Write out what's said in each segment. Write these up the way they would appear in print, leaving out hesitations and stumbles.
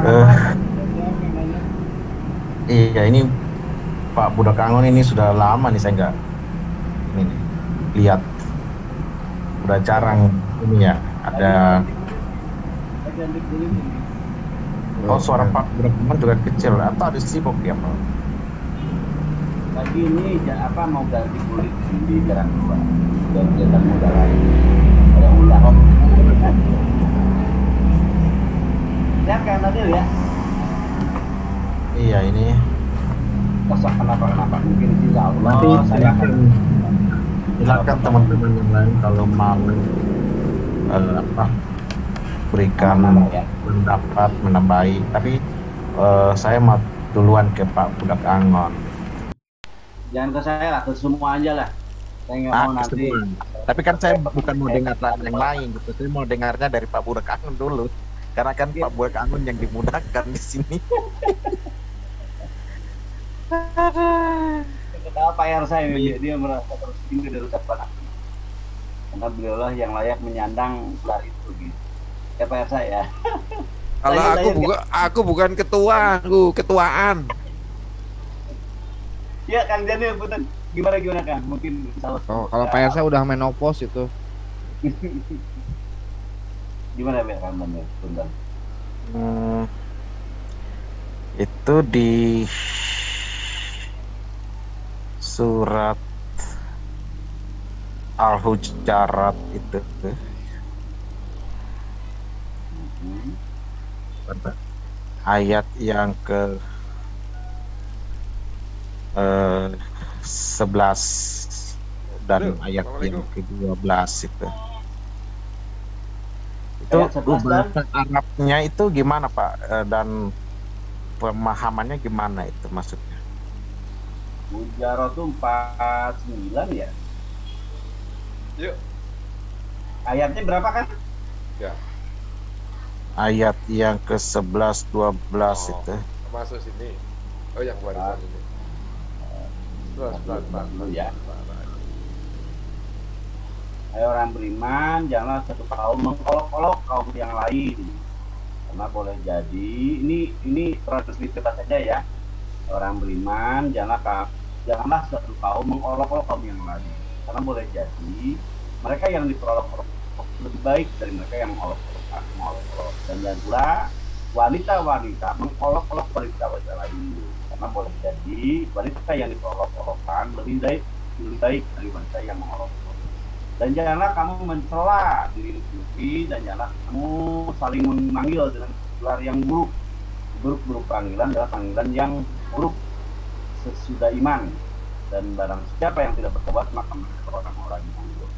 Eh, iya ini Pak Budak Angon ini sudah lama nih saya nggak ini nih, lihat, udah jarang ini ya. Ada oh suara Pak Budak Angon juga kecil atau ada sibuk ya Pak? Lagi ini mau ganti kulit di jalan keluar. Dan kelihatan muda lagi. Ada ulah. Lihat kan tadi ya. Iya ini Kosak kenapa mungkin insya Allah nanti saya akan silakan teman-teman yang lain kalau mau apa berikan ya. pendapat menambahi, tapi saya mau duluan ke Pak Budak Angon. Jangan ke saya lah, ke semua aja lah. Saya nggak mau nanti. Semua. Tapi kan saya bukan mau dengar yang lain gitu, saya mau dengarnya dari Pak Budak Angon dulu, karena kan Pak Budak Angon yang dimudahkan di sini. Ketawa Pak Yarsa ini dia merasa tersindir dari ucapan aku. Karena beliaulah yang layak menyandang gelar itu gitu. Ya Pak Yarsa ya. Kalau aku bukan ketua, aku ketuaan. Ya Kang Jani punten. Gimana Kang? Mungkin salah. Oh, kalau Pak Yarsa udah menopause itu. Gimana ya Kang Jani? Punten. Itu di surat Al-Hujarat itu ayat yang ke 11 dan ayat yang ke-12 itu bahasa Arabnya itu gimana Pak, dan pemahamannya gimana itu maksudnya? Hujarat itu 49 ya. Yuk. Ayatnya berapa kan? Ya. Ayat yang ke-11 12 itu. Masuk sini. Oh yang barusan ini. Pelan Ya. Hai orang beriman, janganlah satu kaum mengolok-olok kaum yang lain. Karena boleh jadi ini transliterasi saja ya. Orang beriman, janganlah satu kaum mengolok-olok kaum yang lain. Karena boleh jadi mereka yang diperolok-olok lebih baik dari mereka yang mengolok-olok. Dan janganlah wanita-wanita mengolok-olok wanita-wanita lain. Karena boleh jadi wanita yang diperolok-olokkan lebih baik dari wanita yang mengolok-olok. Dan janganlah kamu mencela diri sendiri, dan janganlah kamu saling memanggil dengan gelar yang buruk panggilan adalah panggilan yang buruk sesudah iman. Dan barang siapa yang tidak bertobat maka mereka orang-orang yang buruk.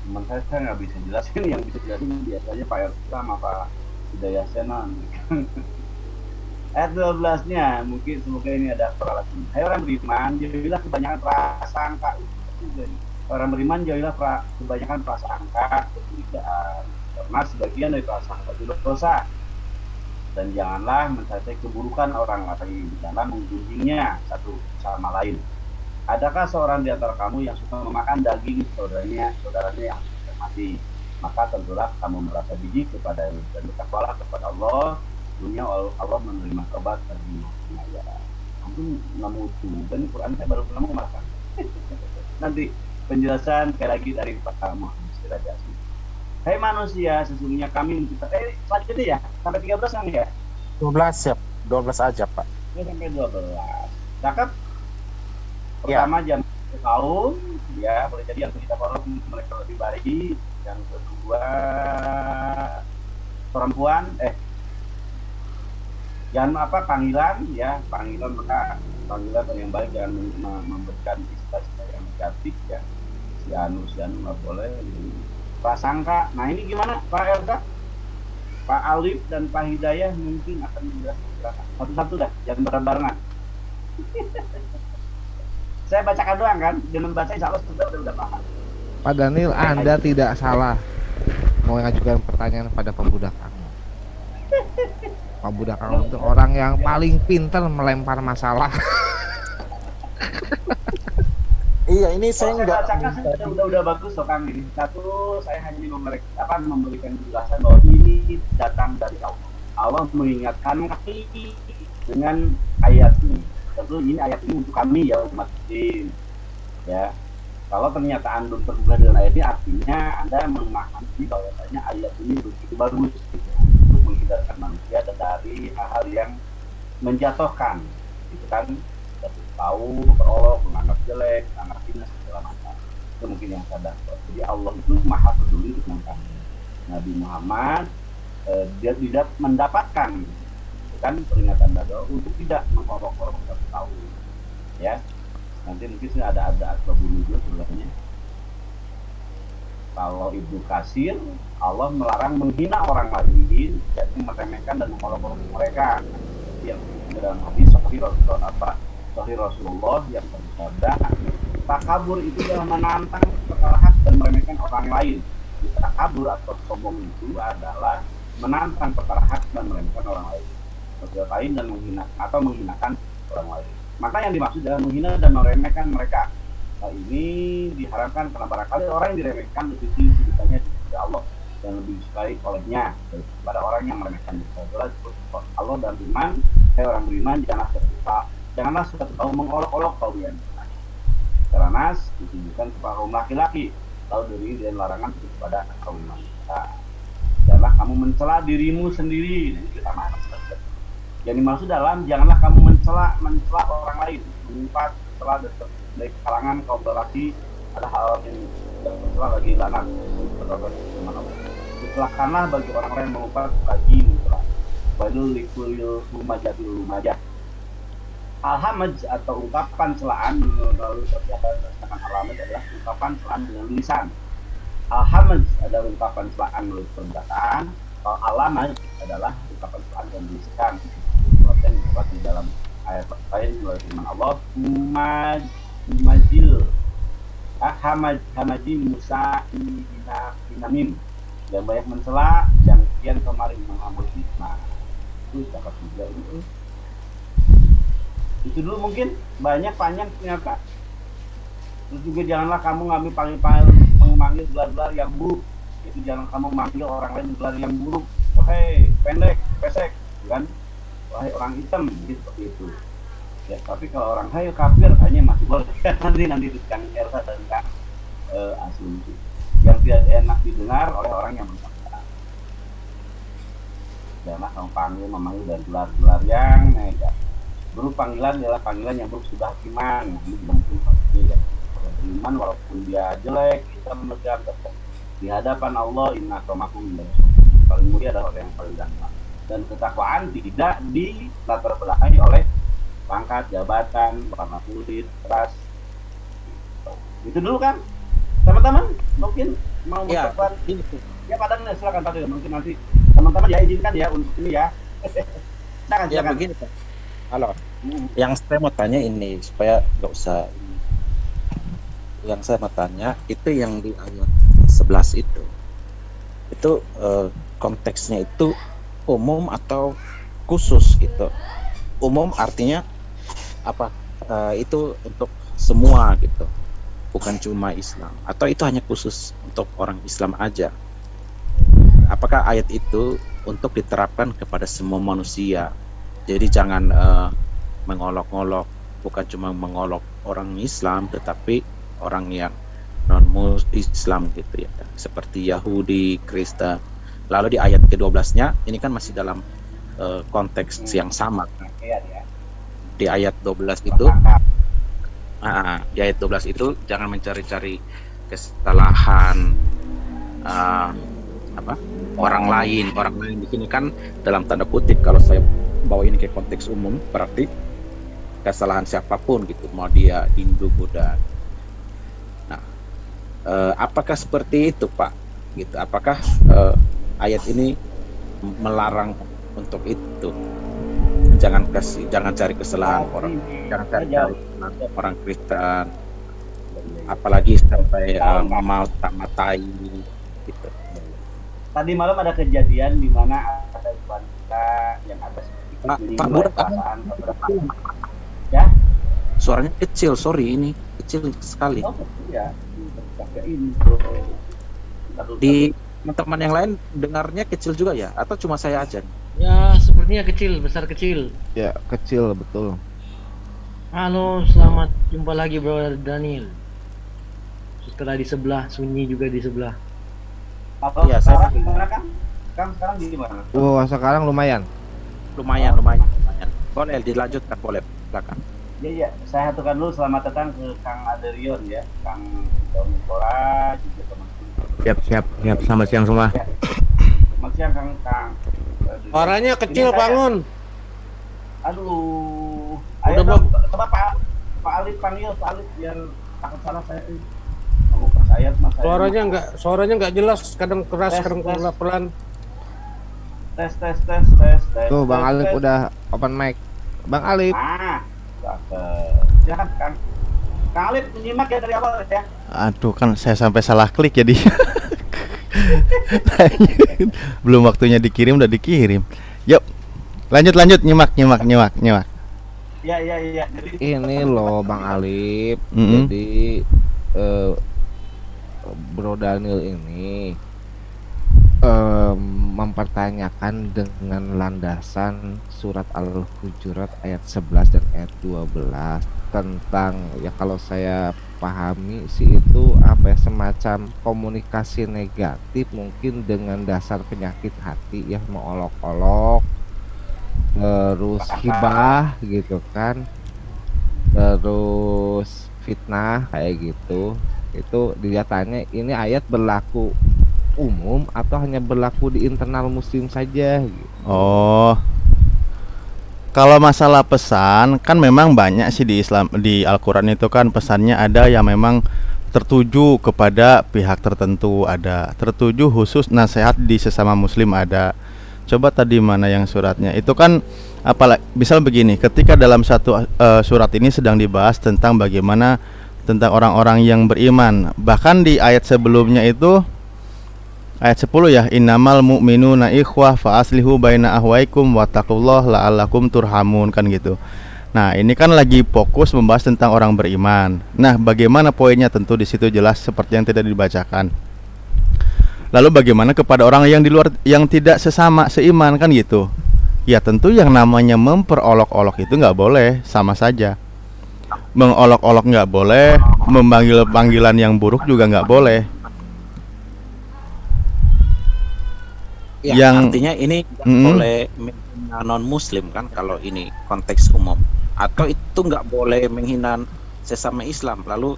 Teman saya nggak bisa jelasin, yang bisa jelasin biasanya Pak RT sama Pak Hidayah Senan. Ayat 12-nya mungkin semoga ini ada peralatan. Hai orang beriman, jauhilah kebanyakan prasangka. Orang beriman jauhilah kebanyakan prasangka, kecurigaan, karena sebagian dari prasangka itu dosa. Dan janganlah mencapai keburukan orang lain, janganlah menggunjingnya satu sama lain. Adakah seorang di antara kamu yang suka memakan daging saudaranya yang sudah mati? Maka tentulah kamu merasa jijik kepada dan bertakwalah kepada Allah. Dunia Allah menerima tobat bagi ya. Ampun, namun juga nih Quran saya baru pernah makan. Nanti penjelasan sekali lagi dari Pak Muhammad Sirajasi. Hai manusia, sesungguhnya kami mencipta selanjutnya ya, sampai 13 kan ya? 12 ya, 12 aja Pak. Ya sampai 12. Cakep. Pertama jam tahun, ya boleh jadi yang kita korong mereka lebih baik. Yang kedua perempuan, jangan panggilan maka panggilan yang baik, jangan memberikan istilah yang negatif ya. Si anu nggak boleh. Prasangka, nah ini gimana Pak Elsa? Pak Alif dan Pak Hidayah mungkin akan menjelaskan satu-satu dah, jangan bareng-barengan. Saya bacakan doang kan, dengan baca insya Allah sudah paham. Pak Daniel, Anda tidak salah mengajukan pertanyaan pada Pak Budak Angon. Pak Budak Angon itu orang yang paling pintar melempar masalah. Iya, ini saya enggak udah bagus loh Kang ini. Satu, saya hanya memberikan penjelasan bahwa ini datang dari Allah. Allah mengingatkan kami dengan ayat ini. Tentu ini ayat ini untuk kami ya umat Muslim. Ya, kalau ternyata Anda tergugah dengan ayat ini, artinya Anda memahami bahwasanya ayat ini begitu bagus gitu, untuk menghindarkan manusia dari hal-hal yang menjatuhkan, gitu kan, tahu, berolok, menganggap jelek, menganggap hina segala macam. Itu mungkin yang sadar. Jadi Allah itu maha peduli dengan kami. Nabi Muhammad dia tidak mendapatkan, gitu kan, peringatan dari Allah untuk tidak mengolok-olok satu tahu. Ya, nanti mungkin sudah ada bunyi juga sebenarnya. Kalau Ibnu Katsir, Allah melarang menghina orang lain, jadi meremehkan dan mengolok-olok mereka. Yang dalam hadis Sahih Rasulullah yang bersabda, takabur itu adalah menantang perkara hak dan meremehkan orang lain. Takabur atau sombong itu adalah menantang perkara hak dan meremehkan orang lain, perkara lain dan menghina atau menghinakan orang lain. Maka yang dimaksud adalah menghina dan meremehkan mereka. Hal ini diharapkan karena barangkali orang yang diremehkan lebih tinggi kedudukannya di sisi Allah dan lebih disukai olehnya daripada orang yang meremehkan. Allah dan beriman, orang beriman janganlah suatu kaum mengolok-olok kaum yang lain. Karena nas ditunjukkan kepada kaum laki-laki, tahu diri dan larangan kepada kaum wanita. Janganlah kamu mencela dirimu sendiri. Ini kita mana? Yang dimaksud dalam janganlah kamu mencela orang lain, mengumpat mencela dari kalangan kaum lelaki ada hal yang mencela lagi lanang. Celakalah bagi orang-orang yang mengumpat lagi mencela. Badul likulil lumajah. Al-hamaj atau ungkapan celaan melalui perkataan al-hamaj adalah ungkapan celaan dengan lisan. Al-hamaj adalah ungkapan celaan melalui perkataan. Kalau al-hamaj adalah ungkapan celaan dengan lisan. Yang dapat di dalam ayat lain melalui firman Allah, Majil Hamaji Musa Inamim, yang banyak mencela, yang kian kemarin mengambil fitnah. Itu dapat juga itu dulu mungkin banyak panjang ternyata. Terus juga janganlah kamu ngambil panggil gelar-gelar yang buruk. Itu jangan kamu manggil orang lain gelar yang buruk. Hei pendek, pesek, kan? Wahai orang hitam, gitu, seperti itu. Ya, tapi kalau orang hai kafir hanya masih boleh. nanti Kang Ersa dan Kang asumsi yang tidak enak didengar oleh orang yang bersangkutan. Janganlah kamu memanggil dan gelar-gelar yang negatif. Buruk panggilan adalah panggilan yang buruk sudah iman. Ini mungkin seperti ya. Iman walaupun dia jelek, kita memegang di hadapan Allah, inna akramakum indallahi paling mulia adalah orang yang paling gampang. Dan ketakwaan tidak dilatar belakangi oleh pangkat, jabatan, warna kulit, ras. Itu dulu kan, teman-teman mungkin mau mengucapkan ya padahal silakan Pak, mungkin nanti teman-teman ya izinkan ya untuk ini ya. silakan. Ya begini Pak. Halo. Yang saya mau tanya ini supaya nggak usah. Yang saya mau tanya itu yang di ayat 11 itu konteksnya itu umum atau khusus gitu. Umum artinya apa? Itu untuk semua gitu, bukan cuma Islam, atau itu hanya khusus untuk orang Islam aja? Apakah ayat itu untuk diterapkan kepada semua manusia? Jadi jangan mengolok-olok, bukan cuma mengolok orang Islam, tetapi orang yang non-Islam gitu ya, seperti Yahudi, Kristen. Lalu di ayat ke-12-nya, ini kan masih dalam konteks yang sama. Di ayat 12 itu, di ayat 12 itu jangan mencari-cari kesalahan orang lain. Orang lain di sini kan dalam tanda kutip, kalau saya bawa ini ke konteks umum, berarti kesalahan siapapun gitu, mau dia Hindu, Buddha. Nah, apakah seperti itu Pak? Gitu. Apakah ayat ini melarang untuk itu? Jangan cari kesalahan orang, jangan cari orang Kristen, apalagi sampai mata-matai gitu. Tadi malam ada kejadian di mana ada wanita yang ada Pak Budak, ya? Suaranya kecil, sorry, ini kecil sekali. Oh, ya. Di teman yang lain dengarnya kecil juga ya? Atau cuma saya aja? Ya, sepertinya kecil, besar kecil. Ya, kecil betul. Halo, selamat jumpa lagi Bro Daniel. Setelah di sebelah, sunyi juga di sebelah. Atau Iya, sekarang saya- gimana kan? Sekarang gimana? Wah, sekarang lumayan. lumayan. Boleh dilanjutkan, boleh silakan. Iya, saya haturkan dulu selamat datang ke Kang Aderion ya, Kang Tomikora, juga teman-teman. Siap. Selamat siang semua. Ya. Selamat siang Kang. Suaranya kecil, Ini saya- Pangun. Aduh, Udah, ayo Bang. dong, coba Pak Alif panggil Pak Alif biar takut salah saya. Mau pas ayat mas. Suaranya nggak jelas, kadang keras, Tes, kadang tes. pelan. Tes. Tuh, Bang tes, Alif tes. udah open mic. Bang Alif. Silakan Kang. Kang Alif menyimak ya dari awal ya. Aduh, kan saya sampai salah klik jadi. Belum waktunya dikirim udah dikirim. Yuk. Lanjut nyimak. Iya. Jadi Ini loh Bang Alif. Mm-mm. Jadi Bro Daniel ini mempertanyakan dengan landasan surat Al-Hujurat ayat 11 dan ayat 12 tentang, ya kalau saya pahami sih itu apa ya, semacam komunikasi negatif mungkin dengan dasar penyakit hati ya, mengolok-olok, terus hibah gitu kan, terus fitnah kayak gitu. Itu dia tanya, ini ayat berlaku umum atau hanya berlaku di internal muslim saja gitu. Oh. Kalau masalah pesan kan memang banyak sih di Islam, di Al-Qur'an itu kan pesannya ada yang memang tertuju kepada pihak tertentu, ada tertuju khusus nasihat di sesama muslim, ada. Coba tadi mana yang suratnya? Itu kan apalagi misal begini, ketika dalam satu surat ini sedang dibahas tentang bagaimana tentang orang-orang yang beriman. Bahkan di ayat sebelumnya itu ayat 10 ya, innamal mu'minuna ikhwah fa aslihu baina ahwaikum wattaqullaha la'allakum turhamun, kan gitu. Nah, ini kan lagi fokus membahas tentang orang beriman. Nah, bagaimana poinnya? Tentu di situ jelas seperti yang tidak dibacakan. Lalu bagaimana kepada orang yang di luar yang tidak sesama seiman, kan gitu. Ya tentu yang namanya memperolok-olok itu nggak boleh, sama saja. Mengolok-olok nggak boleh, memanggil panggilan yang buruk juga nggak boleh. Ya, Yang- artinya ini nggak Mm-mm. boleh menghina non muslim kan kalau ini konteks umum, atau itu nggak boleh menghina sesama Islam lalu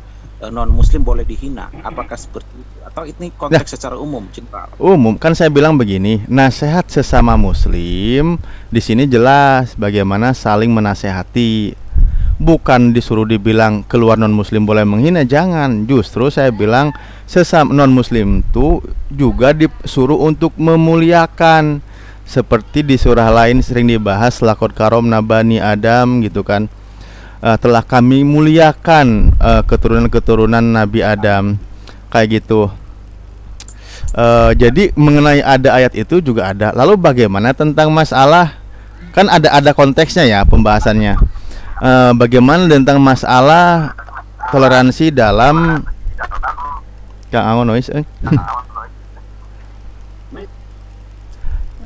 non muslim boleh dihina, apakah seperti itu atau ini konteks secara umum cinta? Umum kan saya bilang begini, nasihat sesama muslim di sini jelas bagaimana saling menasehati. Bukan disuruh dibilang keluar non muslim boleh menghina, jangan. Justru saya bilang sesama non muslim itu juga disuruh untuk memuliakan. Seperti di surah lain sering dibahas, laqad karomna bani Adam gitu kan. Telah kami muliakan keturunan-keturunan Nabi Adam, kayak gitu. Jadi mengenai ada ayat itu juga ada. Lalu bagaimana tentang masalah, kan ada konteksnya ya pembahasannya. Bagaimana tentang masalah toleransi dalam Kang Angon noise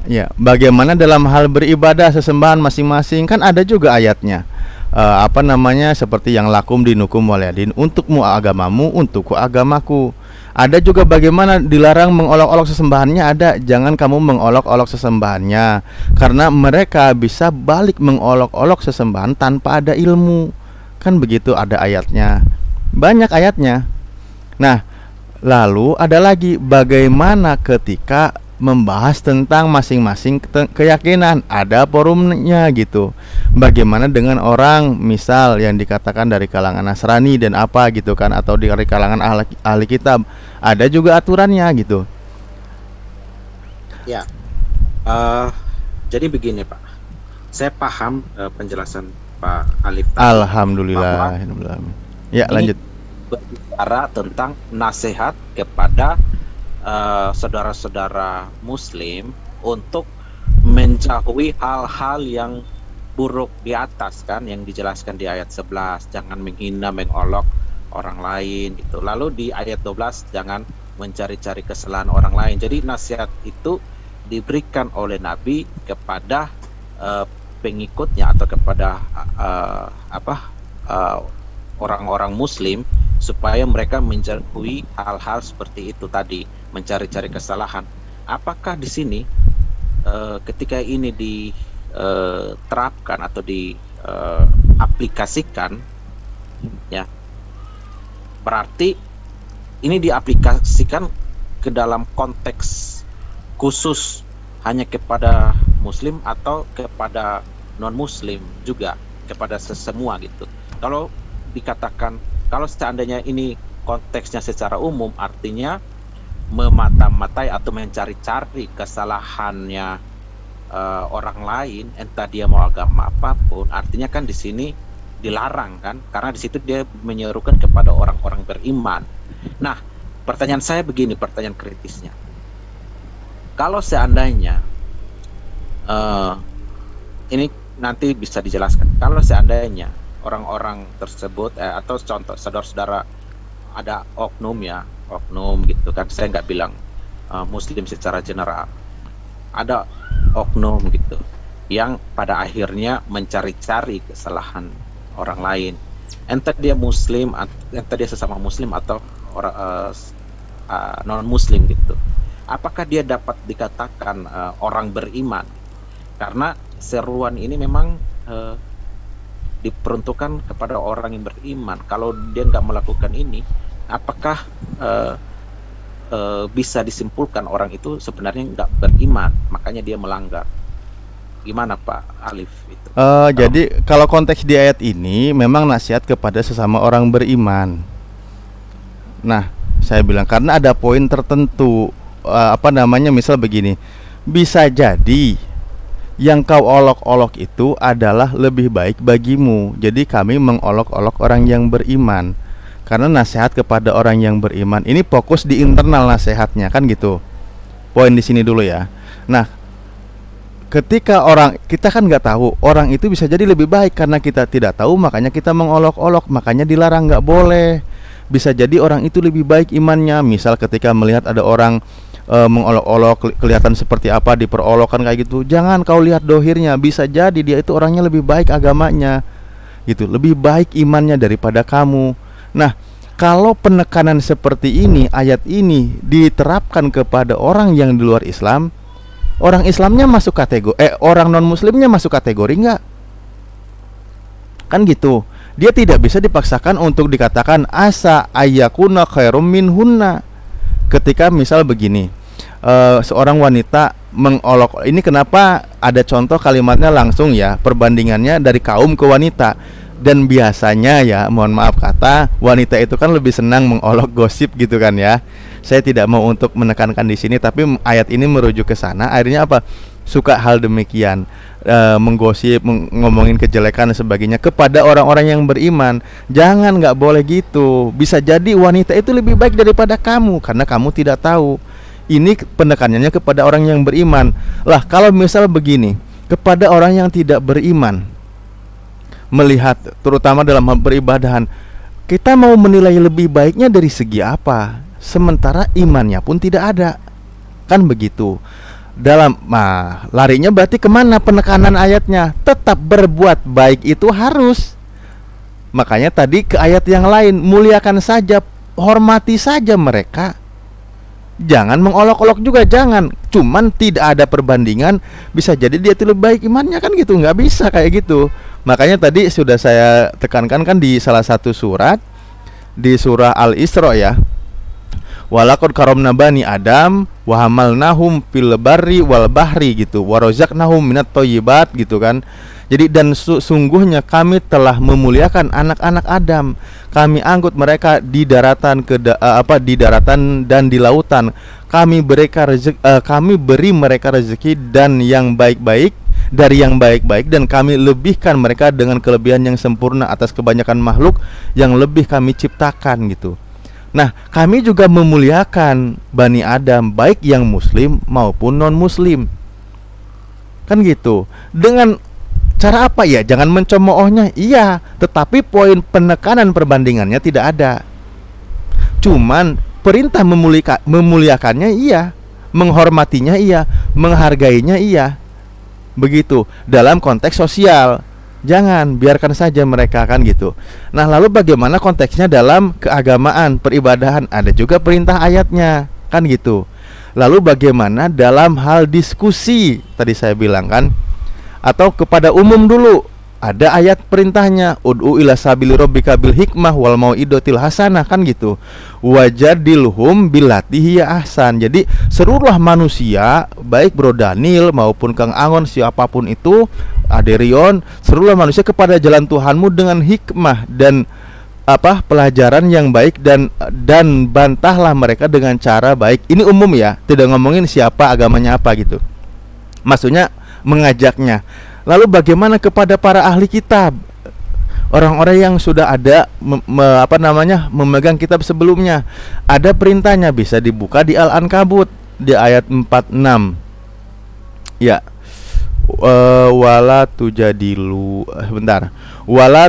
ya, bagaimana dalam hal beribadah sesembahan masing-masing, kan ada juga ayatnya. Apa namanya, seperti yang lakum dinukum waliyadin, untukmu agamamu, untukku agamaku. Ada juga bagaimana dilarang mengolok-olok sesembahannya, ada, jangan kamu mengolok-olok sesembahannya, karena mereka bisa balik mengolok-olok sesembahan tanpa ada ilmu. Kan begitu, ada ayatnya. Banyak ayatnya. Nah, lalu ada lagi bagaimana ketika membahas tentang masing-masing keyakinan, ada forumnya gitu. Bagaimana dengan orang misal yang dikatakan dari kalangan Nasrani dan apa gitu kan, atau dari kalangan ahli kitab, ada juga aturannya gitu. Ya, jadi begini Pak, saya paham penjelasan Pak Alif tadi. Alhamdulillah. Ya, Ini lanjut. berbicara tentang nasihat kepada saudara-saudara muslim untuk menjauhi hal-hal yang buruk di atas kan, yang dijelaskan di ayat 11, jangan menghina, mengolok orang lain gitu. Lalu di ayat 12, jangan mencari-cari kesalahan orang lain. Jadi nasihat itu diberikan oleh Nabi kepada pengikutnya atau kepada orang-orang Muslim, supaya mereka menjauhi hal-hal seperti itu tadi, mencari-cari kesalahan. Apakah di sini ketika ini diterapkan atau diaplikasikan, ya, berarti ini diaplikasikan ke dalam konteks khusus hanya kepada Muslim atau kepada non-Muslim juga, kepada semua gitu. Kalau dikatakan, kalau seandainya ini konteksnya secara umum, artinya memata-matai atau mencari-cari kesalahannya orang lain, entah dia mau agama apapun, artinya kan di sini dilarang kan, karena di situ dia menyerukan kepada orang-orang beriman. Nah, pertanyaan saya begini, pertanyaan kritisnya, kalau seandainya ini nanti bisa dijelaskan, kalau seandainya orang-orang tersebut atau contoh saudara-saudara ada oknum gitu kan, saya nggak bilang Muslim secara general, ada oknum gitu yang pada akhirnya mencari-cari kesalahan orang lain, entah dia Muslim, entah dia sesama Muslim atau orang non-Muslim gitu. Apakah dia dapat dikatakan orang beriman? Karena seruan ini memang diperuntukkan kepada orang yang beriman. Kalau dia nggak melakukan ini, apakah bisa disimpulkan orang itu sebenarnya nggak beriman, makanya dia melanggar? Gimana Pak Alif itu? Jadi kalau konteks di ayat ini memang nasihat kepada sesama orang beriman. Nah, saya bilang karena ada poin tertentu, misal begini, bisa jadi yang kau olok-olok itu adalah lebih baik bagimu. Jadi kami mengolok-olok orang yang beriman. Karena nasihat kepada orang yang beriman ini fokus di internal nasihatnya, kan gitu. Poin di sini dulu ya. Nah, ketika kita kan nggak tahu orang itu bisa jadi lebih baik, karena kita tidak tahu makanya kita mengolok-olok, makanya dilarang, nggak boleh. Bisa jadi orang itu lebih baik imannya. Misal ketika melihat ada orang mengolok-olok, kelihatan seperti apa, diperolokkan kayak gitu, jangan kau lihat dohirnya, bisa jadi dia itu orangnya lebih baik agamanya gitu, lebih baik imannya daripada kamu. Nah, kalau penekanan seperti ini, ayat ini diterapkan kepada orang yang di luar Islam, orang Islamnya masuk kategori, orang non-Muslimnya masuk kategori nggak? Kan gitu. Dia tidak bisa dipaksakan untuk dikatakan asa ayyakuna khairum minhunna. Ketika misal begini, seorang wanita mengolok, ini kenapa ada contoh kalimatnya langsung ya, perbandingannya dari kaum ke wanita. Dan biasanya ya, mohon maaf kata, wanita itu kan lebih senang mengolok gosip gitu kan ya. Saya tidak mau untuk menekankan di sini, tapi ayat ini merujuk ke sana. Akhirnya apa? Suka hal demikian, menggosip, ngomongin kejelekan dan sebagainya kepada orang-orang yang beriman. Jangan, nggak boleh gitu. Bisa jadi wanita itu lebih baik daripada kamu karena kamu tidak tahu. Ini penekanannya kepada orang yang beriman. Lah, kalau misal begini, kepada orang yang tidak beriman, melihat terutama dalam hal peribadahan, kita mau menilai lebih baiknya dari segi apa? Sementara imannya pun tidak ada, kan begitu. Larinya berarti kemana penekanan ayatnya? Tetap berbuat baik itu harus. Makanya tadi ke ayat yang lain, muliakan saja, hormati saja mereka. Jangan mengolok-olok juga, jangan. Cuman tidak ada perbandingan, bisa jadi dia itu lebih baik imannya, kan gitu. Nggak bisa kayak gitu. Makanya tadi sudah saya tekankan kan di salah satu surat, di surah Al-Isra ya, walaqad karamna bani Adam wa hamalnahum fil barri wal bahri gitu, wa razaqnahum minat thayyibat gitu kan. Jadi dan sungguhnya kami telah memuliakan anak-anak Adam. Kami angkut mereka di daratan di daratan dan di lautan. Kami beri mereka rezeki dan yang baik-baik dari yang baik-baik, dan kami lebihkan mereka dengan kelebihan yang sempurna atas kebanyakan makhluk yang lebih kami ciptakan gitu. Nah, kami juga memuliakan Bani Adam, baik yang muslim maupun non-muslim, kan gitu. Dengan cara apa ya? Jangan mencemoohnya, iya, tetapi poin penekanan perbandingannya tidak ada. Cuman perintah memuliakannya iya, menghormatinya iya, menghargainya iya. Begitu dalam konteks sosial. Jangan, biarkan saja mereka, kan gitu. Nah, lalu bagaimana konteksnya dalam keagamaan, peribadahan? Ada juga perintah ayatnya, kan gitu. Lalu bagaimana dalam hal diskusi? Tadi saya bilang kan, atau kepada umum dulu. Ada ayat perintahnya, ud'u ila sabili rabbika bil hikmah wal mau'idotil hasanah, kan gitu. Wajadilhum billati hiya ahsan. Jadi seluruh manusia, baik Bro Daniel maupun Kang Angon, siapapun itu, Aderion, seluruh manusia kepada jalan Tuhanmu dengan hikmah dan pelajaran yang baik, dan bantahlah mereka dengan cara baik. Ini umum ya, tidak ngomongin siapa agamanya apa gitu. Maksudnya mengajaknya. Lalu bagaimana kepada para ahli kitab, orang-orang yang sudah ada memegang kitab sebelumnya? Ada perintahnya, bisa dibuka di Al-Ankabut di ayat 46. Ya. Wala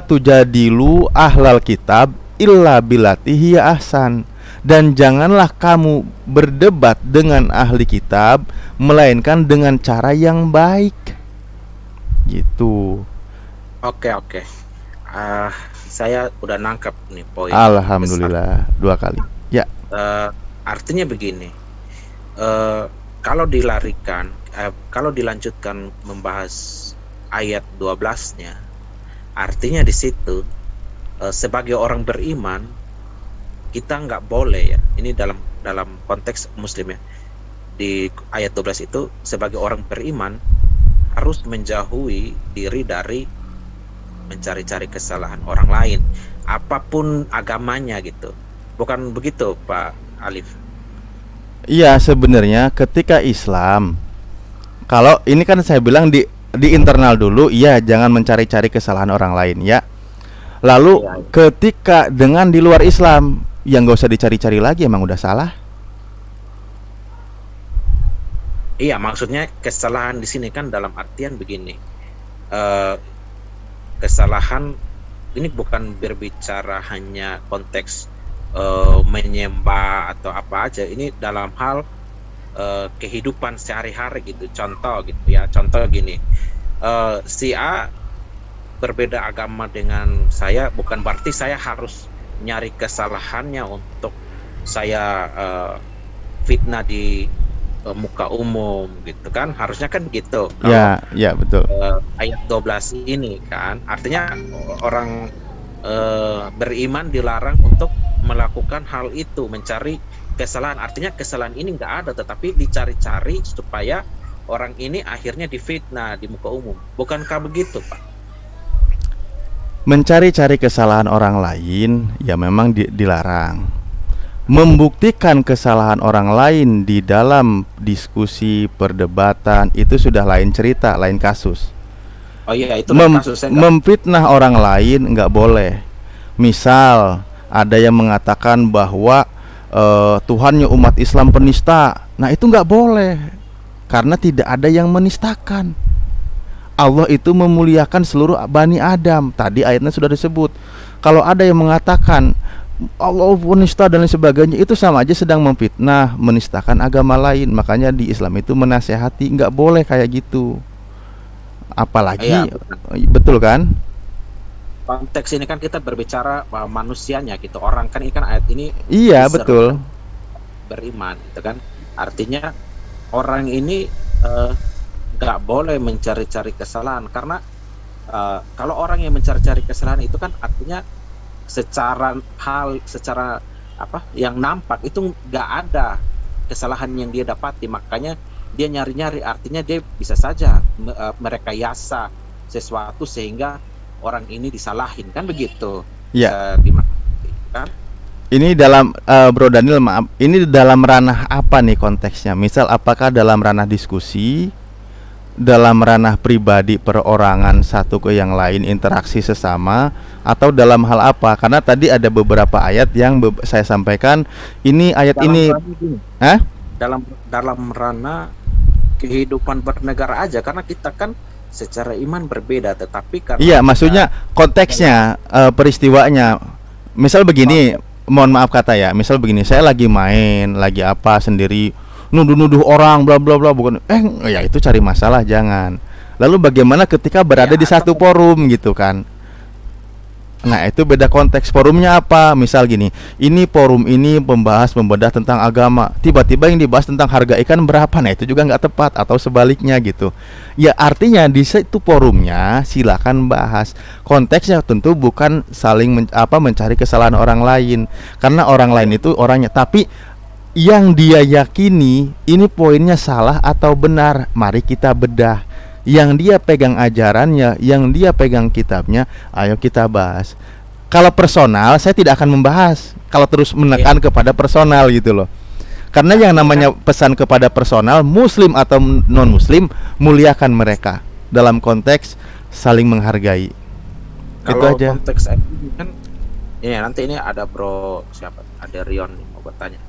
tujadilu ahlal kitab illa billati hiya ahsan. Dan janganlah kamu berdebat dengan ahli kitab melainkan dengan cara yang baik. Gitu. Oke. Saya udah nangkap nih poin. Alhamdulillah, besar. 2 kali. Ya. Artinya begini. Kalau dilanjutkan membahas ayat 12-nya, artinya di situ sebagai orang beriman kita nggak boleh ya. Ini dalam konteks muslim ya. Di ayat 12 itu sebagai orang beriman harus menjauhi diri dari mencari-cari kesalahan orang lain, apapun agamanya gitu. Bukan begitu, Pak Alif? Iya, sebenarnya ketika Islam, kalau ini kan saya bilang di internal dulu, iya, jangan mencari-cari kesalahan orang lain ya. Lalu ketika dengan di luar Islam, yang gak usah dicari-cari lagi, emang udah salah. Iya, maksudnya kesalahan di sini kan dalam artian begini. Kesalahan ini bukan berbicara hanya konteks menyembah atau apa aja. Ini dalam hal kehidupan sehari-hari gitu. Contoh gitu ya. Contoh gini. Si A berbeda agama dengan saya, bukan berarti saya harus nyari kesalahannya untuk saya fitnah di muka umum gitu kan, harusnya kan gitu. Ya, ya betul. Ayat 12 ini kan artinya orang beriman dilarang untuk melakukan hal itu, mencari kesalahan. Artinya kesalahan ini nggak ada, tetapi dicari-cari supaya orang ini akhirnya difitnah di muka umum. Bukankah begitu, Pak? Mencari-cari kesalahan orang lain ya memang dilarang. Membuktikan kesalahan orang lain di dalam diskusi, perdebatan, itu sudah lain cerita, lain kasus. Oh iya, itu kasusnya. Memfitnah orang lain nggak boleh. Misal ada yang mengatakan bahwa Tuhannya umat Islam penista, nah itu nggak boleh, karena tidak ada yang menistakan. Allah itu memuliakan seluruh Bani Adam. Tadi ayatnya sudah disebut. Kalau ada yang mengatakan Allah penista dan lain sebagainya, itu sama aja sedang memfitnah, menistakan agama lain. Makanya di Islam itu menasehati nggak boleh kayak gitu. Apalagi betul kan? Konteks ini kan kita berbicara manusianya gitu. Orang kan ini kan ayat ini. Iya betul. Beriman itu kan. Artinya orang ini nggak boleh mencari-cari kesalahan, karena kalau orang yang mencari-cari kesalahan itu kan artinya secara apa yang nampak itu nggak ada kesalahan yang dia dapati, makanya dia nyari-nyari. Artinya dia bisa saja merekayasa sesuatu sehingga orang ini disalahin, kan begitu ya. Kan? Ini dalam Bro Daniel, maaf, ini dalam ranah apa nih konteksnya? Misal apakah dalam ranah diskusi, dalam ranah pribadi perorangan satu ke yang lain, interaksi sesama, atau dalam hal apa? Karena tadi ada beberapa ayat yang saya sampaikan. Ini ayat dalam ini dalam ranah kehidupan bernegara aja, karena kita kan secara iman berbeda, tetapi karena iya, maksudnya konteksnya, peristiwanya. Misal begini, mohon maaf kata ya, misal begini, saya lagi main, lagi apa sendiri, nuduh-nuduh orang bla bla bla, bukan ya itu cari masalah, jangan. Lalu bagaimana ketika berada di satu forum gitu kan? Nah, itu beda konteks. Forumnya apa? Misal gini, ini forum ini membahas membedah tentang agama. Tiba-tiba yang dibahas tentang harga ikan berapa? Nah, itu juga nggak tepat. Atau sebaliknya gitu. Ya artinya di situ forumnya silakan bahas. Konteksnya tentu bukan saling mencari kesalahan orang lain. Karena orang lain itu orangnya. Tapi yang dia yakini ini poinnya salah atau benar, mari kita bedah. Yang dia pegang ajarannya, yang dia pegang kitabnya, ayo kita bahas. Kalau personal, saya tidak akan membahas. Kalau terus menekan kepada personal gitu loh. Karena yang namanya pesan kepada personal, muslim atau non muslim, muliakan mereka dalam konteks saling menghargai. Kalau Itu aja. konteks ini kan, ya nanti ini ada bro siapa? Ada Rion nih, mau bertanya.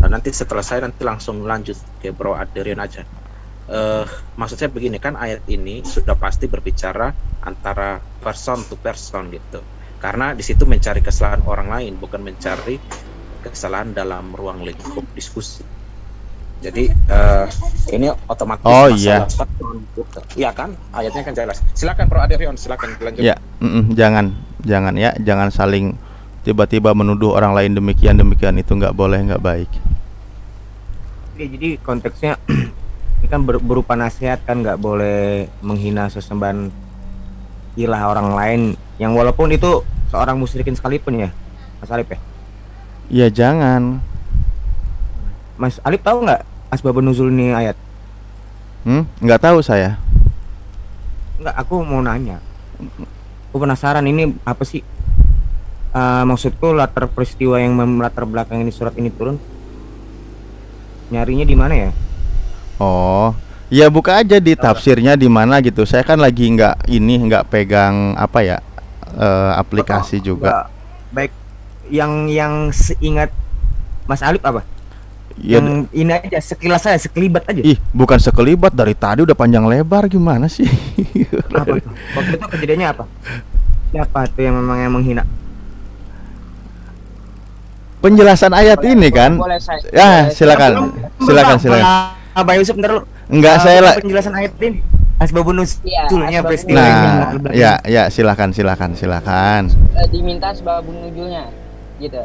Nah, nanti setelah saya nanti langsung lanjut ke bro Adrian aja. Maksud saya begini, kan ayat ini sudah pasti berbicara antara person to person gitu, karena di situ mencari kesalahan orang lain, bukan mencari kesalahan dalam ruang lingkup diskusi. Jadi ini otomatis iya. Iya kan, ayatnya kan jelas. Silakan Bro Adrian, silakan lanjut. Ya, jangan ya, jangan saling tiba-tiba menuduh orang lain demikian itu nggak boleh, nggak baik. Jadi konteksnya ini kan berupa nasihat kan, nggak boleh menghina sesembahan ilah orang lain yang walaupun itu seorang musyrikin sekalipun ya, Mas Alip ya? Ya jangan. Mas Alip tahu nggak asbabun nuzul ini ayat? Nggak tahu saya. Nggak, aku mau nanya. Aku penasaran ini apa sih? Maksudku latar peristiwa yang melatar belakang ini surat ini turun. Nyarinya di mana ya? Oh, ya buka aja di tafsirnya di mana gitu. Saya kan lagi nggak pegang aplikasi juga. Baik, yang seingat Mas Alip apa? Ya, yang ini aja sekilas saya, sekelibat aja. Ih, bukan sekelibat, dari tadi udah panjang lebar, gimana sih? Apa tuh? Waktu itu kejadiannya apa? Siapa tuh yang memang yang menghina? Penjelasan ayat ini kan? Ya, silakan. Abah Yusuf, bentar lu. Enggak, saya lah. Penjelasan ayat ini. Asbabun nuzulnya peristiwa Nah, ini. ya, silakan. Diminta asbabun nuzulnya, gitu.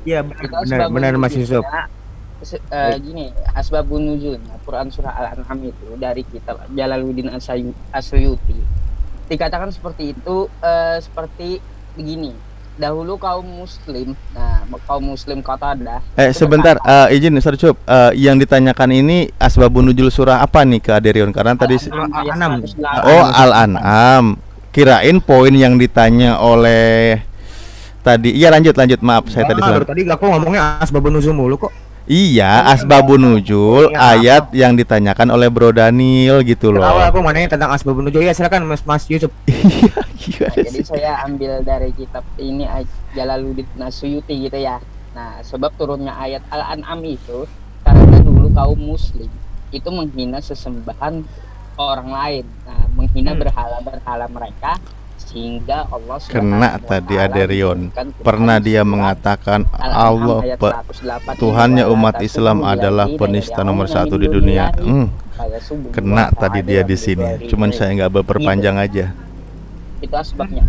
Iya, benar Mas Yusuf. Gini, asbabun nuzulnya Quran surah Al-An'am itu dari kitab Jalaluddin Asyuyuti. Dikatakan seperti itu, seperti begini. Dahulu kaum muslim Qatadah. Sebentar, izin Ustaz Cup, yang ditanyakan ini asbabun nuzul surah apa nih ke Aderion? Karena tadi Al-An'am. Oh, Al-An'am. Kirain poin yang ditanya oleh tadi. Iya, lanjut, maaf saya tadi salah. Tadi aku ngomongnya asbabun nuzul mulu kok. Iya, asbabun nuzul ayat yang ditanyakan oleh Bro Daniel gitu loh. Tahu aku mananya tentang asbabun nuzul. Ya, silakan Mas Yusuf. Iya, jadi saya ambil dari kitab ini Jalaluddin Asyuyuti gitu ya. Nah, sebab turunnya ayat Al-An'am itu karena dulu kaum muslim itu menghina sesembahan orang lain. Nah, menghina berhala-berhala mereka sehingga Allah kena tadi Aderion. Pernah dia mengatakan Allah Tuhannya umat Islam adalah penista nomor 1 di dunia. Kena tadi dia di sini. Cuman saya nggak berperpanjang aja. Itu asbabnya.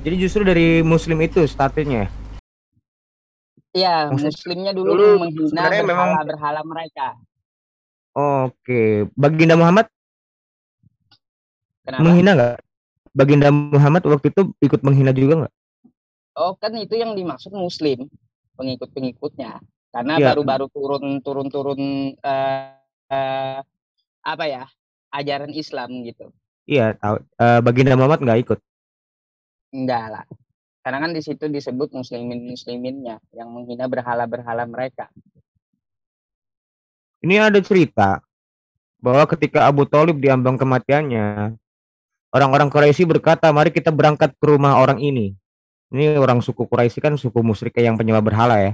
Jadi justru dari muslim itu startnya. Iya, muslimnya dulu menghina berhala-berhala mereka. Oke, Baginda Muhammad Kenapa? menghina nggak? Baginda Muhammad waktu itu ikut menghina juga nggak? Oh, kan itu yang dimaksud muslim, pengikut-pengikutnya. Karena Ya. baru-baru turun apa ya, ajaran Islam gitu. Iya, tahu. Baginda Muhammad nggak ikut. Enggak lah. Karena kan di situ disebut musliminnya yang menghina berhala-berhala mereka. Ini ada cerita bahwa ketika Abu Thalib diambang kematiannya, orang-orang Quraisy berkata, mari kita berangkat ke rumah orang ini. Ini orang suku Quraisy kan suku musyrik yang penyembah berhala ya.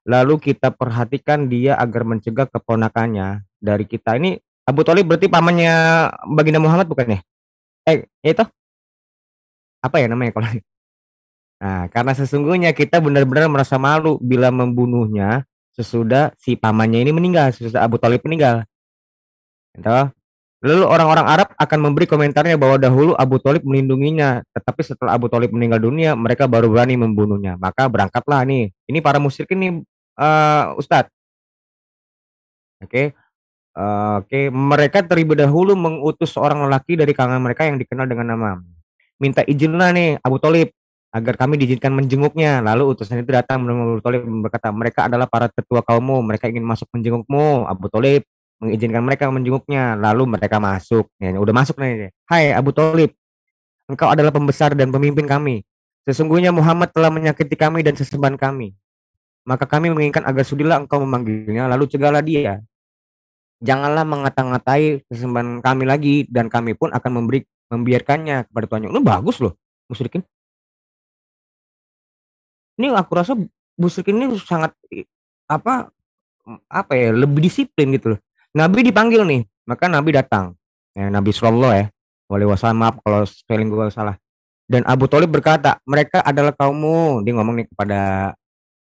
Lalu kita perhatikan dia agar mencegah keponakannya dari kita. Ini Abu Thalib berarti pamannya Baginda Muhammad bukan ya? Itu apa ya namanya kalau? Nah, karena sesungguhnya kita benar-benar merasa malu bila membunuhnya sesudah si pamannya ini meninggal, sesudah Abu Thalib meninggal. Gitu. Lalu orang-orang Arab akan memberi komentarnya bahwa dahulu Abu Thalib melindunginya, tetapi setelah Abu Thalib meninggal dunia, mereka baru berani membunuhnya. Maka berangkatlah nih. Ini para musyrikin nih, Ustadz. Oke. Oke, mereka terlebih dahulu mengutus seorang lelaki dari kalangan mereka yang dikenal dengan nama. Minta izinlah nih Abu Thalib agar kami diizinkan menjenguknya. Lalu utusan itu datang menemui Abu Thalib berkata, mereka adalah para tetua kaummu, mereka ingin masuk menjengukmu. Abu Thalib mengizinkan mereka menjenguknya. Lalu mereka masuk. Ya, udah masuk nih. Hai Abu Thalib, engkau adalah pembesar dan pemimpin kami. Sesungguhnya Muhammad telah menyakiti kami dan sesembahan kami. Maka kami menginginkan agar sudilah engkau memanggilnya, lalu cegahlah dia. Janganlah mengata-ngatai sesembahan kami lagi, dan kami pun akan membiarkannya kepada Tuhannya. Ini bagus loh, musyrikin. Ini aku rasa musyrikin ini sangat apa ya, lebih disiplin gitu loh. Nabi dipanggil nih, maka Nabi datang. Ya, Nabi Sallallahu alaihi wasallam, maaf kalau spelling gue salah. Dan Abu Thalib berkata, mereka adalah kaummu. Dia ngomong nih kepada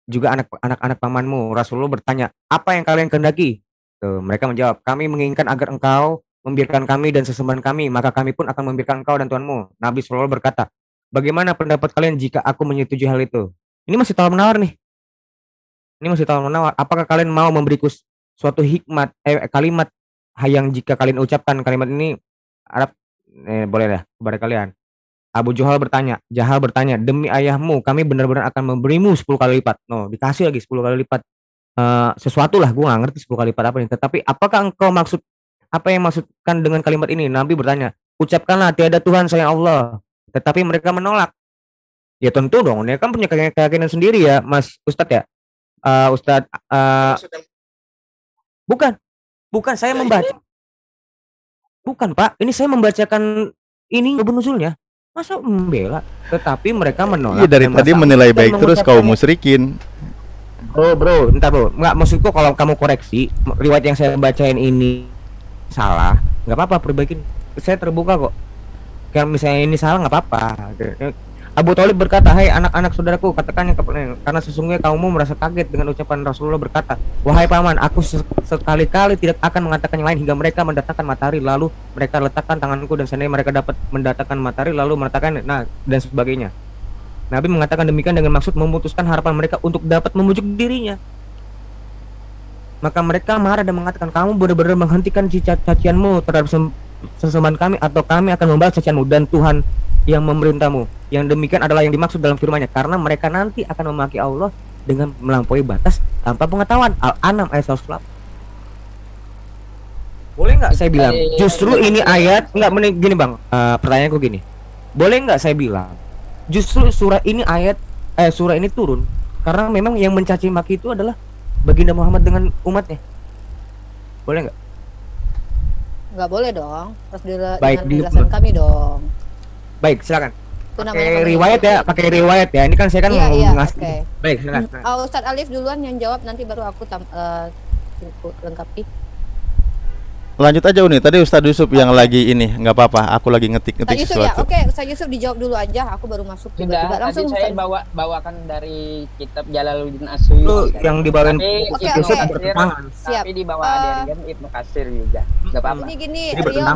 juga anak-anak pamanmu. Rasulullah bertanya, apa yang kalian kehendaki? Tuh, mereka menjawab, kami menginginkan agar engkau membiarkan kami dan sesembahan kami, maka kami pun akan membiarkan engkau dan Tuhanmu. Nabi SAW berkata, bagaimana pendapat kalian jika aku menyetujui hal itu? Ini masih tawar-menawar nih. Ini masih tawar-menawar. Apakah kalian mau memberiku suatu hikmat, kalimat yang jika kalian ucapkan kalimat ini, Arab, boleh dah kepada kalian. Jahal bertanya, demi ayahmu, kami benar-benar akan memberimu 10 kali lipat. No, dikasih lagi 10 kali lipat. Sesuatu lah, gue gak ngerti 10 kali lipat apa ini. Tetapi apakah engkau apa yang maksudkan dengan kalimat ini? Nabi bertanya, ucapkanlah tiada Tuhan selain Allah. Tetapi mereka menolak. Ya tentu dong, dia kan punya keyakinan sendiri ya, Mas Ustadz ya. Ustadz, bukan saya membaca. Bukan Pak, ini saya membacakan ini nuzulnya. Masa membela? Tetapi mereka menolak. Iya, dari tadi menilai baik terus kaum musyrikin. Bro, entar bro. Enggak, maksudku kalau kamu koreksi riwayat yang saya bacain ini salah, nggak apa-apa, perbaikin. Saya terbuka kok. Kalau misalnya ini salah nggak apa-apa. Abu Thalib berkata, hai anak-anak saudaraku, katakannya karena sesungguhnya kaummu merasa kaget dengan ucapan Rasulullah berkata, wahai paman, aku sekali-kali tidak akan mengatakan yang lain hingga mereka mendatangkan matahari, lalu mereka letakkan tanganku dan seandainya mereka dapat mendatangkan matahari lalu meletakkan, nah dan sebagainya. Nabi mengatakan demikian dengan maksud memutuskan harapan mereka untuk dapat memujuk dirinya. Maka mereka marah dan mengatakan, kamu benar-benar menghentikan cacianmu terhadap sesembahan kami, atau kami akan membalas cacianmu dan Tuhan yang memerintahmu. Yang demikian adalah yang dimaksud dalam firman-Nya, karena mereka nanti akan memaki Allah dengan melampaui batas tanpa pengetahuan. Al-An'am ayat 108. Boleh nggak saya bilang justru ini ayat gini bang, pertanyaanku gini, boleh nggak saya bilang justru surah ini surah ini turun karena memang yang mencaci maki itu adalah baginda Muhammad dengan umatnya? Boleh nggak? Nggak boleh dong, harus baik, penjelasan kami dong. Baik, silakan. Pakai riwayat ya. Ini kan saya kan mau ngasih. Okay. Baik, silakan. Ustadz Alif duluan yang jawab, nanti baru aku lengkapi. Lanjut aja Uni, tadi Ustadz Yusuf yang lagi ini, nggak apa-apa, aku lagi ngetik Yusuf sesuatu. Ya, oke, Ustadz Yusuf dijawab dulu aja, aku baru masuk tiba-tiba. Langsung saya bawakan dari kitab Jalaluddin As-Suyuti yang dibawain Yusuf bertentangan. Tapi di bawah ada Ibnu Katsir juga. Enggak apa-apa. Ini gini, Rio,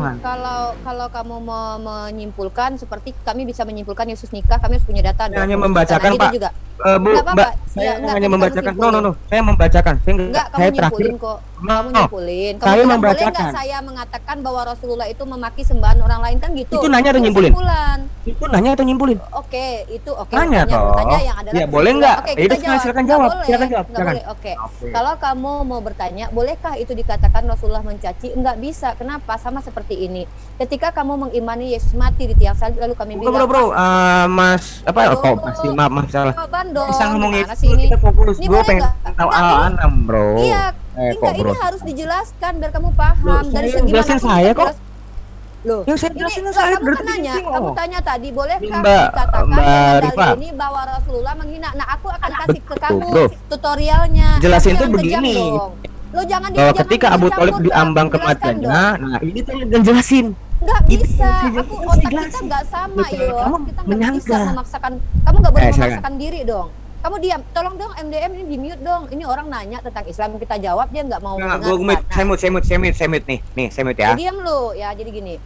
kalau kamu mau menyimpulkan seperti kami bisa menyimpulkan Yesus nikah, kami harus punya data. Hanya membacakan Pak. Juga. Mbak, saya hanya membacakan. No, saya membacakan. Saya terakhir kok. Kamu nyimpulin. Saya membacakan. Saya mengatakan bahwa Rasulullah itu memaki sembahan orang lain kan gitu. Itu nanya atau nyimpulin? Itu nanya atau nyimpulin? Oke, itu oke. Nanya yang adalah ya, boleh nggak? Oke, kita jawab. Silakan jawab. Boleh. Oke. Kalau kamu mau bertanya, bolehkah itu dikatakan Rasulullah mencaci? Enggak bisa. Kenapa? Sama seperti ini. Ketika kamu mengimani Yesus mati di tiang salib, lalu kami bilang, bro, Mas, apa? Kok masih maaf salah. Bisa ngomongin kita fokus. Gue pengen tahu Al-An'am, bro. Iya. Ini harus dijelaskan biar kamu paham dari segi mana saya kok. Loh, yang saya jelasin saya kamu tanya tadi, bolehkah dikatakan dengan dalil ini bahwa Rasulullah menghina? Nah, aku akan kasih ke kamu tutorialnya. Jelasin tuh begini. Lo jangan ketika Abu Thalib diambang kematiannya, nah ini tuh dan jelasin. Nggak bisa, otak kita nggak sama, yo. Kita nggak bisa memaksakan, kamu nggak boleh memaksakan diri dong. Kamu diam, tolong dong MDM ini di mute dong. Ini orang nanya tentang Islam, kita jawab, dia nggak mau Nah, mendengarkan. saya mute nih. Nih, saya mute ya. Diam lu ya. Jadi gini,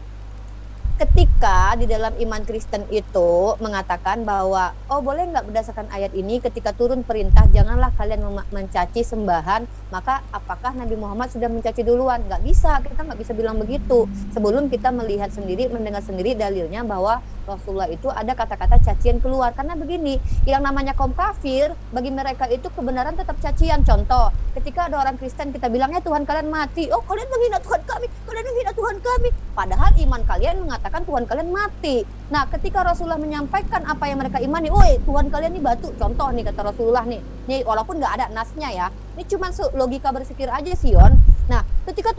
ketika di dalam iman Kristen itu mengatakan bahwa oh boleh nggak berdasarkan ayat ini ketika turun perintah janganlah kalian mencaci sembahan, maka apakah Nabi Muhammad sudah mencaci duluan? Nggak bisa, kita nggak bisa bilang begitu sebelum kita melihat sendiri, mendengar sendiri dalilnya bahwa Rasulullah itu ada kata-kata cacian keluar. Karena begini, yang namanya kaum kafir bagi mereka itu kebenaran tetap cacian. Contoh, ketika ada orang Kristen kita bilangnya Tuhan kalian mati, oh kalian menghina Tuhan kami, kalian menghina Tuhan kami, padahal iman kalian mengatakan Tuhan kalian mati. Nah, ketika Rasulullah menyampaikan apa yang mereka imani, woi Tuhan kalian ini batu, contoh nih kata Rasulullah nih walaupun nggak ada nasnya ya, ini cuma logika berpikir aja sih Yon. Nah, ketika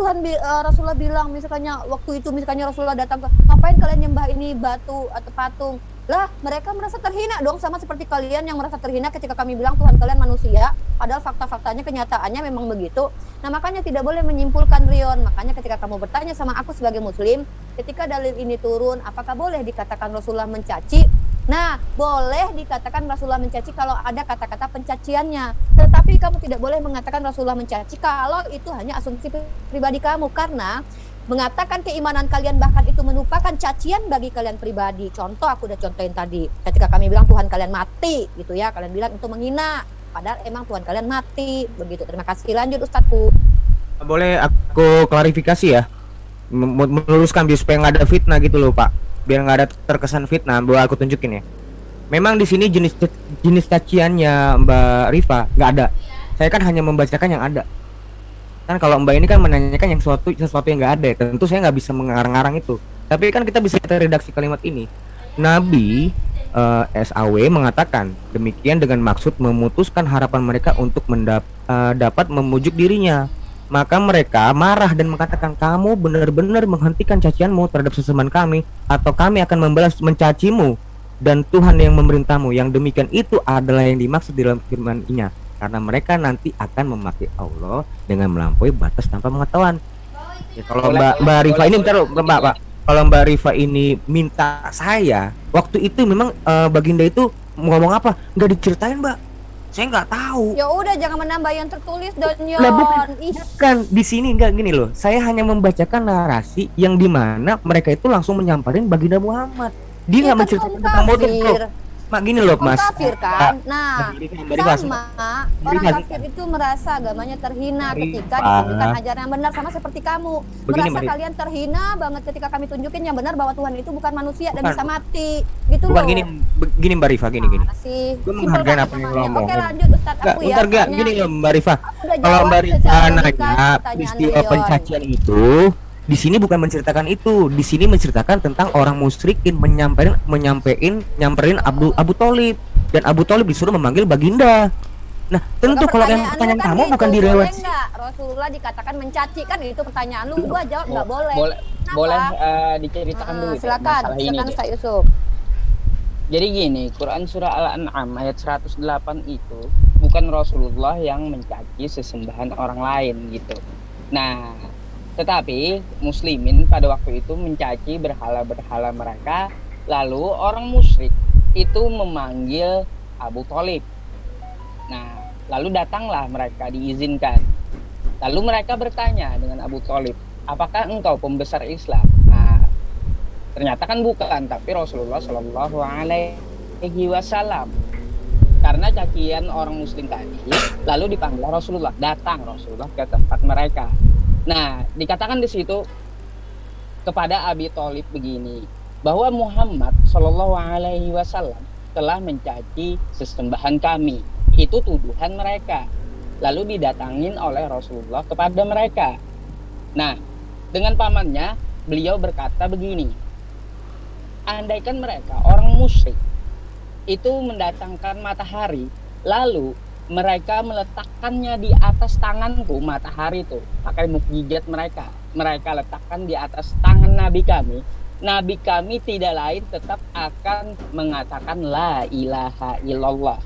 Rasulullah bilang misalnya waktu itu misalnya Rasulullah datang ke, ngapain kalian nyembah ini batu atau patung? Lah, mereka merasa terhina dong, sama seperti kalian yang merasa terhina ketika kami bilang Tuhan kalian manusia, padahal fakta-faktanya kenyataannya memang begitu. Nah, makanya tidak boleh menyimpulkan Rion. Makanya ketika kamu bertanya sama aku sebagai muslim, ketika dalil ini turun, apakah boleh dikatakan Rasulullah mencaci? Nah, boleh dikatakan Rasulullah mencaci kalau ada kata-kata pencaciannya. Tetapi kamu tidak boleh mengatakan Rasulullah mencaci kalau itu hanya asumsi pribadi kamu, karena mengatakan keimanan kalian bahkan itu merupakan cacian bagi kalian pribadi. Contoh, aku udah contohin tadi, ketika kami bilang Tuhan kalian mati gitu ya, kalian bilang itu menghina, padahal emang Tuhan kalian mati begitu. Terima kasih, lanjut Ustadku. Boleh aku klarifikasi ya, meluruskan biar supaya nggak ada fitnah gitu loh Pak, biar nggak ada terkesan fitnah. Bahwa aku tunjukin ya, memang di sini jenis caciannya Mbak Rifa nggak ada, saya kan hanya membacakan yang ada. Kan kalau Mbak ini kan menanyakan yang sesuatu yang nggak ada, tentu saya nggak bisa mengarang-arang itu. Tapi kan kita bisa redaksi kalimat ini. Nabi SAW mengatakan demikian dengan maksud memutuskan harapan mereka untuk dapat memujuk dirinya. Maka mereka marah dan mengatakan, kamu benar-benar menghentikan cacianmu terhadap sesembahan kami, atau kami akan membalas mencacimu dan Tuhan yang memerintahmu. Yang demikian itu adalah yang dimaksud dalam firman-Nya, karena mereka nanti akan memakai Allah dengan melampaui batas tanpa pengetahuan. Ya, kalau Mbak Rifa ini bentar Pak. Kalau Mbak Rifa ini minta saya, waktu itu memang Baginda itu ngomong apa? Nggak diceritain Mbak. Saya nggak tahu. Ya udah, jangan menambah yang tertulis Donyon. Bukan di sini nggak gini loh. Saya hanya membacakan narasi yang dimana mereka itu langsung menyamparin Baginda Muhammad. Dia nggak menceritakan tentang motif bro. Mak gini loh Mas. Kafir kan. Nah, sama orang kafir itu merasa agamanya terhina ketika ditunjukkan ajaran yang benar, sama seperti kamu. Merasa kalian terhina banget ketika kami tunjukin yang benar bahwa Tuhan itu bukan manusia dan bisa mati. Gitu loh. Gini Mbak Rifa, gini. Gue menghargai apa yang lo ngomong. Oke, lanjut Ustadz, aku ya. Bentar, gini loh Mbak Rifa. Kalau Mbak Rifa nanya peristiwa pencacian itu, di sini bukan menceritakan itu, di sini menceritakan tentang orang musyrikin nyamperin Abu Tholib, dan Abu Tholib disuruh memanggil Baginda. Nah, tentu kalau yang pertanyaan kamu bukan direwat. Rasulullah dikatakan mencaci kan, itu pertanyaan lu, gua jawab nggak boleh. Boleh diceritakan dulu silakan Ustaz Yusuf. Jadi gini, Quran surah Al-An'am ayat 108 itu bukan Rasulullah yang mencaci sesembahan orang lain gitu. Nah, tetapi muslimin pada waktu itu mencaci berhala-berhala mereka. Lalu orang musyrik itu memanggil Abu Tholib. Nah, lalu datanglah mereka, diizinkan. Lalu mereka bertanya dengan Abu Tholib, apakah engkau pembesar Islam? Nah, ternyata kan bukan, tapi Rasulullah Shallallahu Alaihi Wasallam. Karena cacian orang muslim tadi, lalu dipanggil Rasulullah, datang Rasulullah ke tempat mereka. Nah, dikatakan di situ kepada Abi Tholib begini, bahwa Muhammad Shallallahu Alaihi Wasallam telah mencaci sesembahan kami. Itu tuduhan mereka. Lalu didatangin oleh Rasulullah kepada mereka. Nah, dengan pamannya, beliau berkata begini, andaikan mereka orang musyrik itu mendatangkan matahari, lalu mereka meletakkannya di atas tanganku, matahari itu pakai mukjizat mereka letakkan di atas tangan nabi kami tidak lain tetap akan mengatakan la ilaha illallah,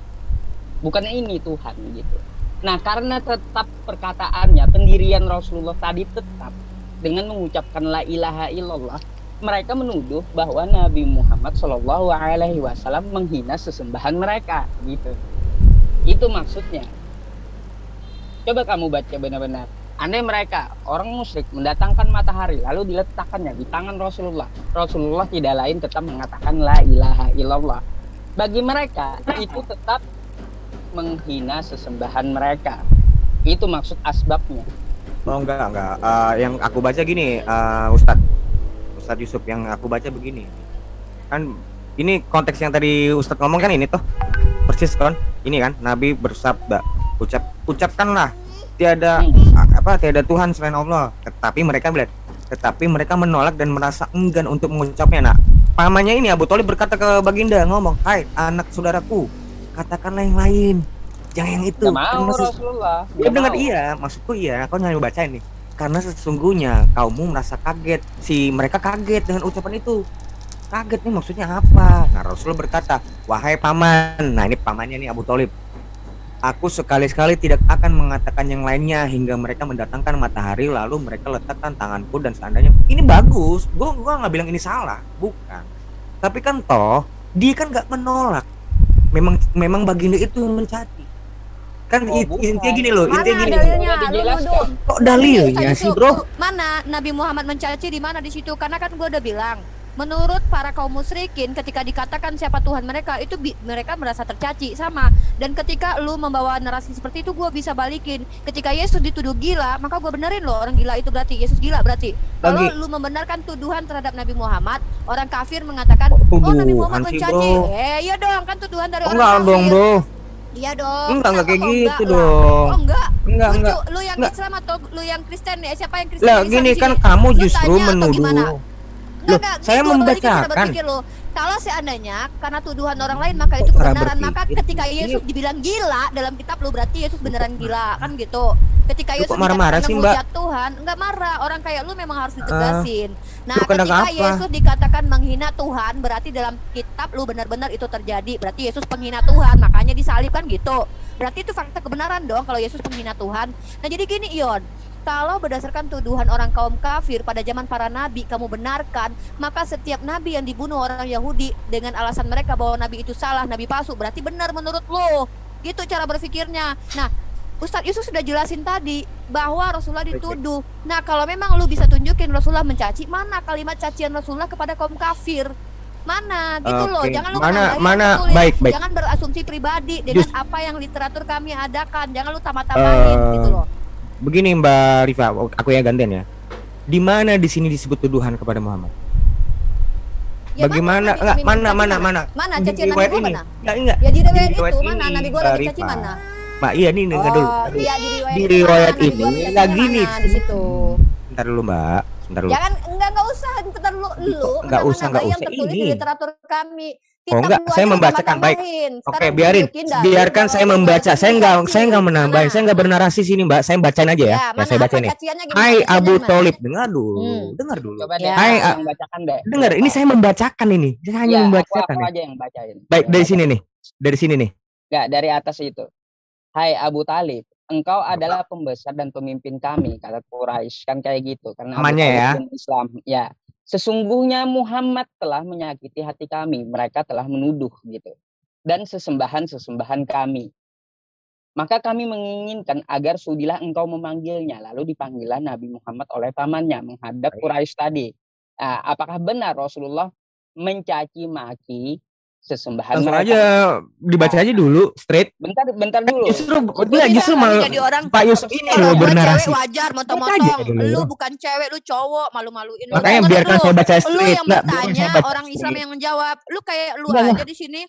bukan ini Tuhan gitu. Nah, karena tetap perkataannya, pendirian Rasulullah tadi tetap dengan mengucapkan la ilaha illallah, mereka menuduh bahwa Nabi Muhammad Shallallahu Alaihi Wasallam menghina sesembahan mereka gitu. Itu maksudnya. Coba kamu baca benar-benar. Andai mereka orang musyrik mendatangkan matahari lalu diletakkannya di tangan Rasulullah. Rasulullah tidak lain tetap mengatakan la ilaha illallah. Bagi mereka itu tetap menghina sesembahan mereka. Itu maksud asbabnya. Oh enggak. Yang aku baca gini, Ustadz Yusuf, yang aku baca begini. Kan ini konteks yang tadi Ustadz ngomong kan ini toh. Persis kan? Ini kan Nabi bersabda, ucapkanlah tiada Tuhan selain Allah. Tetapi mereka menolak dan merasa enggan untuk mengucapnya. Nah, pamannya ini Abu Thalib berkata ke Baginda, ngomong, "Hai anak saudaraku, katakanlah yang lain, jangan yang itu." Gak mau Rasulullah. Dia dengar iya, maksudku iya, kau nyari baca ini. Karena sesungguhnya kaummu merasa kaget. Mereka kaget dengan ucapan itu. Kaget nih maksudnya apa? Nah, Rasulullah berkata, "Wahai paman." Nah, ini pamannya nih Abu Thalib. "Aku sekali-sekali tidak akan mengatakan yang lainnya hingga mereka mendatangkan matahari lalu mereka letakkan tanganku dan seandainya." Ini bagus. Gua nggak bilang ini salah, bukan. Tapi kan toh dia kan nggak menolak. Memang baginda itu mencaci. Kan intinya gini loh, intinya gini. Dalilnya? Kok dalilnya sih, Bro? Mana Nabi Muhammad mencaci di mana di situ? Karena kan gue udah bilang, menurut para kaum musyrikin ketika dikatakan siapa Tuhan mereka itu mereka merasa tercaci sama. Dan ketika lu membawa narasi seperti itu gue bisa balikin. Ketika Yesus dituduh gila, maka gue benerin loh, orang gila itu berarti Yesus gila berarti. Kalau lu membenarkan tuduhan terhadap Nabi Muhammad, orang kafir mengatakan Nabi Muhammad mencaci. Iya dong, kan tuduhan dari orang kafir. Dong, Bro. Iya dong. Enggak kayak gitu dong. Oh enggak. Enggak. Lu yang Islam atau lu yang Kristen ya? Siapa yang Kristen? Lah gini kan kamu justru menuduh. Loh, saya gitu, membacakan. Kalau seandainya karena tuduhan orang lain maka itu kebenaran, maka ketika Yesus dibilang gila dalam kitab lu berarti Yesus beneran gila kan gitu. Ketika Yesus marah-marah sih, Mbak? Tuhan, enggak marah. Orang kayak lu memang harus ditegasin. Nah, ketika Yesus dikatakan menghina Tuhan, berarti dalam kitab lu benar-benar itu terjadi. Berarti Yesus penghina Tuhan, makanya disalibkan gitu. Berarti itu fakta kebenaran dong kalau Yesus penghina Tuhan. Nah, jadi gini, Ion. Kalau berdasarkan tuduhan orang kaum kafir pada zaman para nabi kamu benarkan, maka setiap nabi yang dibunuh orang Yahudi dengan alasan mereka bahwa nabi itu salah, nabi palsu, berarti benar menurut lo. Gitu cara berpikirnya. Nah, Ustadz Yusuf sudah jelasin tadi bahwa Rasulullah dituduh. Nah, kalau memang lu bisa tunjukin Rasulullah mencaci, mana kalimat cacian Rasulullah kepada kaum kafir? Mana gitu loh. Jangan lu baik. Jangan berasumsi pribadi dengan apa yang literatur kami adakan. Jangan lu tambah-tambahin gitu loh. Begini Mbak Rifa, aku ya gantian ya. Di mana di sini disebut tuduhan kepada Muhammad? Ya, bagaimana? Mana? Mana cacian Nabi ini? Mana? Enggak. Ya di riwayat itu mana Nabi gua lagi caci mana? Mbak, iya nih dengar dulu. Iya di riwayat ini enggak gini. Di situ. Bentar dulu, Mbak. Sebentar dulu. Jangan enggak usah, bentar dulu. Enggak usah yang tertulis di literatur kami. Oh enggak, saya membacakan baik. Oke, biarkan saya membaca. Saya enggak menambahin. Saya enggak bernarasi sini, Mbak. Saya bacain aja ya. Ya saya baca nih. Hai Abu Thalib, dengar dulu. Coba deh, Hai, yang bacakan deh. Dengar, ini saya membacakan ini. Saya hanya membacakan. Aku aja yang bacain. Baik, dari sini nih. Dari sini nih. Enggak, dari atas itu. Hai Abu Thalib, engkau adalah pembesar dan pemimpin kami, kata Quraisy kan kayak gitu. Karena namanya ya. Islam, ya. Sesungguhnya Muhammad telah menyakiti hati kami, mereka telah menuduh gitu. Dan sesembahan kami. Maka kami menginginkan agar sudilah engkau memanggilnya. Lalu dipanggillah Nabi Muhammad oleh pamannya menghadap Quraisy tadi. Nah, apakah benar Rasulullah mencaci maki sesembahan langsung mereka? Aja dibaca aja dulu straight. Bentar dulu. Justru malah Pak Yusuf ini loh bernarasi. Wajar motong-motong. Lu bukan cewek, lu cowok, malu-maluin. Makanya biarkan saya baca straight. Lu yang bertanya, orang Islam yang menjawab. Lu kayak lu aja di sini.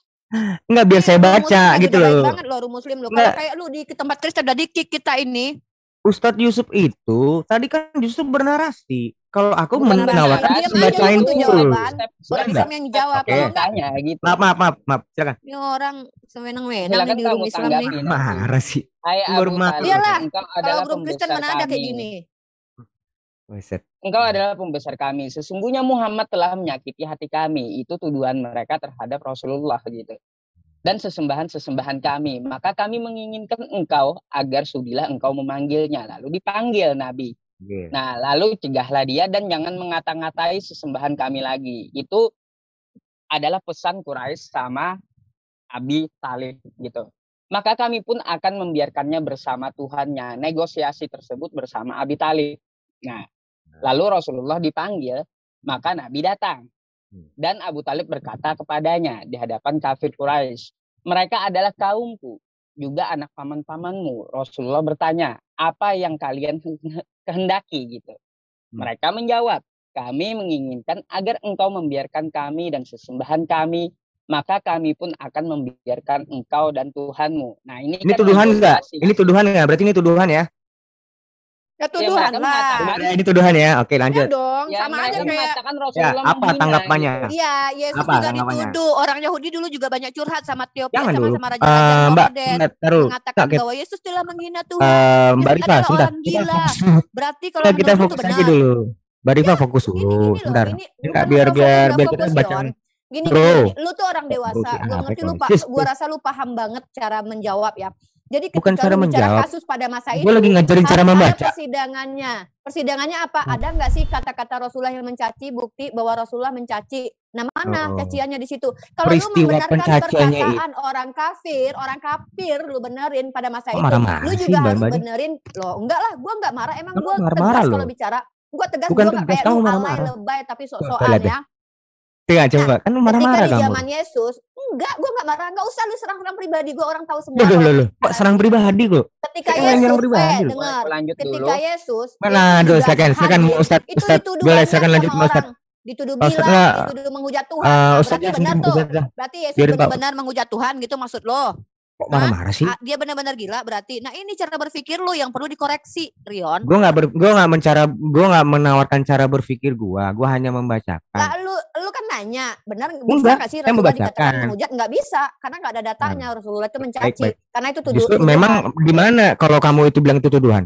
Enggak, biar saya baca gitu loh. Banget lu muslim lu. Kalau kayak lu di tempat Kristen udah di-kick kita ini. Ustadz Yusuf itu tadi kan justru bernarasi. Kalau aku menawarkan bacain dulu. Orang Islam yang jawab. Tanya gitu. Maaf, silakan. Ini orang sewenang-wenang di grup Islam nih. Marah sih. Iyalah, kalau grup Kristen mana ada kayak gini. Engkau adalah pembesar kami. Sesungguhnya Muhammad telah menyakiti hati kami. Itu tuduhan mereka terhadap Rasulullah gitu. Dan sesembahan kami. Maka kami menginginkan engkau agar sudilah engkau memanggilnya. Lalu dipanggil Nabi. Nah, lalu cegahlah dia dan jangan mengata-ngatai sesembahan kami lagi. Itu adalah pesan Quraisy sama Abi Thalib gitu. maka kami pun akan membiarkannya bersama Tuhannya. Negosiasi tersebut bersama Abi Thalib. Nah, lalu Rasulullah dipanggil, maka Nabi datang. Dan Abu Thalib berkata kepadanya di hadapan kafir Quraisy, mereka adalah kaumku, juga anak paman-pamanmu. Rasulullah bertanya, apa yang kalian kehendaki gitu. Mereka menjawab, kami menginginkan agar engkau membiarkan kami dan sesembahan kami, maka kami pun akan membiarkan engkau dan Tuhanmu. Nah, ini kan tuduhan enggak? Ini tuduhan enggak? Berarti ini tuduhan ya? Ya tuduhan lah. Ini tuduhan ya. Oke, lanjut. Ya dong, Ya, sama mereka aja kayak mengatakan Rasulullah Ya, apa menghina, tanggapannya? gitu. Iya, Yesus Apa juga tanggapannya? dituduh. Orang Yahudi dulu juga banyak curhat sama Tiopia Jangan sama dulu. sama raja-raja Mbak, Herodes. taruh. Mengatakan Kita- bahwa Yesus telah menghina Tuhan. Mbak Yesus Rifa, adalah sebentar. orang gila. Berarti kalau Kita menurut lu fokus itu aja benar. dulu. Mbak Rifa fokus Gini dulu. loh, Sebentar. ini Ya, bukan biar masalah biar fokus biar nggak kita fokus, baca. Yon. Gini, Bro. lu tuh orang dewasa. Gue ngerti lu, Sis, gua rasa lu paham banget cara menjawab ya. Jadi Bukan ketika cara lu bicara menjawab. kasus pada masa itu, Gue lagi ngajarin cara harus ada membaca. persidangannya. Persidangannya apa? Ada nggak sih kata-kata Rasulullah yang mencaci, bukti bahwa Rasulullah mencaci? Nah, mana Oh. caciannya di situ? Kalau lu Peristiwa membenarkan pencaciannya perkataan orang kafir, lu benerin pada masa Kok itu. marah-marah Lu sih, juga Mbak harus Mbak? benerin. Loh, enggak lah, gua enggak marah. Emang Kamu gua marah-marah tegas kalau loh. bicara. Gua tegas, Bukan gua nggak tegas, kayak kamu lu alay marah-marah. lebay tapi Coba sok-sokan lihat deh. ya. Coba, Nah, coba. Kan ketika marah-marah di kamu. zaman Yesus, enggak, gue enggak marah, enggak usah lu serang-serang pribadi, gue orang tahu semua. Loh. Kok serang pribadi kok? Ketika Kayaknya nyerang Yesus, pribadi loh. dengar, Lanjut ketika dulu. Yesus Mana itu dulu, juga silakan hadir, Ustaz, itu Ustaz. dituduh Boleh banyak silakan lanjut sama sama Ustaz. orang, dituduh Ustaz, gila, enggak. dituduh menghujat Tuhan. Nah, Ustaz berarti ya, benar sebentar, tuh. Ustaz ya. Berarti Yesus Biarin, Pak. benar-benar menghujat Tuhan gitu maksud lo. Kok marah-marah sih? Dia benar-benar gila berarti. Nah, ini cara berpikir lo yang perlu dikoreksi, Rion. Gue nggak menawarkan cara berpikir gue hanya membacakan. Lah, lu kan nanya, benar bisa Enggak, nggak sih saya Rasulullah dikatakan membacakan. menghujat? Nggak bisa, karena nggak ada datanya. Rasulullah itu mencaci, baik. karena itu Justru tuduhan. memang gimana kalau kamu itu bilang itu tuduhan?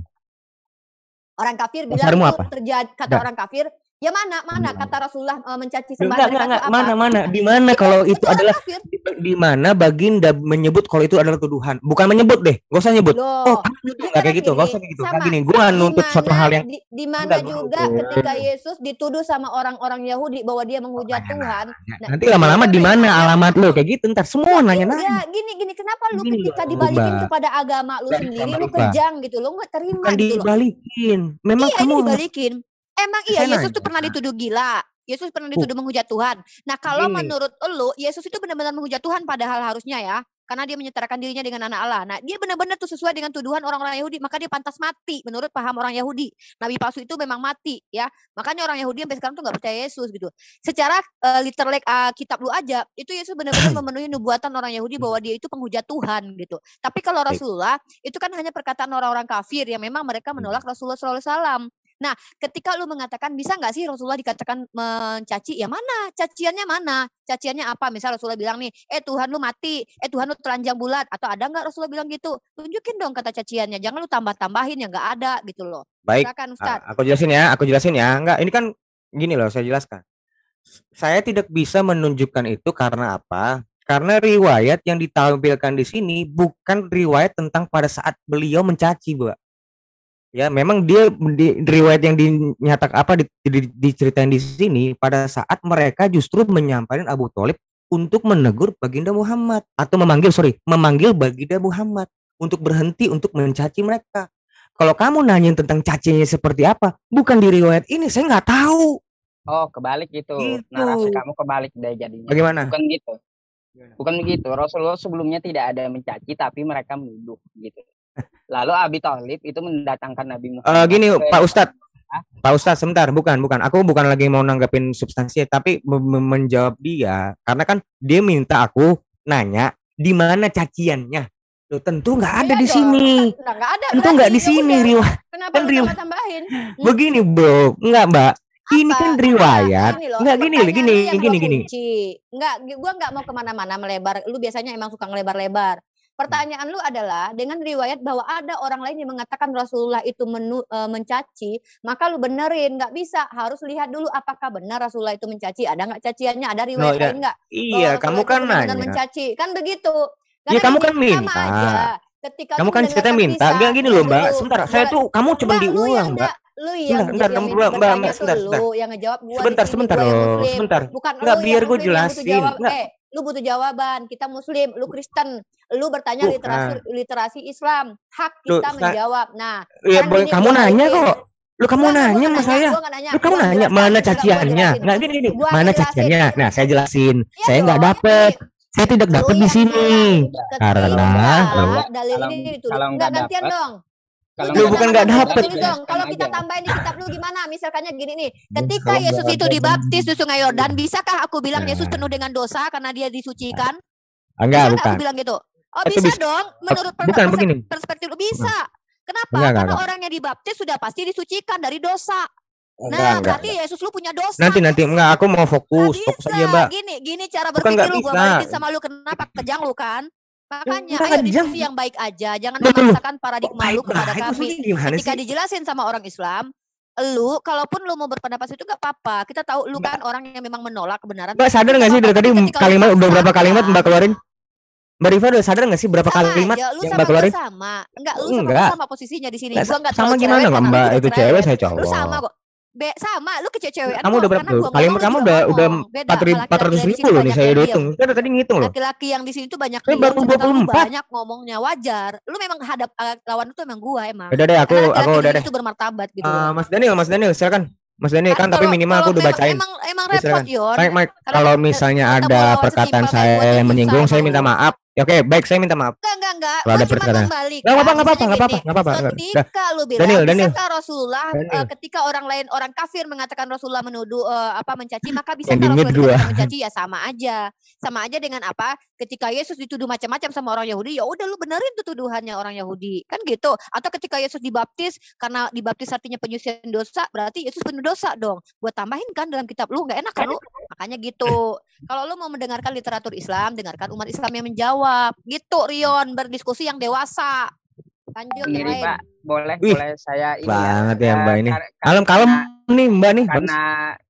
Orang kafir bilang Dasarmu itu apa? terjadi, kata Enggak. orang kafir. Ya mana kata Rasulullah mencaci Enggak, sembahan mereka itu apa? mana di mana kalau itu orang adalah kafir. di mana baginda menyebut kalau itu adalah tuduhan, bukan menyebut deh, gak usah nyebut. Loh, Nggak kayak gitu, gak usah kayak gitu. Kayak gini, gue Di nuntut suatu mana- hal yang di mana Enggak, juga bro. ketika Yesus dituduh sama orang-orang Yahudi bahwa dia menghujat Tuhan. Nah, nanti lama-lama di mana alamat lo kayak gitu, ntar semua nanya-nanya. ya gini kenapa lu Gini ketika loh, dibalikin Mbak. kepada agama lu Mbak, sendiri Mbak lu Rifa. kejang gitu, lu nggak terima Bukan gitu loh. dibalikin, memang Iya, kamu ini dibalikin. Emang iya Saya Yesus tuh nanya. pernah dituduh gila. Yesus pernah dituduh menghujat Tuhan. Nah, kalau Gini. menurut lu Yesus itu benar-benar menghujat Tuhan padahal harusnya ya, karena dia menyetarakan dirinya dengan anak Allah. Nah, dia benar-benar tuh sesuai dengan tuduhan orang-orang Yahudi, maka dia pantas mati menurut paham orang Yahudi. Nabi palsu itu memang mati ya. Makanya orang Yahudi sampai sekarang tuh nggak percaya Yesus gitu. Secara literal kitab lu aja, itu Yesus benar-benar memenuhi nubuatan orang Yahudi bahwa dia itu penghujat Tuhan gitu. Tapi kalau Rasulullah itu kan hanya perkataan orang-orang kafir yang memang mereka menolak Rasulullah SAW. Nah, ketika lu mengatakan bisa nggak sih Rasulullah dikatakan mencaci? Ya mana? Caciannya mana? Caciannya apa? Misal Rasulullah bilang nih, Tuhan lu mati, Tuhan lu telanjang bulat, atau ada nggak Rasulullah bilang gitu? Tunjukin dong kata caciannya, jangan lu tambah-tambahin yang nggak ada gitu loh. Baik, Silakan Ustaz. aku jelasin ya. Enggak, ini kan gini loh, saya jelaskan. Saya tidak bisa menunjukkan itu karena apa? Karena riwayat yang ditampilkan di sini bukan riwayat tentang pada saat beliau mencaci, Bu. Ya, memang dia di riwayat yang diceritain di sini pada saat mereka justru menyampaikan Abu Thalib untuk menegur Baginda Muhammad atau memanggil Baginda Muhammad untuk berhenti untuk mencaci mereka. Kalau kamu nanyain tentang cacinya seperti apa, bukan di riwayat ini, saya nggak tahu. Oh, kebalik gitu. Gitu. Narasi kamu kebalik deh jadinya. Bagaimana? Bukan gitu. Bukan begitu. Rasulullah sebelumnya tidak ada mencaci, tapi mereka menuduh gitu. Lalu Abi Thalib itu mendatangkan Nabi Muhammad. Gini, Pak Ustadz, sebentar, bukan. Aku bukan lagi mau nanggapin substansi, tapi menjawab dia, karena kan dia minta aku nanya di mana caciannya. Loh, tentu nggak ada di sini. Nggak ada. Tentu nggak di sini riwayat. Kenapa Kan lu tambah-tambahin? Begini, Bro, nggak, Mbak. Ini kan riwayat. Nggak gini. Enggak, gua nggak mau kemana-mana melebar. Lu biasanya emang suka ngelebar-lebar. Pertanyaan lu adalah dengan riwayat bahwa ada orang lain yang mengatakan Rasulullah itu mencaci, maka lu benerin. Nggak bisa, harus lihat dulu apakah benar Rasulullah itu mencaci. Ada nggak caciannya? Ada riwayat lain nggak? Iya, kamu kan nanya. Mencaci, kan begitu. Iya, kamu kan minta. Ketika kamu kan cerita minta. Enggak gini loh, Mbak. Sebentar, saya tuh kamu cuma diulang, Mbak. Lu yang Mbak, sebentar. Lu yang ngejawab gua sebentar loh, sebentar. Bukan Enggak, lu biar yang gue muslim yang butuh jelasin. jawab. Lu butuh jawaban. Kita Muslim, lu Kristen. Lu bertanya literasi Islam. Hak kita menjawab. Nah, ya, kamu nanya kok. Lu kamu nanya sama saya. Lu kamu nanya mana caciannya? Nah, ini mana caciannya? Nah, saya jelasin. Saya nggak dapet. Saya tidak dapat di sini. Karena dalil ini ditulis. Enggak gantian dong. Lu bukan nggak dapet. Kalau kita tambahin di kitab lu gimana? Misalkannya gini nih, ketika Yesus itu dibaptis di Sungai Yordan, bisakah aku bilang Yesus penuh dengan dosa karena dia disucikan? Enggak, bukan. Aku bilang gitu. Oh, bisa dong. Menurut perspektif lu bisa. Kenapa? Karena orang yang dibaptis sudah pasti disucikan dari dosa. Nah, berarti Yesus lu punya dosa. Nanti enggak, aku mau fokus aja, Mbak. Gini cara berpikir lu, gua balikin sama lu, kenapa kejang lu kan? Makanya ayo diskusi yang baik aja, jangan memaksakan paradigma lu kepada kami. Ketika dijelasin sama orang Islam, lu kalaupun lu mau berpendapat itu gak apa-apa. Kita tahu lu kan orang yang memang menolak kebenaran. Mbak sadar gak sih dari tadi kalimat udah berapa kalimat Mbak keluarin? Mbak Rifa udah sadar gak sih berapa kalimat yang Mbak keluarin? Sama. Enggak, lu sama posisinya di sini. Gua enggak sama gimana Mbak? Itu cewek, saya cowok. Lu sama kok. Sama, lu kecewean. Kamu udah berapa? Kalimat kamu udah 400.000 loh nih saya hitung. Kita tadi ngitung loh. Laki-laki yang di sini tuh banyak baru 24. Banyak ngomongnya, wajar. Lu memang hadap lawan itu emang gua emang. Udah deh, aku udah deh. Itu bermartabat gitu. Mas Daniel, silakan. Mas Daniel kan tapi minimal aku udah bacain. Emang repot, Yon. Mike, kalau misalnya ada perkataan saya yang menyinggung, saya minta maaf. Oke, baik, saya minta maaf. Enggak. Kalau ada perkataan. Enggak apa-apa. Ketika lu bilang, bisakah Rasulullah ketika orang lain, orang kafir mengatakan Rasulullah menuduh mencaci, maka bisa Rasulullah mencaci? Ya sama aja. Sama aja dengan apa? Ketika Yesus dituduh macam-macam sama orang Yahudi, ya udah lu benerin tuh tuduhannya orang Yahudi. Kan gitu. Atau ketika Yesus dibaptis, karena dibaptis artinya penyucian dosa, berarti Yesus penuh dosa dong. Gua tambahin kan dalam kitab lu, enggak enak kan lu? Makanya gitu. Kalau lu mau mendengarkan literatur Islam, dengarkan umat Islam yang menjawab. Gitu, Rion, berdiskusi yang dewasa. Lanjut yang lain. Pak, boleh saya ini banget ya Mbak ini. Kalem nih Mbak nih.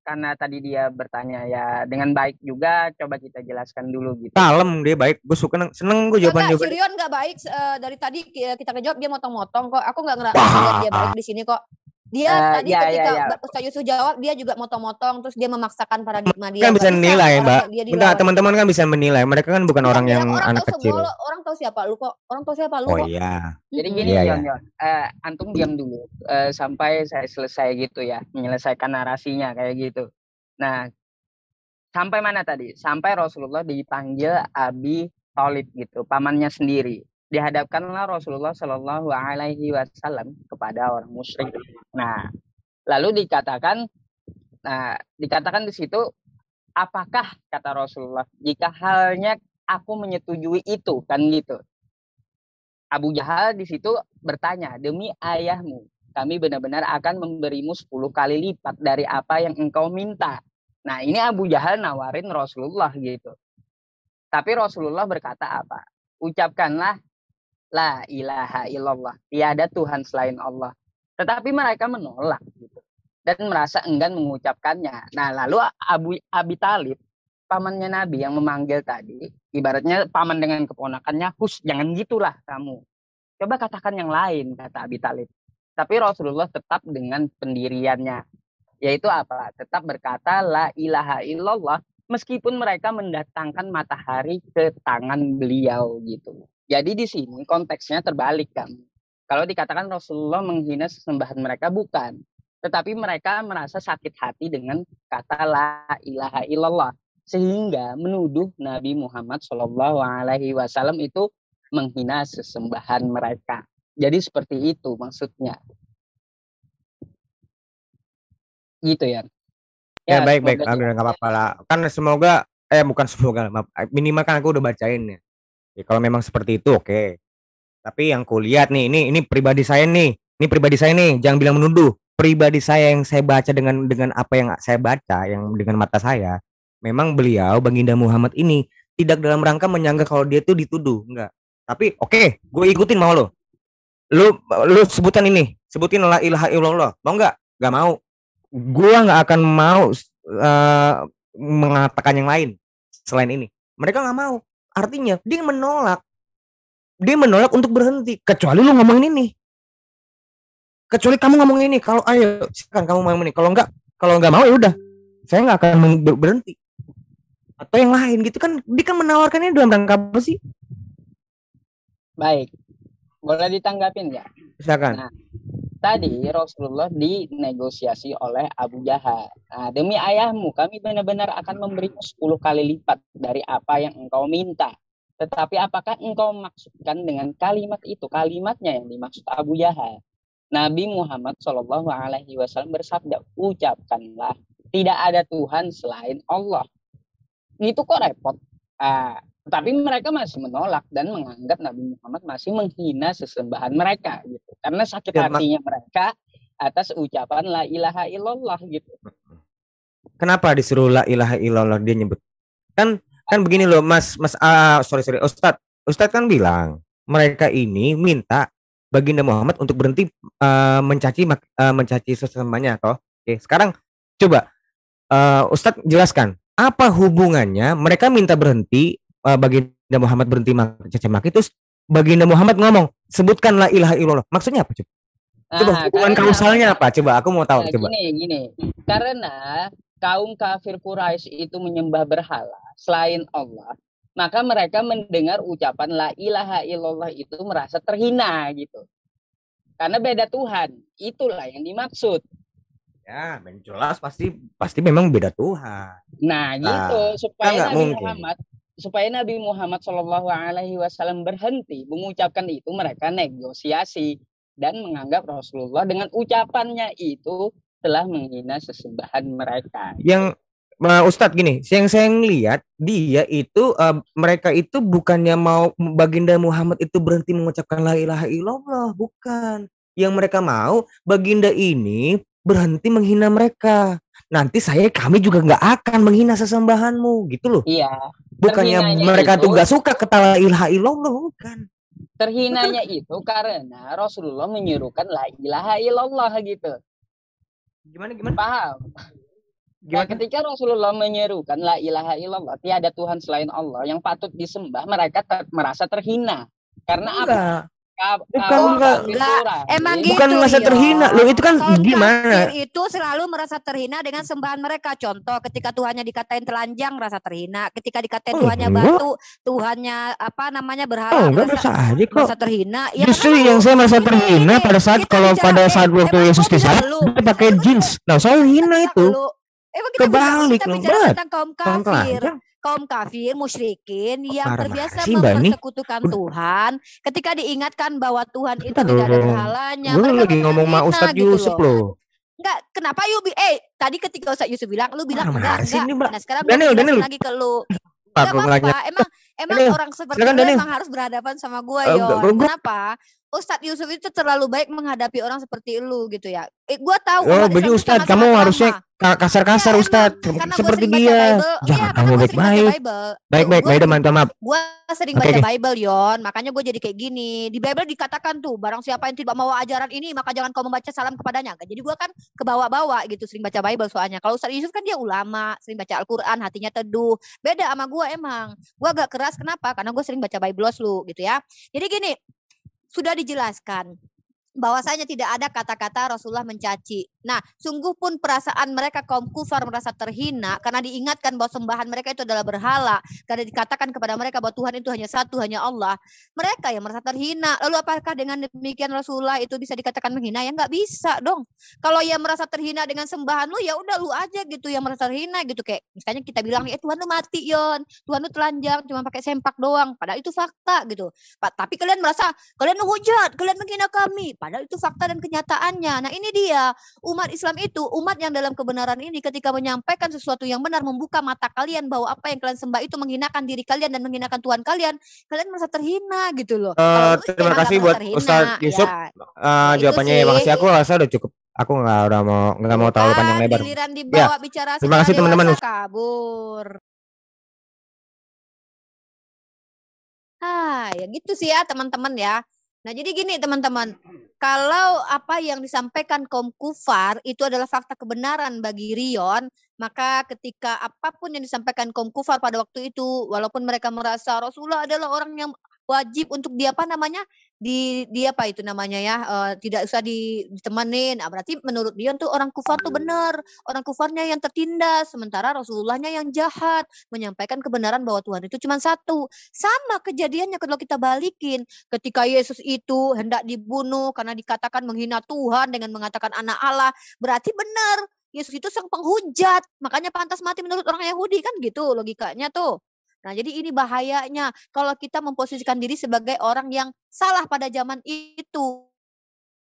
Karena tadi dia bertanya ya dengan baik juga, coba kita jelaskan dulu gitu. Kalem dia baik, gue suka seneng gue jawaban. Si Rion nggak baik dari tadi kita ngejawab dia motong-motong kok. Aku nggak ngerasa dia baik di sini kok. Dia tadi ketika Ustaz Yusuf jawab, dia juga motong-motong, terus dia memaksakan paradigma dia. Kan bisa menilai, Mbak. Bentar, teman-teman kan bisa menilai. Mereka kan bukan orang yang anak kecil. Orang tahu siapa lu kok. Orang tahu siapa lu kok. Oh iya. Jadi gini, Yon. Antum diam dulu sampai saya selesai gitu ya, menyelesaikan narasinya kayak gitu. Nah, sampai mana tadi? Sampai Rasulullah dipanggil Abi Thalib gitu, pamannya sendiri. Dihadapkanlah Rasulullah Shallallahu Alaihi Wasallam kepada orang musyrik. Nah, lalu dikatakan di situ, apakah kata Rasulullah, jika halnya aku menyetujui itu kan gitu. Abu Jahal di situ bertanya, demi ayahmu, kami benar-benar akan memberimu 10 kali lipat dari apa yang engkau minta. Nah, ini Abu Jahal nawarin Rasulullah gitu. Tapi Rasulullah berkata apa? Ucapkanlah la ilaha illallah, tiada Tuhan selain Allah. Tetapi mereka menolak gitu, dan merasa enggan mengucapkannya. Nah, lalu Abi Thalib, pamannya Nabi yang memanggil tadi, ibaratnya paman dengan keponakannya, jangan gitulah kamu. Coba katakan yang lain, kata Abi Thalib. Tapi Rasulullah tetap dengan pendiriannya, yaitu apa? Tetap berkata la ilaha illallah, meskipun mereka mendatangkan matahari ke tangan beliau gitu. Jadi di sini konteksnya terbalik kan. Kalau dikatakan Rasulullah menghina sesembahan mereka, bukan. Tetapi mereka merasa sakit hati dengan kata la ilaha illallah. Sehingga menuduh Nabi Muhammad SAW itu menghina sesembahan mereka. Jadi seperti itu maksudnya. Gitu ya. Ya baik. Nggak apa-apa lah. Kan semoga, minimal kan aku udah bacain ya. Ya, kalau memang seperti itu oke. Tapi yang kulihat nih, ini pribadi saya nih. Ini pribadi saya nih, jangan bilang menuduh. Pribadi saya yang saya baca dengan apa yang saya baca, yang dengan mata saya, memang beliau Baginda Muhammad ini tidak dalam rangka menyangka kalau dia tuh dituduh, enggak. Tapi oke, gue ikutin mau lo. Lu sebutin la ilaha illallah. Mau enggak? Enggak mau. Gua enggak akan mau mengatakan yang lain selain ini. Mereka enggak mau. Artinya dia menolak untuk berhenti. Kecuali lu ngomongin ini. Kecuali kamu ngomongin ini. Kalau ayo silakan kamu ngomongin ini. Kalau enggak mau ya udah. Saya enggak akan berhenti. atau yang lain gitu kan, dia kan menawarkannya dalam rangka apa sih? Baik, boleh ditanggapin nggak? Silakan. Nah, tadi Rasulullah dinegosiasi oleh Abu Jahal. Nah, demi ayahmu kami benar-benar akan memberimu 10 kali lipat dari apa yang engkau minta. Tetapi apakah engkau maksudkan dengan kalimat itu? Kalimatnya yang dimaksud Abu Jahal. Nabi Muhammad SAW bersabda, ucapkanlah tidak ada Tuhan selain Allah. Itu kok repot. Tapi mereka masih menolak dan menganggap Nabi Muhammad masih menghina sesembahan mereka gitu. Karena sakit hatinya mereka atas ucapan la ilaha illallah gitu. Kenapa disuruh la ilaha illallah dia nyebut? Kan begini loh Mas sorry Ustadz kan bilang mereka ini minta baginda Muhammad untuk berhenti mencaci sesambahnya toh. Oke, sekarang coba Ustadz jelaskan apa hubungannya mereka minta berhenti baginda Muhammad berhenti mencaci maki, terus baginda Muhammad ngomong sebutkan la ilaha illallah, maksudnya apa coba? Coba hubungan kausalnya apa? Coba aku mau tahu. Coba. Gini. Karena kaum kafir Quraisy itu menyembah berhala selain Allah, maka mereka mendengar ucapan la ilaha illallah itu merasa terhina gitu. Karena beda Tuhan, itulah yang dimaksud. Ya, jelas pasti memang beda Tuhan. Nah, gitu supaya Nabi Muhammad SAW berhenti mengucapkan itu, mereka negosiasi dan menganggap Rasulullah dengan ucapannya itu telah menghina sesembahan mereka. Yang Ustadz gini, yang saya lihat dia itu mereka itu bukannya mau baginda Muhammad itu berhenti mengucapkan la ilaha illallah, bukan. Yang mereka mau baginda ini berhenti menghina mereka. Nanti kami juga nggak akan menghina sesembahanmu gitu loh. Iya. Bukannya mereka tuh gak suka kata la ilaha illallah, bukan. Terhinanya itu karena Rasulullah menyuruhkan la ilaha illallah gitu. Gimana? Paham? Nah, ketika Rasulullah menyerukan la ilaha illallah, tiada Tuhan selain Allah yang patut disembah, mereka merasa terhina. Karena apa? Emang bukan gitu, merasa terhina loh, itu kan gimana? Kafir itu selalu merasa terhina dengan sembahan mereka. Contoh, ketika Tuhannya dikatain telanjang merasa terhina, ketika dikatain Tuhannya batu, Tuhannya berhala merasa terhina. Ya, justru yang saya merasa terhina pada saat waktu Yesus disalib dia pakai jeans. Nah, saya hina itu. Kebalik loh, tentang kaum kafir musyrikin yang terbiasa mempersekutukan Tuhan. Ketika diingatkan bahwa Tuhan itu tidak ada berhalanya, gue lagi ngomong sama Ustadz Yusuf loh. Enggak, kenapa tadi ketika Ustadz Yusuf bilang, lu bilang enggak. Nah, sekarang Daniel lagi ke lu. Enggak apa-apa, emang orang seperti lu emang harus berhadapan sama gua, Yon. Kenapa? Ustadz Yusuf itu terlalu baik menghadapi orang seperti lu gitu ya. Gua tahu. Begini Ustadz, kamu harusnya kasar-kasar Ustadz, seperti dia. Jangan kamu baik-baik. Baik, maaf. Gua sering baca Bible, Yon. Makanya gue jadi kayak gini. Di Bible dikatakan tuh, barang siapa yang tidak mau ajaran ini, maka jangan kau membaca salam kepadanya. Jadi gue kan kebawa-bawa gitu, sering baca Bible soalnya. Kalau Ustadz Yusuf kan dia ulama, sering baca Al-Quran, hatinya teduh. Beda sama gue emang. Gue agak keras, kenapa? Karena gue sering baca Bible lu gitu ya. Jadi gini, sudah dijelaskan bahwasanya tidak ada kata-kata Rasulullah mencaci. Nah, sungguh pun perasaan mereka kaum kufar merasa terhina karena diingatkan bahwa sembahan mereka itu adalah berhala, karena dikatakan kepada mereka bahwa Tuhan itu hanya satu, hanya Allah. Mereka yang merasa terhina. Lalu apakah dengan demikian Rasulullah itu bisa dikatakan menghina? Ya nggak bisa dong. Kalau yang merasa terhina dengan sembahan lu, ya udah lu aja gitu yang merasa terhina gitu. Kayak misalnya kita bilang nih, Tuhan lu mati, Yon. Tuhan lu telanjang cuma pakai sempak doang. Padahal itu fakta gitu. Tapi kalian merasa kalian hujat, kalian menghina kami. Padahal itu fakta dan kenyataannya. Nah, ini dia. Umat Islam itu, umat yang dalam kebenaran ini ketika menyampaikan sesuatu yang benar, membuka mata kalian bahwa apa yang kalian sembah itu menghinakan diri kalian dan menghinakan Tuhan kalian merasa terhina gitu loh. Terima kasih buat Ustadz Yusuf. Jawabannya makasih, aku rasa udah cukup. Aku nggak mau terlalu panjang lebar. Bicara terima kasih teman-teman. Kabur. Ya gitu sih ya teman-teman ya. Nah, jadi gini teman-teman, kalau apa yang disampaikan kaum kufar itu adalah fakta kebenaran bagi Rion, maka ketika apapun yang disampaikan kaum kufar pada waktu itu, walaupun mereka merasa Rasulullah adalah orang yang wajib untuk dia apa namanya di apa itu namanya ya tidak usah ditemenin. Nah, berarti menurut dia tuh orang kufar tuh benar, orang kufarnya yang tertindas, sementara Rasulullahnya yang jahat, menyampaikan kebenaran bahwa Tuhan itu cuma satu. Sama kejadiannya kalau kita balikin, ketika Yesus itu hendak dibunuh karena dikatakan menghina Tuhan dengan mengatakan anak Allah, berarti benar Yesus itu sang penghujat, makanya pantas mati menurut orang Yahudi kan gitu logikanya tuh. Nah, jadi ini bahayanya kalau kita memposisikan diri sebagai orang yang salah pada zaman itu.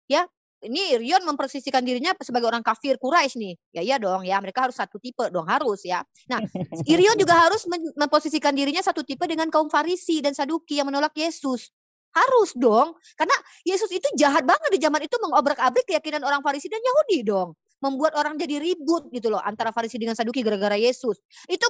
Ya, ini Rion memposisikan dirinya sebagai orang kafir Quraisy nih. Ya iya dong ya, mereka harus satu tipe dong, harus ya. Nah, Rion juga harus memposisikan dirinya satu tipe dengan kaum Farisi dan Saduki yang menolak Yesus. Harus dong, karena Yesus itu jahat banget di zaman itu mengobrak-abrik keyakinan orang Farisi dan Yahudi dong. Membuat orang jadi ribut gitu loh antara Farisi dengan Saduki gara-gara Yesus. Itu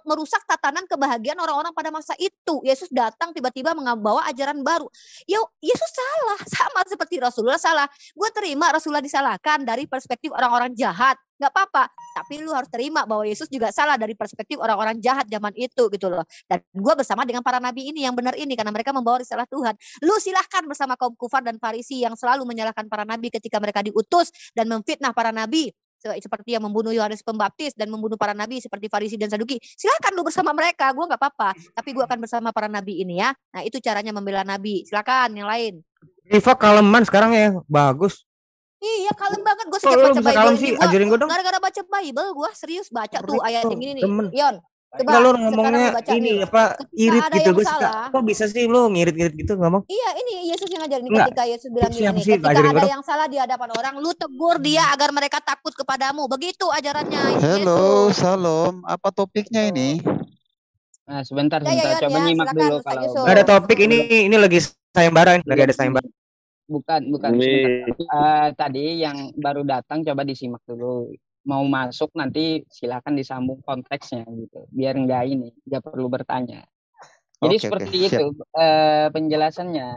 merusak tatanan kebahagiaan orang-orang pada masa itu. Yesus datang tiba-tiba membawa ajaran baru. Ya, Yesus salah, sama seperti Rasulullah salah. Gue terima Rasulullah disalahkan dari perspektif orang-orang jahat. Gak apa-apa, tapi lu harus terima bahwa Yesus juga salah dari perspektif orang-orang jahat zaman itu gitu loh. Dan gue bersama dengan para nabi ini yang benar ini karena mereka membawa risalah Tuhan. Lu silahkan bersama kaum kufar dan Farisi yang selalu menyalahkan para nabi ketika mereka diutus dan memfitnah para nabi seperti yang membunuh Yohanes Pembaptis dan membunuh para nabi seperti Farisi dan Saduki. Silahkan lu bersama mereka, gue gak apa-apa, tapi gue akan bersama para nabi ini ya. Nah itu caranya membela nabi. Silakan yang lain. Riva kaleman sekarang ya, bagus. Iya kalem banget gue Kok sejak lu baca bisa Bible kalem ini sih? gua Ajarin gue dong. gara-gara baca Bible gue serius baca tuh ayat yang ini nih Temen. Yon coba Enggak, lu sekarang ngomongnya lu baca ini nih apa ketika irit ada gitu, yang gue suka. salah Kok bisa sih lu ngirit-ngirit gitu ngomong? iya ini Yesus yang ngajarin Enggak. ketika Yesus bilang gini Siapa nih sih? ketika Ajarin gue ada dong. yang salah di hadapan orang lu tegur dia agar mereka takut kepadamu begitu ajarannya Halo, Yesus. Salam. Apa topiknya ini? Nah, sebentar, Ya, sebentar. Yon, Coba ya, nyimak silakan, dulu Ustaz kalau Yusuf. Gak ada topik ini lagi sayembara, lagi ada sayembara. bukan sebentar. Tadi yang baru datang coba disimak dulu. Mau masuk nanti silakan disambung konteksnya gitu. Biar nggak perlu bertanya. Jadi Oke, seperti siap. itu penjelasannya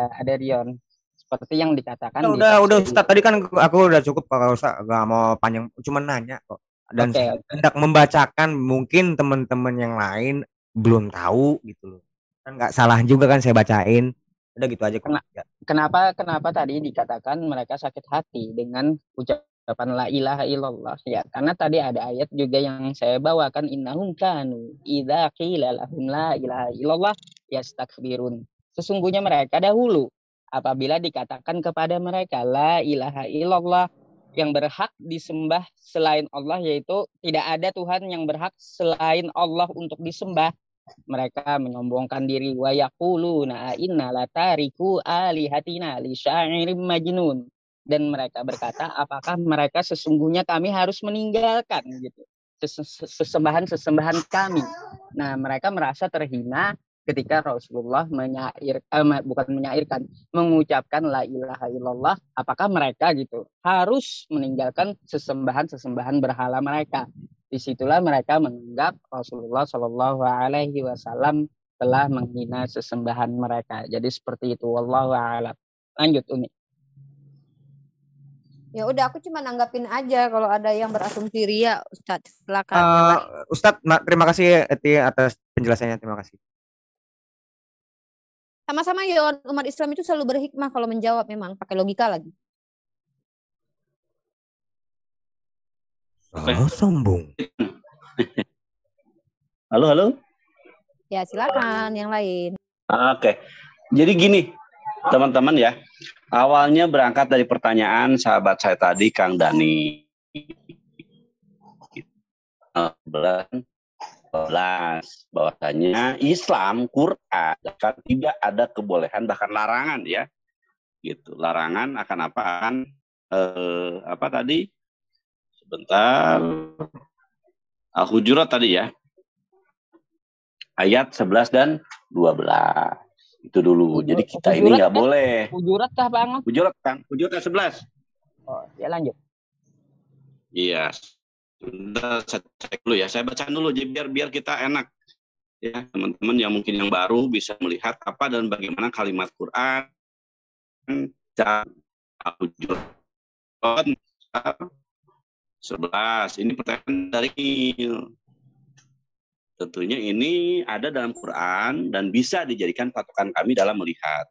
ada Rion. Seperti yang dikatakan di Udah tafsir. Ustaz, tadi kan aku udah cukup kalau usah gak mau panjang, cuma nanya kok. Dan Oke. hendak membacakan mungkin teman-teman yang lain belum tahu gitu loh. Kan nggak salah juga kan saya bacain. Udah gitu aja kok. Ya. Kenapa tadi dikatakan mereka sakit hati dengan ucapan la ilaha illallah ya? Karena tadi ada ayat juga yang saya bawakan innahum kanu idza qila lahum la ilaha illallah yastakbirun. Sesungguhnya mereka dahulu apabila dikatakan kepada mereka la ilaha illallah yang berhak disembah selain Allah, yaitu tidak ada Tuhan yang berhak selain Allah untuk disembah, mereka menyombongkan diri wa yaquluna inna latariku alihatina li sya'irim majnun, dan mereka berkata apakah mereka sesungguhnya kami harus meninggalkan gitu sesembahan kami. Nah, mereka merasa terhina ketika Rasulullah mengucapkan la ilaha illallah, apakah mereka gitu harus meninggalkan sesembahan berhala mereka. Disitulah mereka menganggap Rasulullah Shallallahu Alaihi Wasallam telah menghina sesembahan mereka. Jadi seperti itu. Wallahu a'lam. Lanjut Uni. Ya udah aku cuma nanggapin aja kalau ada yang berasumsi ria Ustadz silakan. Ustadz, terima kasih Eti atas penjelasannya, terima kasih. Sama-sama Yon, umat Islam itu selalu berhikmah kalau menjawab, memang pakai logika lagi. Sombong. Halo. Ya silakan yang lain. Oke. Jadi gini, teman-teman ya. Awalnya berangkat dari pertanyaan sahabat saya tadi, Kang Dani. 12 bahwasanya Islam Quran tidak ada kebolehan bahkan larangan ya. Gitu. Larangan akan apa? Apa tadi? Sebentar. Al-Hujurat tadi ya. Ayat 11 dan 12. Itu dulu. Jadi kita ini nggak boleh. Hujurat kah Bang? Hujurat Kang. Hujurat 11. Oh, ya lanjut. Iya. Sebentar, saya cek dulu ya. Saya baca dulu jadi biar kita enak. Ya, teman-teman yang mungkin yang baru bisa melihat apa dan bagaimana kalimat Quran. Al-Hujurat 11. Ini pertanyaan dari tentunya ini ada dalam Quran dan bisa dijadikan patokan kami dalam melihat.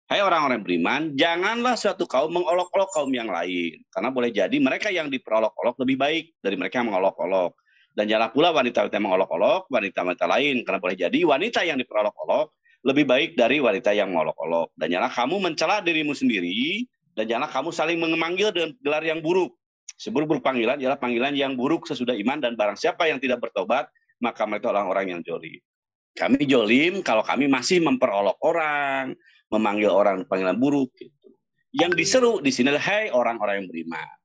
Hai orang-orang beriman, janganlah suatu kaum mengolok-olok kaum yang lain. Karena boleh jadi mereka yang diperolok-olok lebih baik dari mereka yang mengolok-olok. Dan janganlah pula wanita-wanita yang mengolok-olok wanita-wanita lain. Karena boleh jadi wanita yang diperolok-olok lebih baik dari wanita yang mengolok-olok. Dan janganlah kamu mencela dirimu sendiri. Dan janganlah kamu saling memanggil dengan gelar yang buruk. Seburuk-buruk panggilan ialah panggilan yang buruk sesudah iman. Dan barang siapa yang tidak bertobat, maka mereka orang-orang yang jolim. Kami jolim kalau kami masih memperolok orang, memanggil orang panggilan buruk gitu. Yang diseru di sini adalah hai orang-orang yang beriman.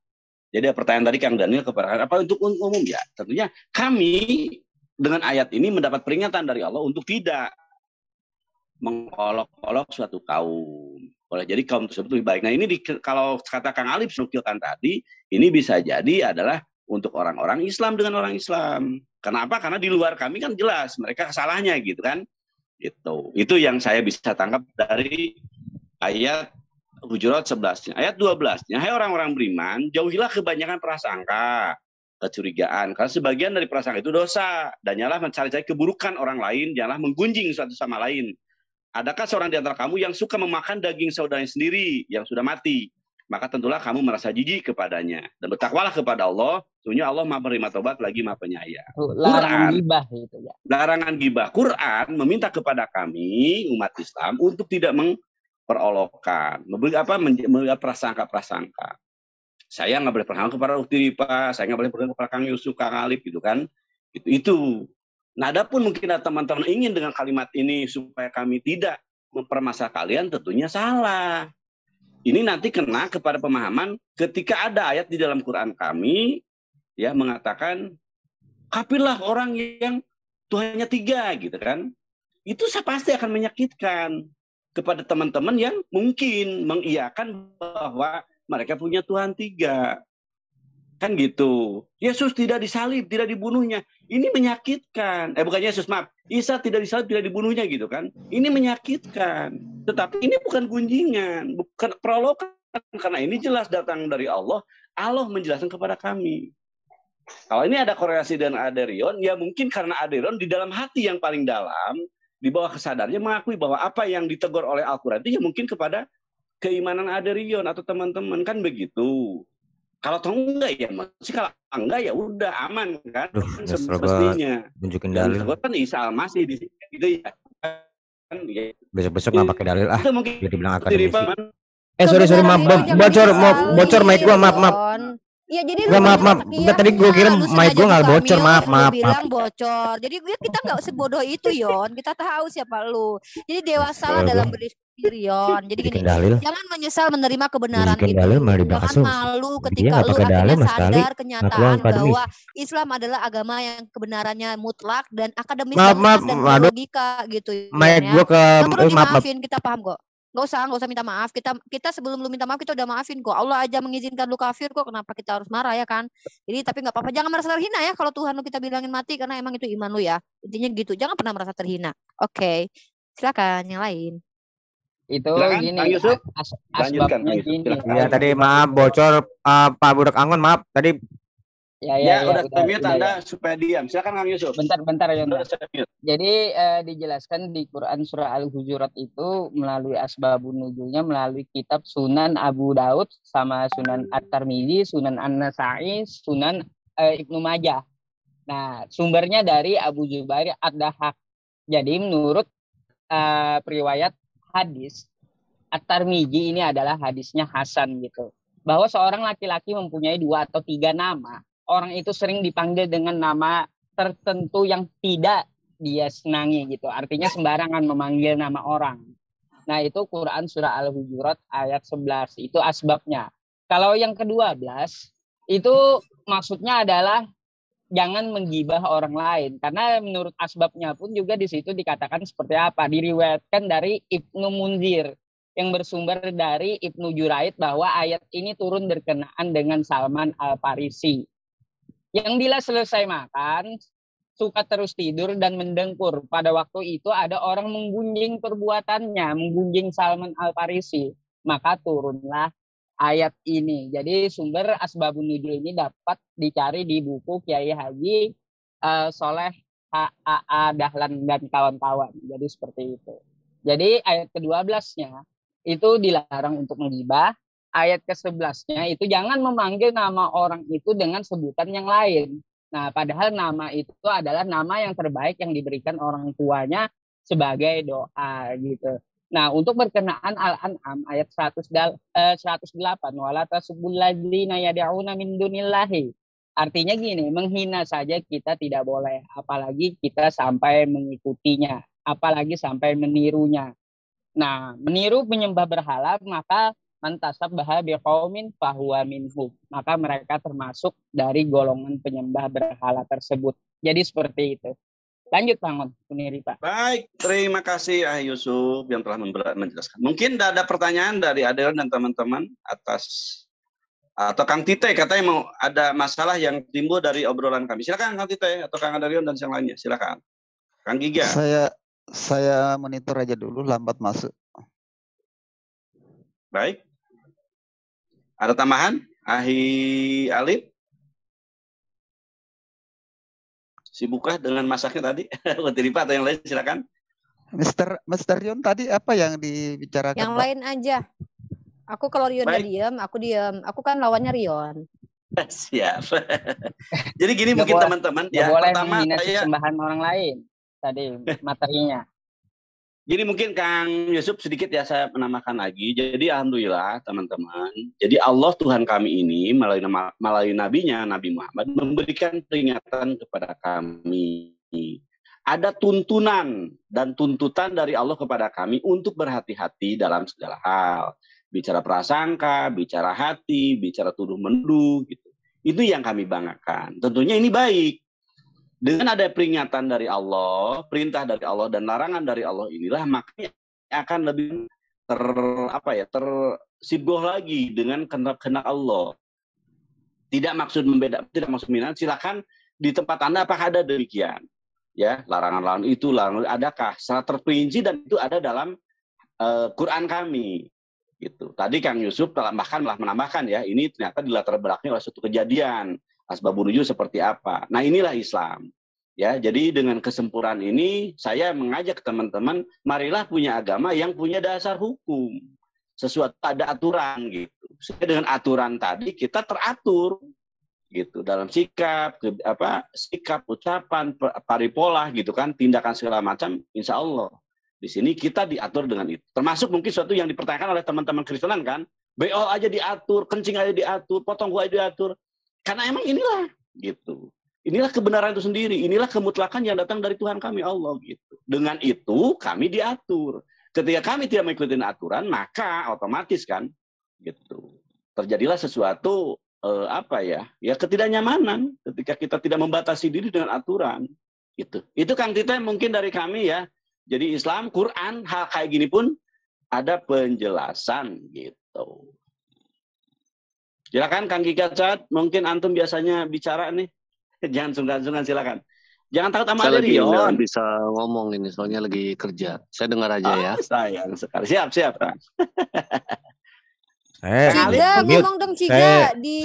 Jadi pertanyaan tadi Kang Daniel kepada apa untuk umum ya? Tentunya kami dengan ayat ini mendapat peringatan dari Allah untuk tidak mengolok-olok suatu kaum. Boleh jadi kaum tersebut lebih baik. Nah ini kalau kata Kang Alif nukilkan tadi, ini bisa jadi adalah untuk orang-orang Islam dengan orang Islam. Kenapa? Karena di luar kami kan jelas mereka salahnya gitu kan. Itu yang saya bisa tangkap dari ayat Hujurat 11-nya. Ayat 12-nya, hai orang-orang beriman, jauhilah kebanyakan prasangka, kecurigaan. Karena sebagian dari prasangka itu dosa. Dan janganlah mencari-cari keburukan orang lain, janganlah menggunjing satu sama lain. Adakah seorang di antara kamu yang suka memakan daging saudaranya sendiri yang sudah mati? Maka tentulah kamu merasa jijik kepadanya. Dan bertakwalah kepada Allah, sesungguhnya Allah Maha Penerima Taubat lagi Maha Penyayang. Larangan gibah itu ya. Larangan gibah. Quran meminta kepada kami umat Islam untuk tidak memperolokkan, memberi prasangka-prasangka. Saya nggak boleh berprasangka kepada Ukti Ripa, saya nggak boleh berprasangka kepada Kang Yusuf, Kang Alif gitu kan. Itu. Nah, adapun mungkin teman-teman ingin dengan kalimat ini supaya kami tidak mempermasalah kalian, tentunya salah. Ini nanti kena kepada pemahaman ketika ada ayat di dalam Quran kami ya mengatakan kafirlah orang yang Tuhannya 3 gitu kan. Itu pasti akan menyakitkan kepada teman-teman yang mungkin mengiyakan bahwa mereka punya Tuhan 3. Kan gitu. Yesus tidak disalib, tidak dibunuhnya. Ini menyakitkan. Bukan Yesus, maaf. Isa tidak disalib, tidak dibunuhnya gitu kan. Ini menyakitkan. Tetapi ini bukan gunjingan, bukan perolokan. Karena ini jelas datang dari Allah. Allah menjelaskan kepada kami. Kalau ini ada korelasi dengan Aderion, ya mungkin karena Aderion di dalam hati yang paling dalam, di bawah kesadarannya mengakui bahwa apa yang ditegur oleh Al-Quran itu ya mungkin kepada keimanan Aderion atau teman-teman. Kan begitu. Kalau enggak ya masih, kalau enggak ya udah aman kan. Semestinya. Tunjukin dalil. Kan Isa masih di sini gitu ya. Kan, ya. Besok-besok nggak pakai dalil ah. Biar dibilang akademisi. Sorry maaf bocor mic gua maaf. Iya jadi maaf. Enggak tadi gua kira mic gua nggak bocor maaf. Bilang bocor. Jadi kita nggak sebodoh itu Yon. Kita tahu siapa lu. Jadi dewasalah dalam berdiskusi Yon. Jadi gini, jangan menyesal menerima kebenaran itu. Jangan malu ketika lu akhirnya sadar kenyataan bahwa Islam adalah agama yang kebenarannya mutlak dan akademis dan logika gitu. Mic gua ke maafin, kita paham kok. Nggak usah minta maaf. Kita sebelum lu minta maaf kita udah maafin kok. Allah aja mengizinkan lu kafir kok. Kenapa kita harus marah ya kan? Jadi tapi nggak apa-apa. Jangan merasa terhina ya kalau Tuhan lu kita bilangin mati karena emang itu iman lu ya. Intinya gitu. Jangan pernah merasa terhina. Oke. Silakan yang lain. Itu silakan, gini. Asbabnya gini. Ya tadi maaf bocor Pak Budak Angon maaf tadi. Ya, udah mute Anda supaya diam. Silakan Kang Yusuf. Bentar ya. Jadi dijelaskan di Quran surah Al-Hujurat itu melalui asbabun nuzulnya melalui kitab Sunan Abu Daud sama Sunan At-Tirmidzi, Sunan An-Nasa'i, Sunan Ibnu Majah. Nah, sumbernya dari Abu Jubair Ad-Dahhak. Jadi menurut periwayat hadis At-Tirmidzi ini adalah hadisnya hasan gitu. Bahwa seorang laki-laki mempunyai 2 atau 3 nama. Orang itu sering dipanggil dengan nama tertentu yang tidak dia senangi gitu. Artinya sembarangan memanggil nama orang. Nah itu Quran surah Al-Hujurat ayat 11. Itu asbabnya. Kalau yang ke-12 itu maksudnya adalah jangan menggibah orang lain. Karena menurut asbabnya pun juga di situ dikatakan seperti apa. Diriwayatkan dari Ibnu Munzir yang bersumber dari Ibnu Juraid bahwa ayat ini turun berkenaan dengan Salman Al-Farisi. Yang bila selesai makan, suka terus tidur dan mendengkur. Pada waktu itu ada orang menggunjing perbuatannya, menggunjing Salman Al-Farisi. Maka turunlah ayat ini. Jadi sumber asbabun nuzul ini dapat dicari di buku Kiai Haji Soleh HAA Dahlan dan kawan-kawan. Jadi seperti itu. Jadi ayat ke-12-nya itu dilarang untuk menggibah. Ayat ke-11-nya itu jangan memanggil nama orang itu dengan sebutan yang lain. Nah, padahal nama itu adalah nama yang terbaik yang diberikan orang tuanya sebagai doa gitu. Nah, untuk berkenaan Al-An'am ayat 108, wala tasubul ladzina yad'una min dunillahi. Artinya gini, menghina saja kita tidak boleh, apalagi kita sampai mengikutinya, apalagi sampai menirunya. Nah, meniru penyembah berhala, maka mantasabbaha biqaumin fahuwa minhum. Maka mereka termasuk dari golongan penyembah berhala tersebut. Jadi seperti itu. Lanjut Bang Puniri, Pak. Baik, terima kasih Yusuf yang telah menjelaskan. Mungkin ada pertanyaan dari Adel dan teman-teman atas, atau Kang Tite katanya mau ada masalah yang timbul dari obrolan kami. Silakan Kang Tite atau Kang Adarion dan yang lainnya. Silakan. Kang Giga. Saya monitor aja dulu, lambat masuk. Baik. Ada tambahan? Ahi Alif? Sibukkah dengan masaknya tadi? Pak atau yang lain silakan. Mr. Rion tadi apa yang dibicarakan? Yang lain aja. Aku kalau Rion udah diem, aku diem. Aku kan lawannya Rion. Siap. Jadi gini mungkin teman-teman ya. Boleh Pertama saya sembahan orang lain tadi materinya. Jadi mungkin Kang Yusuf sedikit ya saya menambahkan lagi. Jadi alhamdulillah teman-teman. Jadi Allah Tuhan kami ini melalui nabinya Nabi Muhammad memberikan peringatan kepada kami. Ada tuntunan dan tuntutan dari Allah kepada kami untuk berhati-hati dalam segala hal. Bicara prasangka, bicara hati, bicara tuduh menuduh gitu. Itu yang kami banggakan. Tentunya ini baik. Dengan ada peringatan dari Allah, perintah dari Allah dan larangan dari Allah inilah makanya akan lebih tersibgoh lagi dengan kehendak Allah. Tidak maksud membeda, tidak maksud minat. Silakan di tempat Anda apakah ada demikian? Ya, larangan-larangan itu adakah secara terperinci dan itu ada dalam Quran kami. Gitu. Tadi Kang Yusuf bahkan malah menambahkan ya, ini ternyata dilatar belakangnya oleh suatu kejadian. Asbabun nuzul seperti apa. Nah, inilah Islam. Ya, jadi dengan kesempurnaan ini saya mengajak teman-teman, marilah punya agama yang punya dasar hukum. Sesuatu ada aturan gitu. Sehingga dengan aturan tadi kita teratur gitu dalam sikap, ucapan, paripolah gitu kan, tindakan segala macam, insya Allah di sini kita diatur dengan itu. Termasuk mungkin sesuatu yang dipertanyakan oleh teman-teman Kristenan kan, BO aja diatur, kencing aja diatur, potong gua aja diatur. Karena emang inilah gitu. Inilah kebenaran itu sendiri, inilah kemutlakan yang datang dari Tuhan kami Allah gitu. Dengan itu kami diatur. Ketika kami tidak mengikuti aturan, maka otomatis kan gitu. Terjadilah sesuatu ketidaknyamanan ketika kita tidak membatasi diri dengan aturan gitu. Itu Kang Tita mungkin dari kami ya. Jadi Islam, Quran, hal kayak gini pun ada penjelasan gitu. Silakan Kang Gigacat, mungkin antum biasanya bicara nih. Jangan sungkan-sungkan, silakan. Jangan takut sama saya ada Rion. bisa ngomong ini, soalnya lagi kerja. Saya dengar aja ya. Sayang sekali. Siap, Kang. Ciga ngomong dong Ciga di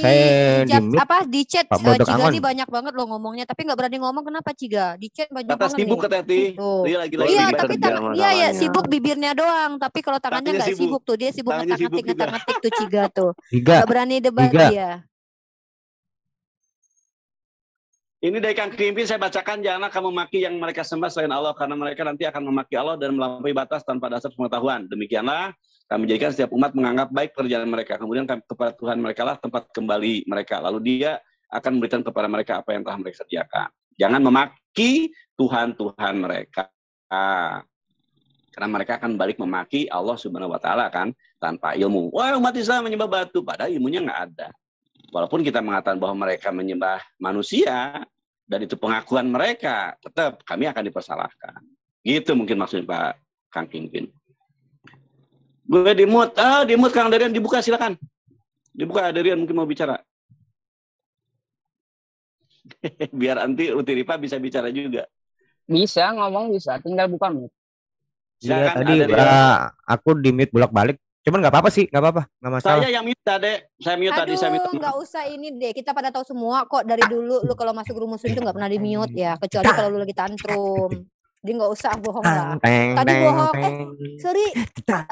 chat Ciga ini banyak banget loh ngomongnya tapi nggak berani ngomong. Kenapa Ciga di chat banyak banget sibuk nih dia lagi iya tapi ya sibuk bibirnya doang tapi kalau tangannya nggak sibuk tuh, dia sibuk ngetik tuh Ciga tuh nggak berani debat dia. Ini dari Kang Krimpin saya bacakan, janganlah kamu maki yang mereka sembah selain Allah, karena mereka nanti akan memaki Allah dan melampaui batas tanpa dasar pengetahuan. Demikianlah kami jadikan setiap umat menganggap baik perjalanan mereka. Kemudian kepada Tuhan mereka lah tempat kembali mereka. Lalu dia akan memberikan kepada mereka apa yang telah mereka kerjakan. Jangan memaki Tuhan-Tuhan mereka. Karena mereka akan balik memaki Allah Subhanahu wa Ta'ala kan tanpa ilmu. Wah, umat Islam menyembah batu, padahal ilmunya nggak ada. Walaupun kita mengatakan bahwa mereka menyembah manusia dan itu pengakuan mereka, tetap kami akan dipersalahkan. Gitu mungkin maksudnya Pak Kang Kingpin. Gue di-mute. Di-mute Kang Darian, dibuka silakan. Dibuka Darian mungkin mau bicara. Biar nanti Utiripa bisa bicara juga. Bisa ngomong bisa, tinggal buka mute. Iya tadi aku di-mute bolak-balik Cuman nggak apa-apa sih, nggak apa-apa, nggak masalah. Saya yang minta, Dek. Saya mute tadi, saya minta. Aduh, nggak usah ini deh. Kita pada tahu semua kok dari dulu lu kalau masuk rumus itu nggak pernah di mute ya, kecuali kalau lu lagi tantrum. Jadi nggak usah bohong lah. Tadi bohong. Sorry,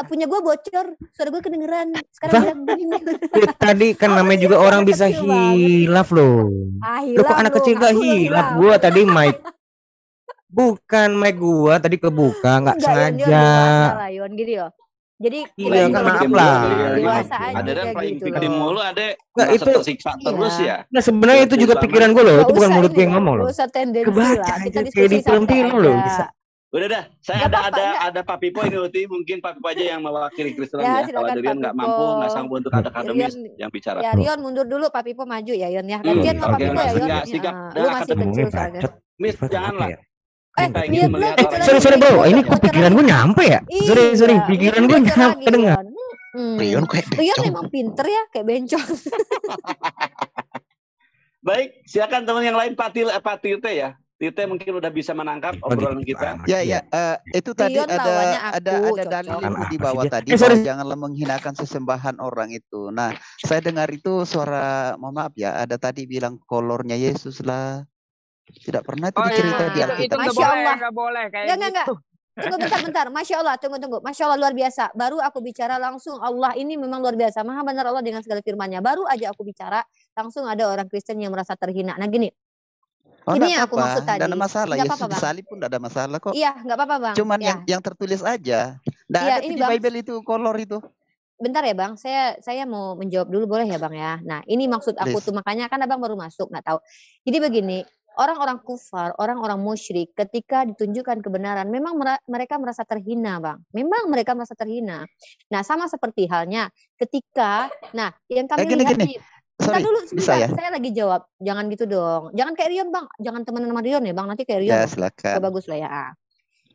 punya gue bocor. Suara gue kedengeran. Sekarang bilang begini. Tadi kan namanya juga orang bisa hilaf loh. Lu kok anak kecil gak hilaf? Gua tadi mic. Bukan mic gua tadi kebuka, nggak sengaja. Yon gini loh. Jadi iya kan maaf lah. Dewasa aja Ada kayak gitu pikir mulu, ada itu tersiksa terus ya. Nah sebenarnya itu juga pikiran gue loh, itu bukan mulut gue yang ngomong loh. Gak usah tendensi lah, kita kayak di film-film loh bisa. Udah dah, saya ada Pak Pipo ini Uti, mungkin Pak Pipo aja yang mewakili Kristen ya. Kalau Rion nggak mampu, nggak sanggup untuk ada akademis yang bicara. Ya Rion mundur dulu, Pak Pipo maju ya Yon ya. Gantian sama Pak Pipo ya Yon. Lu masih kecil soalnya. Miss janganlah. Sorry bro, ini kok pikiran gue nyampe ya? Sorry, pikiran gue nyampe dengar. Rion kayak Rion memang pinter ya, kayak bencong. Baik, silakan teman yang lain Pak Tirte ya. Tirte mungkin udah bisa menangkap obrolan kita. Ya, itu tadi Rion ada dalil itu di bawah tadi bahwa janganlah menghinakan sesembahan orang itu. Nah, saya dengar itu suara, mohon maaf ya, ada tadi bilang kolornya Yesus lah. Tidak pernah itu dicerita di Alkitab. Masya Allah. Nggak boleh kayak enggak. Tunggu bentar. Masya Allah, tunggu. Masya Allah luar biasa. Baru aku bicara langsung Allah ini memang luar biasa. Maha benar Allah dengan segala firman-Nya. Baru aja aku bicara langsung ada orang Kristen yang merasa terhina. Nah gini. Ini yang aku maksud tadi. Tidak ada masalah. Nggak Yesus apa-apa, Bang. disalib pun tidak ada masalah kok. Iya, nggak apa-apa Bang. Cuman ya. yang tertulis aja. Tidak Iya, ada ini, di Bang. Bible itu kolor itu. Bentar ya Bang, saya mau menjawab dulu boleh ya Bang ya. Nah ini maksud aku tuh makanya kan Abang baru masuk nggak tahu. Jadi begini. Orang-orang kufar, orang-orang musyrik ketika ditunjukkan kebenaran memang mereka merasa terhina Bang. Memang mereka merasa terhina. Nah sama seperti halnya ketika, nah yang kami lihat nih. Sorry, dulu sebentar, saya lagi jawab. Jangan gitu dong. Jangan kayak Rion Bang. Jangan temenan sama Rion ya Bang. Nanti kayak Rion. Ya silakan. Bagus lah ya.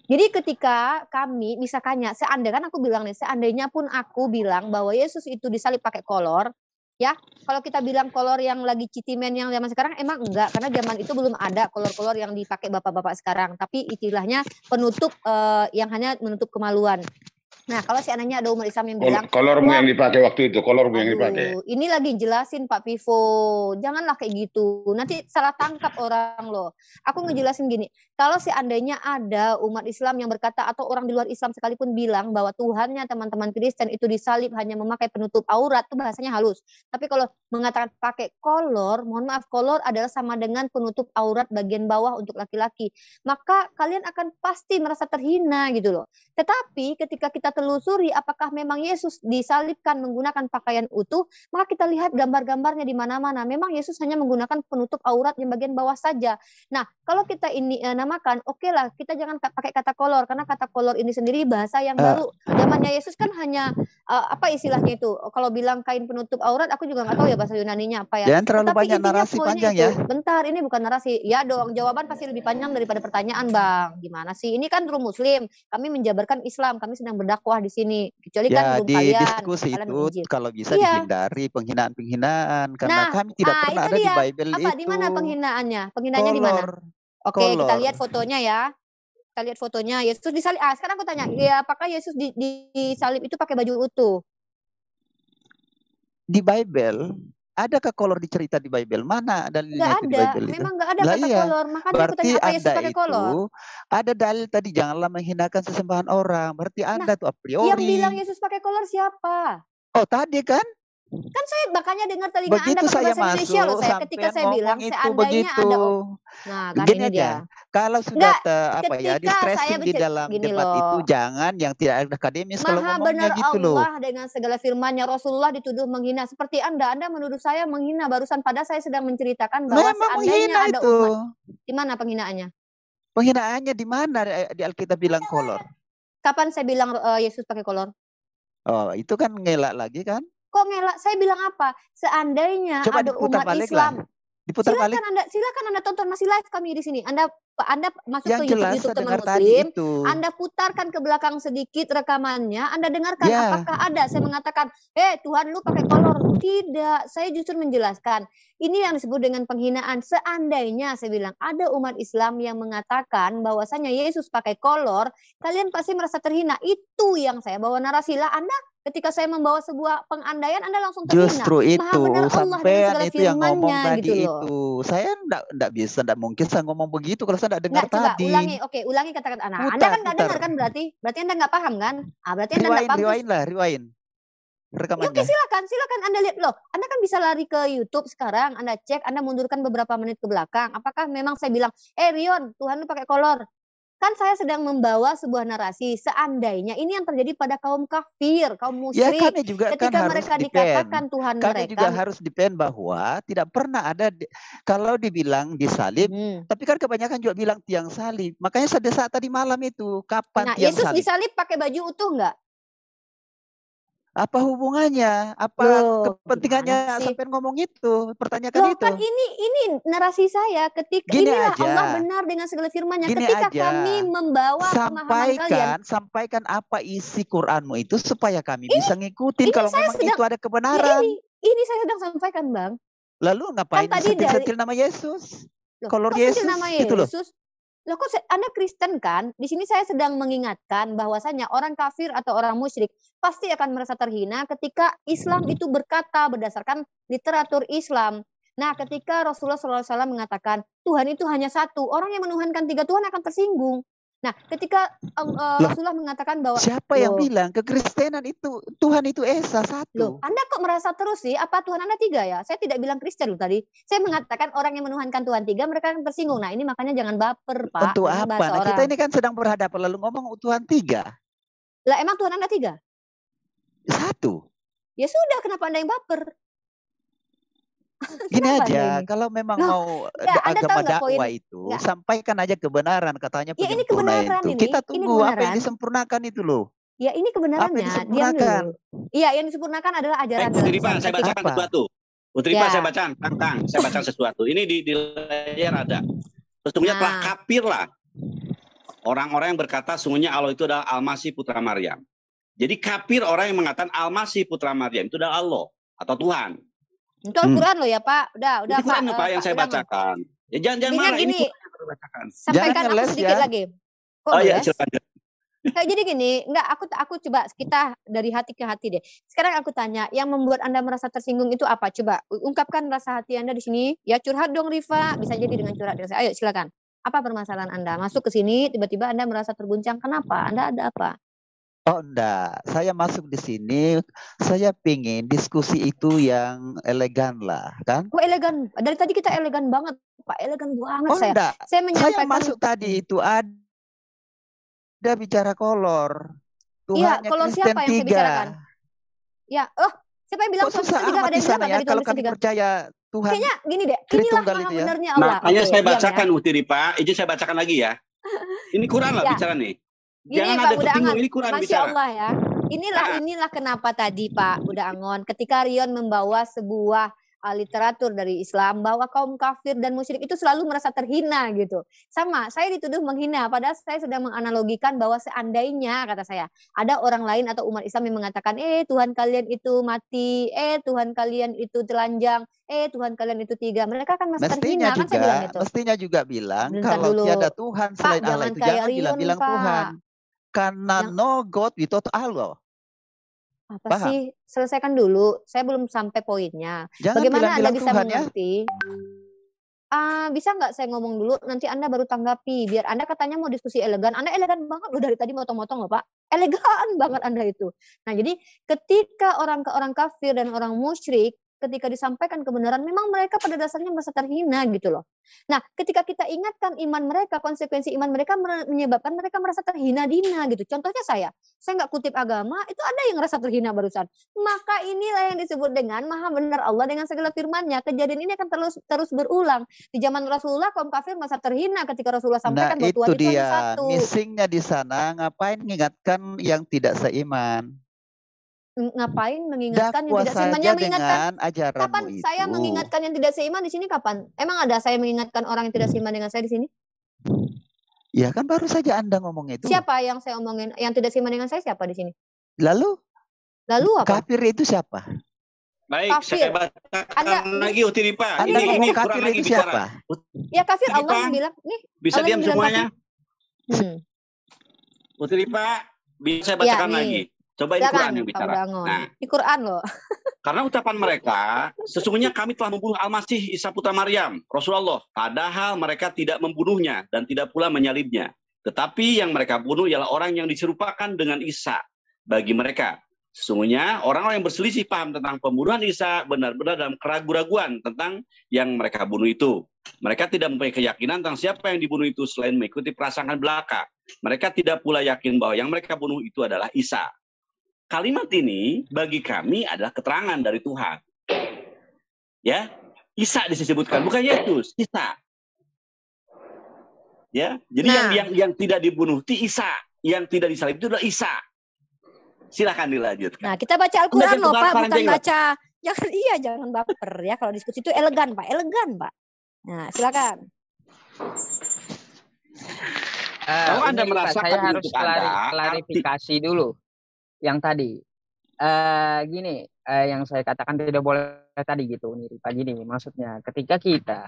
Jadi ketika kami misalkannya, seandainya pun aku bilang bahwa Yesus itu disalib pakai kolor. Ya, kalau kita bilang kolor yang lagi citimen yang zaman sekarang emang enggak, karena zaman itu belum ada kolor-kolor yang dipakai bapak-bapak sekarang, tapi istilahnya penutup yang hanya menutup kemaluan. Nah, kalau seandainya ada umat Islam yang bilang kolormu yang dipakai waktu itu, kolormu yang dipakai. Ini lagi jelasin Pak Pivo, janganlah kayak gitu. Nanti salah tangkap orang loh. Aku ngejelasin gini, kalau seandainya ada umat Islam yang berkata atau orang di luar Islam sekalipun bilang bahwa Tuhannya teman-teman Kristen itu disalib hanya memakai penutup aurat, itu bahasanya halus. Tapi kalau mengatakan pakai kolor, mohon maaf, kolor adalah sama dengan penutup aurat bagian bawah untuk laki-laki. Maka kalian akan pasti merasa terhina gitu loh. Tetapi ketika kita telusuri apakah memang Yesus disalibkan menggunakan pakaian utuh, maka kita lihat gambar-gambarnya di mana-mana. Memang Yesus hanya menggunakan penutup aurat yang bagian bawah saja. Nah, kalau kita ini namakan, oke lah, kita jangan pakai kata kolor, karena kata kolor ini sendiri bahasa yang baru. Zamannya Yesus kan hanya apa istilahnya itu? Kalau bilang kain penutup aurat, aku juga nggak tahu ya bahasa Yunaninya apa ya. Jangan terlalu banyak narasi panjang ya. Bentar, ini bukan narasi. Ya dong, jawaban pasti lebih panjang daripada pertanyaan, Bang. Gimana sih? Ini kan room Muslim. Kami menjabarkan Islam. Kami sedang berdakwah di sini. Kecuali kan di kalian. Diskusi itu kalau bisa dihindari penghinaan-penghinaan karena kami tidak pernah ada di Bible apa, itu. Di mana penghinaannya? Penghinaannya di mana? Oke, kita lihat fotonya ya. Kita lihat fotonya. Yesus disalib. Sekarang aku tanya, ya apakah Yesus disalib itu pakai baju utuh? Di Bible adakah kolor dicerita di Bible? Mana dalilnya di Bible itu? Memang nggak ada kata kolor. Makanya aku tanya apa Yesus pakai kolor? Ada dalil tadi janganlah menghinakan sesembahan orang. Berarti Anda tuh a priori. Yang bilang Yesus pakai kolor siapa? Oh tadi kan? Kan saya makanya dengar telinga begitu Anda pakai saya bahasa Indonesia loh. Saya ketika saya bilang seandainya ada. Nah, kan gini ini dia. Kalau sudah di stressing di dalam debat itu jangan yang tidak akademis kalau ngomongnya gitu loh. Allah dengan segala firman-Nya Rasulullah dituduh menghina seperti Anda menuduh saya menghina barusan padahal saya sedang menceritakan bahwa seandainya ada umat. Di mana penghinaannya? Penghinaannya di mana di Alkitab bilang kolor? Kapan saya bilang Yesus pakai kolor? Oh, itu kan ngelak lagi kan? Kok ngelak? Saya bilang apa? Seandainya coba ada umat Islam. Silakan Anda tonton masih live kami di sini. Anda masuk yang ke YouTube teman Muslim. Anda putarkan ke belakang sedikit rekamannya. Anda dengarkan apakah ada. Saya mengatakan, Tuhan lu pakai kolor. Tidak. Saya justru menjelaskan. Ini yang disebut dengan penghinaan. Seandainya saya bilang ada umat Islam yang mengatakan bahwasanya Yesus pakai kolor, kalian pasti merasa terhina. Itu yang saya bawa narasi lah. Anda Ketika saya membawa sebuah pengandaian, Anda langsung terhina. Justru Maha itu, benar Allah dengan sampean segala itu yang ngomong firman-Nya tadi gitu loh. itu. Saya enggak bisa, enggak mungkin saya ngomong begitu kalau saya enggak dengar Nggak, coba tadi. ulangi. Oke, ulangi kata-kata Anda. Anda Putar, kan nggak putar. dengar kan berarti? Berarti Anda nggak paham kan? Berarti Anda nggak paham terus. Rewind lah, rewind. Ya, oke, Rekamannya. silakan Anda lihat loh. Anda kan bisa lari ke YouTube sekarang, Anda cek, Anda mundurkan beberapa menit ke belakang. Apakah memang saya bilang, Rion, Tuhan lu pakai kolor? Kan saya sedang membawa sebuah narasi. Seandainya ini yang terjadi pada kaum kafir, kaum Ya musyrik, kami juga kan ketika harus mereka depend. dikatakan Tuhan Kami juga mereka, harus depend bahwa tidak pernah ada kalau dibilang disalib, tapi kan kebanyakan juga bilang tiang salib. Makanya saya desak tadi malam itu, kapan nah tiang Yesus salib? disalib pakai baju utuh nggak? Apa hubungannya? Apa Loh, kepentingannya gimana sih? sampai ngomong itu? Pertanyakan Loh, itu. kan ini narasi saya. Ketika Gini inilah aja. Allah benar dengan segala firman-Nya. Gini Ketika aja. kami membawa pemahaman kalian. Sampaikan apa isi Quranmu itu supaya kami bisa ngikutin kalau saya memang sedang, itu ada ya kebenaran. ini saya sedang sampaikan, Bang. Lalu ngapain Kan tadi sentil-sentil nama Yesus? Loh, Kolor kok sentil Yesus nama gitu loh. Yesus? Loh, kok Anda Kristen kan? Di sini saya sedang mengingatkan bahwasanya orang kafir atau orang musyrik pasti akan merasa terhina ketika Islam itu berkata berdasarkan literatur Islam. Nah, ketika Rasulullah SAW mengatakan Tuhan itu hanya satu, orang yang menuhankan tiga Tuhan akan tersinggung. Nah, ketika Rasulullah mengatakan bahwa siapa yang bilang kekristenan itu Tuhan itu Esa satu? Loh, Anda kok merasa terus sih? Apa Tuhan Anda tiga ya? Saya tidak bilang Kristen loh tadi. Saya mengatakan orang yang menuhankan Tuhan tiga mereka akan tersinggung. Nah, ini makanya jangan baper, Pak. Untuk Ini apa? bahasa Nah, orang. kita ini kan sedang berhadapan lalu ngomong Tuhan tiga. Lah, emang Tuhan Anda tiga? Satu. Ya sudah, kenapa Anda yang baper? Gini aja, kalau memang mau agama dakwah itu, sampaikan aja kebenaran, katanya ya, ini penyempurna kebenaran itu. ini, Kita tunggu apa yang disempurnakan itu loh. Ya, ini kebenarannya. Apa yang disempurnakan? Iya, yang disempurnakan adalah ajaran. Putri Pak, saya bacakan sesuatu. Putri Pak, saya bacakan. Saya bacakan sesuatu. Ini di layar ada. Sesungguhnya telah kafir lah orang-orang yang berkata sungguhnya Allah itu adalah Al-Masih Putra Maryam. Jadi kafir orang yang mengatakan Al-Masih Putra Maryam itu adalah Allah atau Tuhan. Itu Al-Quran loh ya Pak. Udah Itu Quran Pak yang saya bacakan. Ya jangan marah ini. Sampaikan aku sedikit lagi. Kok oh ya, silakan. Kayak jadi gini, enggak aku coba kita dari hati ke hati deh. Sekarang aku tanya, yang membuat Anda merasa tersinggung itu apa? Coba ungkapkan rasa hati Anda di sini. Ya curhat dong Rifa, bisa jadi dengan curhat dengan saya. Ayo silakan. Apa permasalahan Anda? Masuk ke sini tiba-tiba Anda merasa terguncang. Kenapa? Anda ada apa? Oh enggak, saya masuk di sini, saya pingin diskusi itu yang elegan lah, kan? Oh elegan, dari tadi kita elegan banget, Pak, elegan banget saya. Enggak, saya menyampaikan. Saya masuk tadi itu ada bicara kolor. Iya, kalau siapa yang saya bicarakan? Ya, siapa yang bilang Tuhan tiga? Ada yang bilang ya, kalau kami percaya Tuhan. Kayaknya gini deh, inilah maha benarnya Allah. Makanya saya bacakan Utiri Pak, izin saya bacakan lagi ya. Ini Quran lah bicara nih. Gini jangan Pak ada Budak Angon, ini Quran Masya bicara. Allah ya. Inilah kenapa tadi Pak Budak Angon, ketika Rion membawa sebuah literatur dari Islam bahwa kaum kafir dan musyrik itu selalu merasa terhina gitu. Sama, saya dituduh menghina, padahal saya sudah menganalogikan bahwa seandainya kata saya ada orang lain atau umat Islam yang mengatakan, Tuhan kalian itu mati, Tuhan kalian itu telanjang, Tuhan kalian itu tiga, mereka akan merasa terhina kan saya bilang itu. Mestinya juga bilang kalau tiada Tuhan selain Pak, Allah itu jangan bilang Tuhan. Karena no God without Allah. Apa paham? Sih? Selesaikan dulu. Saya belum sampai poinnya. Jangan bagaimana Anda bisa Tuhan, mengerti? Ya? Bisa nggak saya ngomong dulu? Nanti Anda baru tanggapi. Biar Anda katanya mau diskusi elegan. Anda elegan banget loh dari tadi motong-motong loh Pak. Elegan banget Anda itu. Nah jadi ketika orang kafir dan orang musyrik, ketika disampaikan kebenaran, memang mereka pada dasarnya merasa terhina gitu loh. Nah, ketika kita ingatkan iman mereka, konsekuensi iman mereka menyebabkan mereka merasa terhina-dina gitu. Contohnya saya nggak kutip agama, itu ada yang merasa terhina barusan. Maka inilah yang disebut dengan maha benar Allah dengan segala firman-Nya. Kejadian ini akan terus berulang. Di zaman Rasulullah, kaum kafir merasa terhina ketika Rasulullah sampaikan bahwa Tuhan itu hanya satu. Missingnya di sana, ngapain mengingatkan yang tidak seiman? Ngapain mengingatkan yang tidak seimannya mengingatkan kapan itu. Saya mengingatkan yang tidak seiman di sini kapan? Emang ada saya mengingatkan orang yang tidak seiman dengan saya di sini? Ya kan baru saja Anda ngomong itu. Siapa yang saya omongin yang tidak seiman dengan saya siapa di sini? Lalu apa? Kafir itu siapa? Baik, kafir. Saya bacakan lagi Utiri Pak. Ini kafir itu siapa? Ya kafir Utiri Allah yang bilang nih. Bisa diam semuanya. Utiri Pak, bisa saya bacakan lagi. Coba ini Quran Silakan, yang Pak bicara. Budangon. Nah, Ini Quran loh. karena ucapan mereka, sesungguhnya kami telah membunuh Al-Masih Isa putra Maryam, Rasulullah. Padahal mereka tidak membunuhnya dan tidak pula menyalibnya. Tetapi yang mereka bunuh ialah orang yang diserupakan dengan Isa. Bagi mereka, sesungguhnya orang-orang yang berselisih paham tentang pembunuhan Isa benar-benar dalam keraguan-raguan tentang yang mereka bunuh itu. Mereka tidak mempunyai keyakinan tentang siapa yang dibunuh itu selain mengikuti prasangkaan belaka. Mereka tidak pula yakin bahwa yang mereka bunuh itu adalah Isa. Kalimat ini bagi kami adalah keterangan dari Tuhan. Ya, Isa disebutkan, bukan Yesus, Isa. Ya, jadi yang tidak dibunuh itu Isa, yang tidak disalib itu adalah Isa. Silakan dilanjutkan. Nah, kita baca Al-Quran loh, Pak, bukan baca. Jangan baper ya. Kalau diskusi itu elegan, Pak, Pak. Nah, silakan. Kalau Anda merasakan saya harus untuk Anda, klarifikasi dulu yang tadi. Gini, yang saya katakan tidak boleh tadi gitu, nih Pak. Gini, maksudnya ketika kita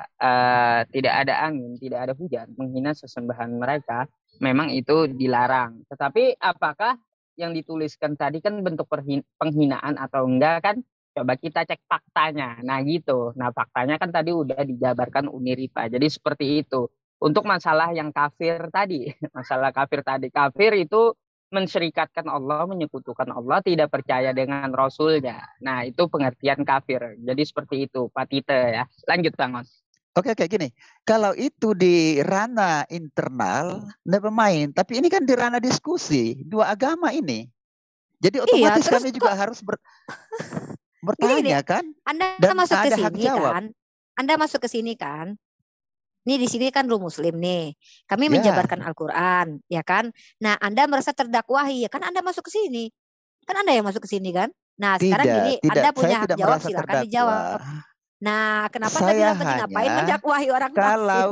tidak ada angin, tidak ada hujan, menghina sesembahan mereka, memang itu dilarang. Tetapi apakah yang dituliskan tadi kan bentuk penghinaan atau enggak kan? Coba kita cek faktanya. Nah gitu. Nah faktanya kan tadi udah dijabarkan Uniripa. Jadi seperti itu. Untuk masalah yang kafir tadi, kafir itu mensyirikatkan Allah, menyekutukan Allah, tidak percaya dengan Rasulnya. Nah itu pengertian kafir. Jadi seperti itu, Pak Tite ya. Lanjut Bang Os. Oke, gini. Kalau itu di ranah internal, never mind. Tapi ini kan di ranah diskusi dua agama ini. Jadi otomatis kami juga harus bertanya kan. Anda dan masuk ke ada hak sini jawab. kan? Anda masuk ke sini kan? Nih di sini kan lu Muslim nih. Kami menjabarkan Al-Qur'an, ya kan? Nah, Anda merasa terdakwahi, ya kan Anda masuk ke sini. Kan Anda yang masuk ke sini kan? Nah, sekarang gini, Anda punya hak jawab, silakan dijawab. Nah, kenapa Anda bilang tadi ngapain mendakwahi orang kafir?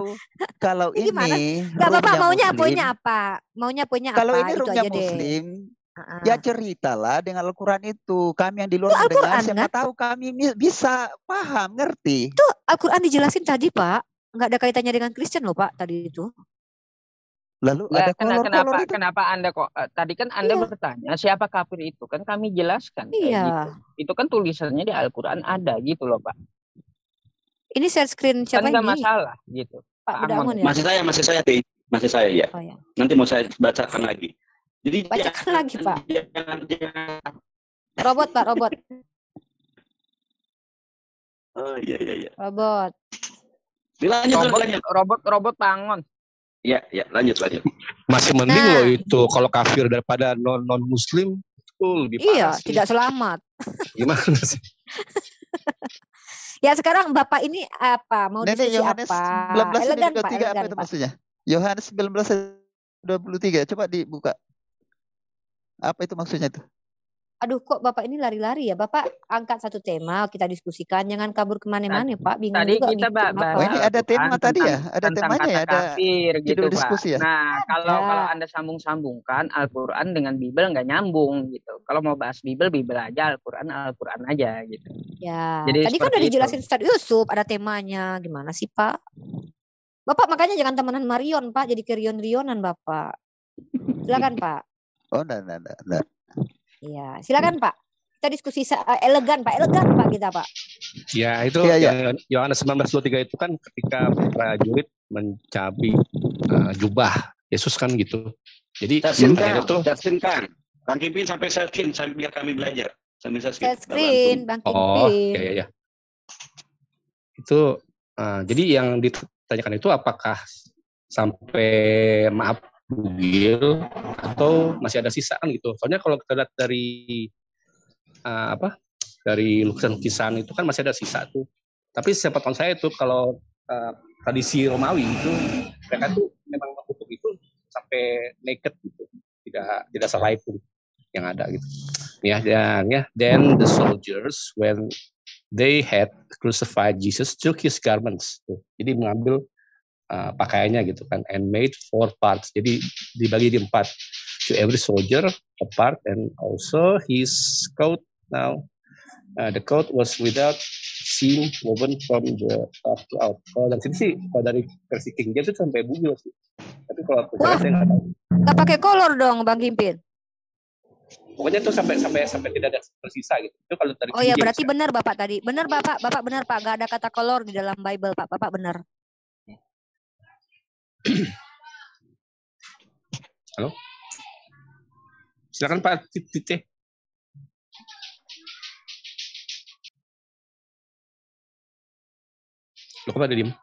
Kalau ini Enggak, Bapak maunya Muslim, poinnya apa? Maunya poinnya kalau apa? ini Itu roomnya aja deh. Muslim, ya ceritalah dengan Al-Quran itu. Kami yang di luar mendengar, siapa tahu kami bisa paham, ngerti. Itu Al-Quran dijelasin tadi, Pak. Nggak ada kaitannya dengan Kristen loh, Pak, tadi itu. Lalu ada kolor-kolor itu. Kenapa Anda kok tadi kan Anda bertanya siapa kafir itu, kan kami jelaskan gitu. Itu kan tulisannya di Al-Qur'an ada gitu loh, Pak. Ini share screen siapa kan ini? Enggak masalah gitu. Pak Budangon ya? Masih saya ya. Oh, ya. Nanti mau saya bacakan lagi. Jadi bacakan lagi, Pak. Jangan. Robot, Pak, robot. Oh iya. Robot. Lanjut. Robot bangun. Ya, lanjut. Masih mending loh itu kalau kafir daripada non Muslim itu lebih parah sih. Tidak selamat. Gimana sih? Ya sekarang Bapak ini apa? Mau diskusi Yohanes apa? 19 Elegan, Pak. 23 apa itu maksudnya? Yohanes 19:23 coba dibuka. Apa itu maksudnya itu? Aduh, kok Bapak ini lari-lari ya? Bapak angkat satu tema, kita diskusikan. Jangan kabur kemana-mana, Pak. Bingung tadi juga kita bahas. Ini ada tema tadi ya? Ada temanya ya? Ada kafir, gitu, diskusi ya? Nah, kalau Anda sambung-sambungkan Al-Quran dengan Bible nggak nyambung gitu. Kalau mau bahas Bible aja, Al-Quran aja gitu. Ya, jadi tadi kan udah dijelasin Ustaz Yusuf, ada temanya. Gimana sih, Pak? Bapak makanya jangan temenan Marion, Pak. Jadi kerion-rionan, Bapak. Silakan, Pak. Oh, enggak. Iya, silakan Pak. Kita diskusi elegan Pak kita Pak. Ya itu Yohanes 19:23 itu kan ketika prajurit mencabik jubah Yesus kan gitu. Jadi Tafsirkan. Bang Kimpin sampai screen biar kami belajar. Sambil screen Bang Kimpin. Oh, ya. Itu jadi yang ditanyakan itu apakah sampai maaf bugil atau masih ada sisa kan gitu. Soalnya kalau kita lihat dari dari lukisan-lukisan itu kan masih ada sisa tuh. Tapi sepengetahuan saya itu kalau tradisi Romawi itu mereka tuh memang menghukum itu sampai naked gitu. Tidak selai pun yang ada gitu. Then the soldiers when they had crucified Jesus took his garments. Tuh. Jadi mengambil pakaiannya gitu kan, and made 4 parts. Jadi dibagi di 4. To every soldier a part, and also his coat. Now the coat was without seam, woven from the top to out. Kalau dari sini sih, kalau dari versi King James itu sampai bugil sih. Tapi kalau aku saya nggak tahu. Nggak pakai kolor dong Bang Kimpin. Pokoknya tuh sampai tidak ada tersisa gitu. Itu kalau dari Oh ya, berarti benar Bapak tadi. Benar Bapak benar Pak, gak ada kata kolor di dalam Bible Pak. Bapak benar. Halo? Silakan Pak Tite. Loh, kok pada diem?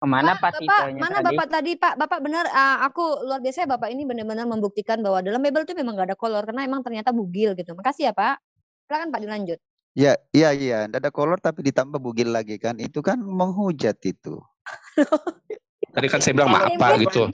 Kemana Pak Tite? Mana Bapak tadi Pak? Bapak benar, aku luar biasa Bapak ini benar-benar membuktikan bahwa dalam Bible itu memang gak ada kolor karena emang ternyata bugil gitu. Makasih ya Pak. Silakan Pak dilanjut. Ya, iya, tidak ada kolor tapi ditambah bugil lagi kan. Itu kan menghujat itu. Tadi kan saya bilang maaf Pak gitu.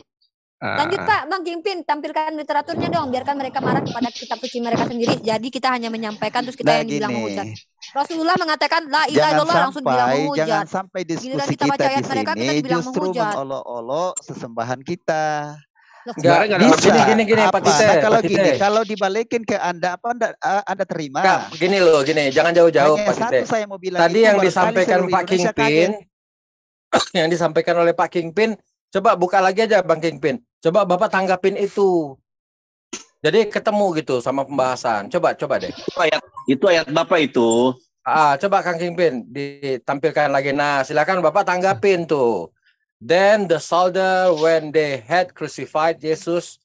Lanjut Pak, Bang Kingpin, tampilkan literaturnya dong, biarkan mereka marah kepada kitab suci mereka sendiri. Jadi kita hanya menyampaikan terus kita yang dibilang menghujat. Rasulullah mengatakan la ilaha illallah langsung dibilang menghujat. Jangan sampai diskusi kita di sini justru mengolok-olok sesembahan kita. Gini Pak Tite. Kalau gini, kalau dibalikin ke Anda Anda terima? Gini, jangan jauh-jauh Pak Tite. Tadi yang disampaikan Pak Kingpin, yang disampaikan oleh Pak Kingpin, coba buka lagi aja Bang Kingpin. Coba Bapak tanggapin itu. Jadi ketemu gitu sama pembahasan. Coba deh. Itu ayat Bapak itu. Coba Kang Kingpin ditampilkan lagi. Nah, silakan Bapak tanggapin tuh. Then the soldier when they had crucified Jesus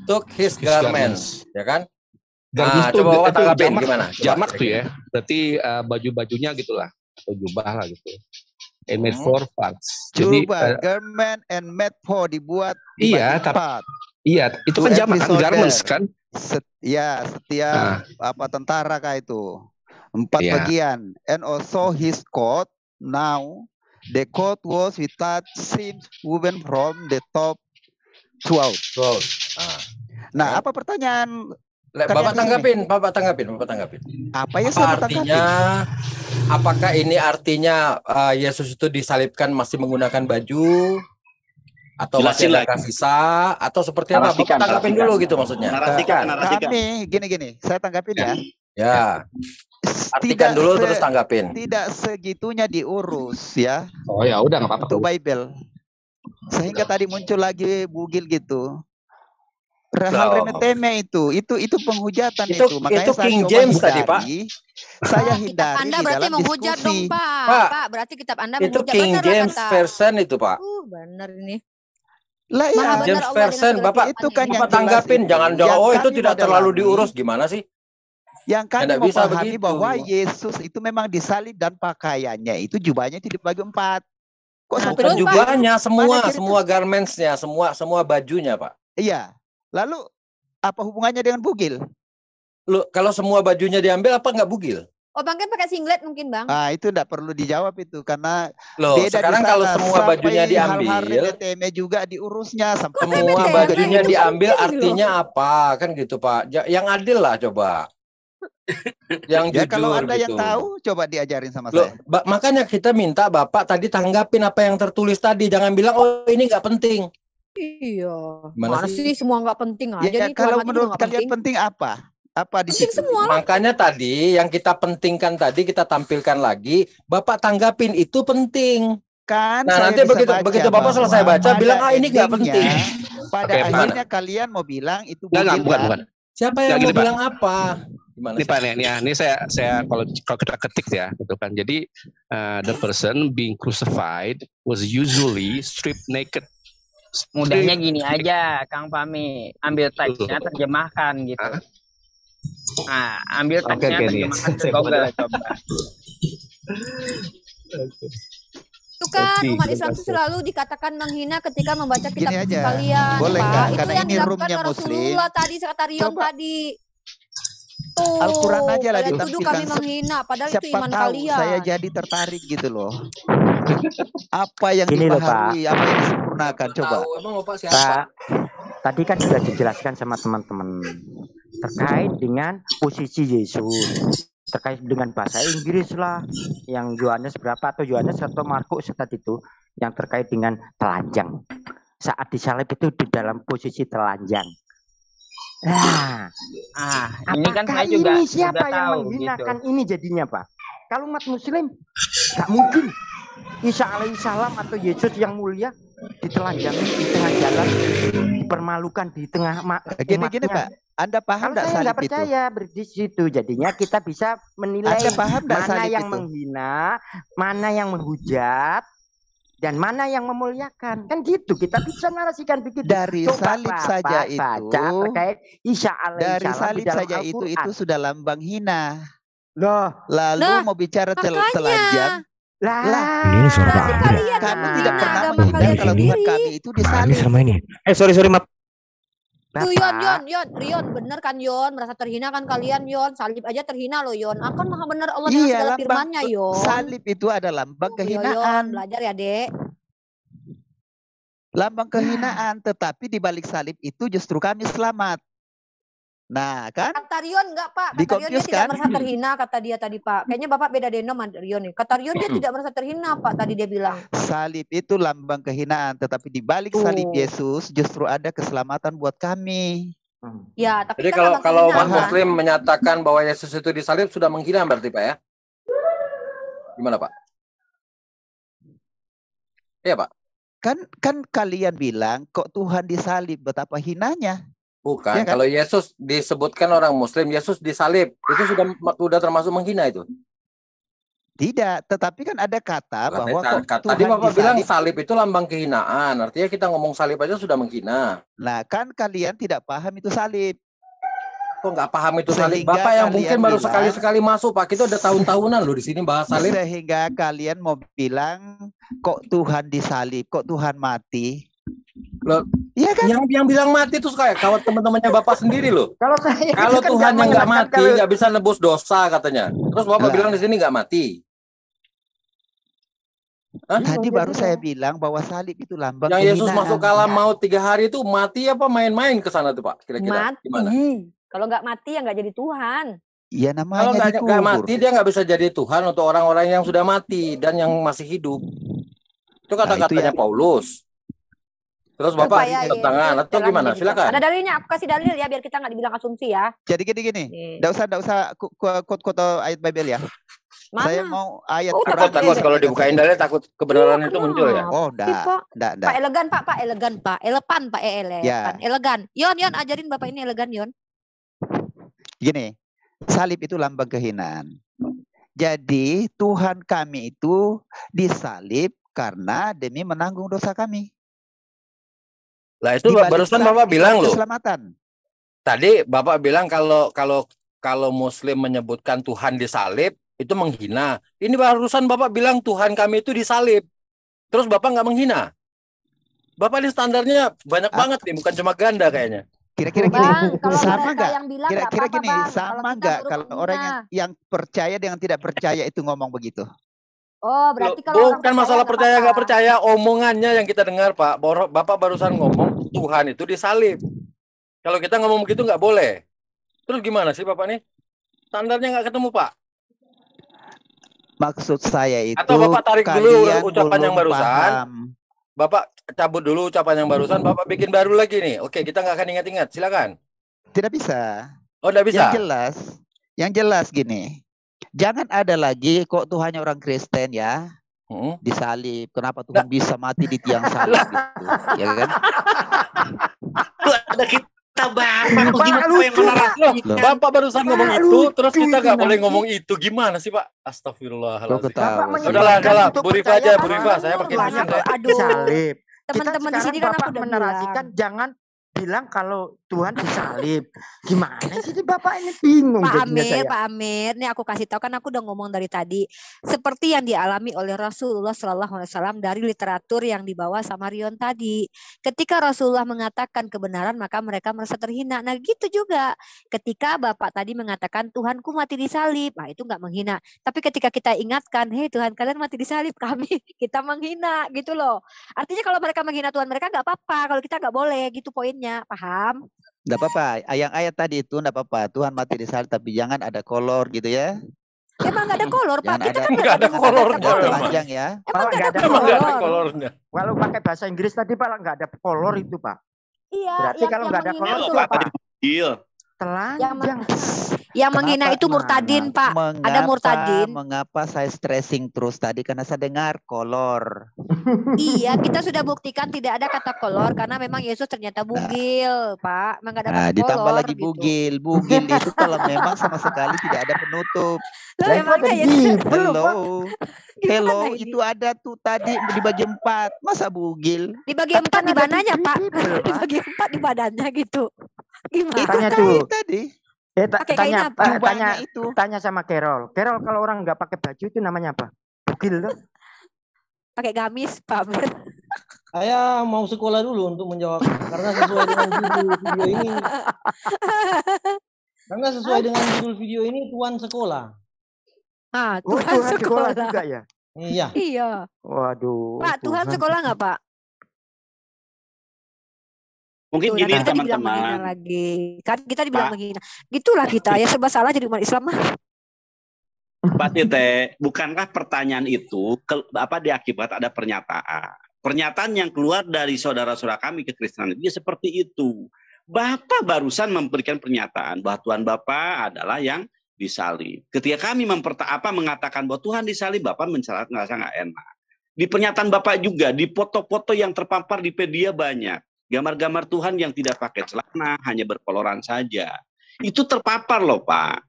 took his garments, ya kan? Garments coba Bapak tanggapin gimana? Jamak tuh ya. Berarti baju-bajunya gitulah atau jubah lah gitu. And made four parts. Jubah, garment and made four dibuat. Iya, itu kan jamak kan, garments kan? Setiap tentara kah itu 4 bagian. And also his coat. Now the coat was without seams woven from the top to out. Nah, apa pertanyaan? Bapak tanggapin. Apa ya saya artinya? Apakah ini artinya Yesus itu disalibkan masih menggunakan baju atau masih ada sisa atau seperti apa? Bapak tanggapin dulu gitu maksudnya. Kami gini, saya tanggapin ya. Ya. Artikan dulu terus tanggapin. Tidak segitunya diurus ya. Oh ya udah nggak apa-apa. Itu Bible. Sehingga tadi muncul lagi bugil gitu. Hal remeh-temeh itu penghujatan itu. Itu Makanya King James tadi Pak. Saya hindari Anda di berarti dalam menghujat diskusi. dong Pak. Berarti kitab Anda itu menghujat. King James version itu Pak. Benar ini. Lah ya. James version Bapak itu kan Bapak tanggapin jangan itu tidak terlalu diurus gimana sih? Yang kami memahami bahwa Yesus itu memang disalib dan pakaiannya itu jubahnya itu dibagi 4. Kok sampai jubahnya semua garmentsnya semua bajunya Pak. Iya. Lalu apa hubungannya dengan bugil? Lu kalau semua bajunya diambil apa nggak bugil? Oh Bang kan pakai singlet mungkin Bang. Itu enggak perlu dijawab itu karena sekarang kalau semua bajunya diambil juga diurusnya semua bajunya diambil artinya apa kan gitu Pak? Yang adil lah coba. Yang jujur kalau Anda gitu. Yang tahu coba diajarin sama saya. Makanya kita minta Bapak tadi tanggapin apa yang tertulis tadi, jangan bilang oh ini nggak penting. Iya. Mana sih semua nggak penting aja nih. Kalau menurut kalian penting apa? Apa di situ? Makanya tadi yang kita pentingkan tadi kita tampilkan lagi, Bapak tanggapin itu penting. Kan nah nanti begitu Bapak selesai baca bilang ini nggak penting. Pada akhirnya kalian mau bilang itu bukan. Siapa yang mau bilang apa? Gimana ini Pak ini saya kalau kita ketik ya gitu kan. Jadi the person being crucified was usually stripped naked. Mudahnya gini aja Kang Fahmi, ambil teksnya terjemahkan gitu. Nah, ambil teksnya terjemahkan ke Google coba. Itu kan umat Islam itu selalu dikatakan menghina ketika membaca kitab suci kalian. Boleh Pak. kan? Itu Karena yang ini dilakukan roomnya Rasulullah tadi, kata Rion tadi. Tuh, Al-Quran aja lah kalian tuduh kami menghina, padahal itu iman kalian. Saya jadi tertarik gitu loh. Apa yang dipahami, apa yang disempurnakan, coba. Pak, tadi kan sudah dijelaskan sama teman-teman terkait dengan posisi Yesus, terkait dengan bahasa Inggris lah, yang Yohanes berapa atau Yohanes atau Markus tadi itu, yang terkait dengan telanjang. Saat disalib itu di dalam posisi telanjang. Nah, ini kan saya juga siapa yang tahu menghinakan gitu. ini jadinya Pak? Kalau umat Muslim nggak mungkin Isa alaihissalam atau Yesus yang mulia ditelanjangi di tengah jalan, dipermalukan di tengah gini Pak, Anda paham Kalau nggak saya salib nggak itu? percaya di situ, jadinya kita bisa menilai Anda paham nggak mana salib yang itu? menghina, mana yang menghujat, dan mana yang memuliakan. Kan gitu, kita bisa narasikan begitu. Dari Coba salib Bapak saja itu, baca terkait Isa dari alaihissalam di salib dalam saja itu Al-Quran. sudah lambang hina. Loh, Lalu mau bicara telanjang. Lah, Ini suara Pak Amir ya? kami tidak pernah agama menghina kalian kalau sendiri. Tuhan kami itu Ini disalib. sama ini. Sorry maaf. Tuh Yon, bener kan Yon, merasa terhina kan kalian Yon, salib aja terhina loh Yon, akan maha benar Allah dengan Iya, segala lambang firman-Nya Yon. salib itu ada lambang Yon, kehinaan. belajar ya Dek. Lambang kehinaan, tetapi di balik salib itu justru kami selamat. Nah, kan? Kata Rion enggak Pak, Di kata Rion dia confuse tidak kan? merasa terhina, kata dia tadi Pak. Kayaknya Bapak beda denom sama Rion nih. Kata Rion dia tidak merasa terhina Pak, tadi dia bilang. Salib itu lambang kehinaan, tetapi di balik salib Yesus justru ada keselamatan buat kami. Ya, tapi Jadi kan kalau lambang umat kehinaan. Muslim menyatakan bahwa Yesus itu disalib sudah menghina berarti Pak ya? Gimana Pak? Iya Pak. Kan kalian bilang kok Tuhan disalib, betapa hinanya. Bukan, Ya kan? kalau Yesus disebutkan orang Muslim, Yesus disalib, itu sudah termasuk menghina itu. Tidak, tetapi kan ada kata bahwa kok Tadi Tuhan Bapak bilang disalib. salib itu lambang kehinaan, artinya kita ngomong salib aja sudah menghina. Nah, kan kalian tidak paham itu salib. Kok nggak paham itu salib? Sehingga Bapak yang kalian mungkin baru bilang- sekali-sekali masuk, Pak, kita udah tahun-tahunan loh di sini bahas salib. Sehingga kalian mau bilang kok Tuhan disalib, kok Tuhan mati. Loh, iya kan? Yang bilang mati itu kayak kawan teman-temannya Bapak sendiri loh. Kalau saya Kalau itu kan Tuhan yang nggak mengingatkan mati, nggak bisa nebus dosa katanya. Terus Bapak Lah. bilang di sini nggak mati. Hah? Tadi baru saya bilang bahwa salib itu lambang Yang Yesus kehinaan. masuk ke alam maut 3 hari itu mati apa main-main ke sana tuh Pak? Kira-kira gimana? Mati. Kalau nggak mati ya nggak jadi Tuhan. Iya Kalau namanya nggak dikubur. mati dia nggak bisa jadi Tuhan untuk orang-orang yang sudah mati dan yang masih hidup. Itu kata-katanya Paulus. Terus Bapak tentangan atau gimana? Silakan. Ada dalilnya, aku kasih dalil ya biar kita nggak dibilang asumsi ya. Jadi gini. Nggak usah quote ayat Bible ya. Mana? Saya mau ayat Takut kalau dibukain dalil takut kebenaran itu muncul ya. Oh, enggak. Pak elegan Pak elegan Pak, elepan Pak Ya. elegan. Yon ajarin Bapak ini elegan Yon. Gini, salib itu lambang kehinaan. Jadi Tuhan kami itu disalib karena demi menanggung dosa kami. Lah itu barusan Bapak bilang loh. Keselamatan. Tadi Bapak bilang kalau Muslim menyebutkan Tuhan disalib itu menghina. Ini barusan Bapak bilang Tuhan kami itu disalib. Terus Bapak nggak menghina. Bapak ini standarnya banyak banget nih, bukan cuma ganda kayaknya. Kira-kira gini, sama nggak? yang bilang Kira-kira nggak gini, apa-apa, Bang. sama Kalau kita nggak turut kalau orang yang percaya dengan tidak percaya itu ngomong begitu? Oh, berarti kalau orang Bukan masalah percaya nggak percaya, omongannya yang kita dengar Pak. Bapak barusan ngomong Tuhan itu disalib. Kalau kita ngomong begitu nggak boleh. Terus gimana sih Bapak nih? Standarnya nggak ketemu Pak. Maksud saya itu Atau Bapak tarik dulu kalian ucapan yang belum barusan. paham. Bapak cabut dulu ucapan yang barusan. Bapak bikin baru lagi nih. Oke, kita nggak akan ingat-ingat. Silakan. Tidak bisa. Oh, tidak bisa. Yang jelas gini. Jangan ada lagi kok Tuhannya orang Kristen ya. Disalib. Kenapa Tuhan bisa mati di tiang salib gitu. Ya kan? Ada kita Bapak Bapak barusan ngomong itu, terus kita nggak boleh ngomong itu. Gimana sih Pak? Astagfirullahaladzim. Udahlah, Bu Rifa aja, Bu Rifa. Saya pakai mesin. Aduh. Salib. Teman-teman di sini kan aku udah menarasikan jangan bilang kalau Tuhan disalib. Gimana sih Bapak ini bingung. Pak Amir, nih aku kasih tahu kan aku udah ngomong dari tadi. Seperti yang dialami oleh Rasulullah SAW dari literatur yang dibawa sama Rion tadi. Ketika Rasulullah mengatakan kebenaran maka mereka merasa terhina. Nah gitu juga. Ketika Bapak tadi mengatakan Tuhanku mati disalib, nah itu nggak menghina. Tapi ketika kita ingatkan, hei Tuhan kalian mati disalib, kita menghina gitu loh. Artinya kalau mereka menghina Tuhan mereka nggak apa-apa, kalau kita nggak boleh gitu poinnya. Paham? Enggak apa-apa. Yang ayat tadi itu enggak apa-apa. Tuhan mati di salib tapi jangan ada kolor gitu ya. Emang nggak ada kolor Pak. Kita kan nggak ada kolornya. Panjang ya. Emang nggak ada kolornya. Kalau pakai bahasa Inggris tadi Pak nggak ada kolor itu Pak. Iya. Berarti kalau nggak ada kolor itu Pak. telanjang. Yang menghina itu murtadin, Pak. Ada murtadin. Mengapa saya stressing terus tadi? Karena saya dengar kolor. Iya, kita sudah buktikan tidak ada kata kolor karena memang Yesus ternyata bugil, Pak. Memang ada kata Ditambah kolor lagi gitu. bugil. Bugil itu kalau memang sama sekali tidak ada penutup. Loh, memangnya Yesus Hello, itu ada tuh tadi dibagi 4. Masa bugil? Dibagi 4 di mananya, Pak? Dibagi 4 di badannya gitu. Gimana? Tanya tuh. Tadi. Tanya sama Carol. Carol, kalau orang nggak pakai baju itu namanya apa? Bugil tuh. Pakai gamis, Pak. Saya mau sekolah dulu untuk menjawab karena sesuai dengan judul video ini. Karena sesuai dengan judul video ini Tuhan sekolah. Tuhan sekolah juga ya? Iya. Iya. Waduh. Pak, Tuhan sekolah nggak, Pak? Mungkin gini teman-teman. Lagi. Kan kita dibilang menghina. Gitulah kita ya, serba salah jadi umat Islam mah. Pak Tite, bukankah pertanyaan itu diakibat ada pernyataan? Pernyataan yang keluar dari saudara-saudara kami kekristenan itu seperti itu. Bapak barusan memberikan pernyataan bahwa Tuhan Bapak adalah yang disalib. Ketika kami mengatakan bahwa Tuhan disalib, Bapak merasa nggak enak. Di pernyataan Bapak juga, di foto-foto yang terpampar di media banyak. Gambar-gambar Tuhan yang tidak pakai celana, hanya berkoloran saja. Itu terpapar loh, Pak.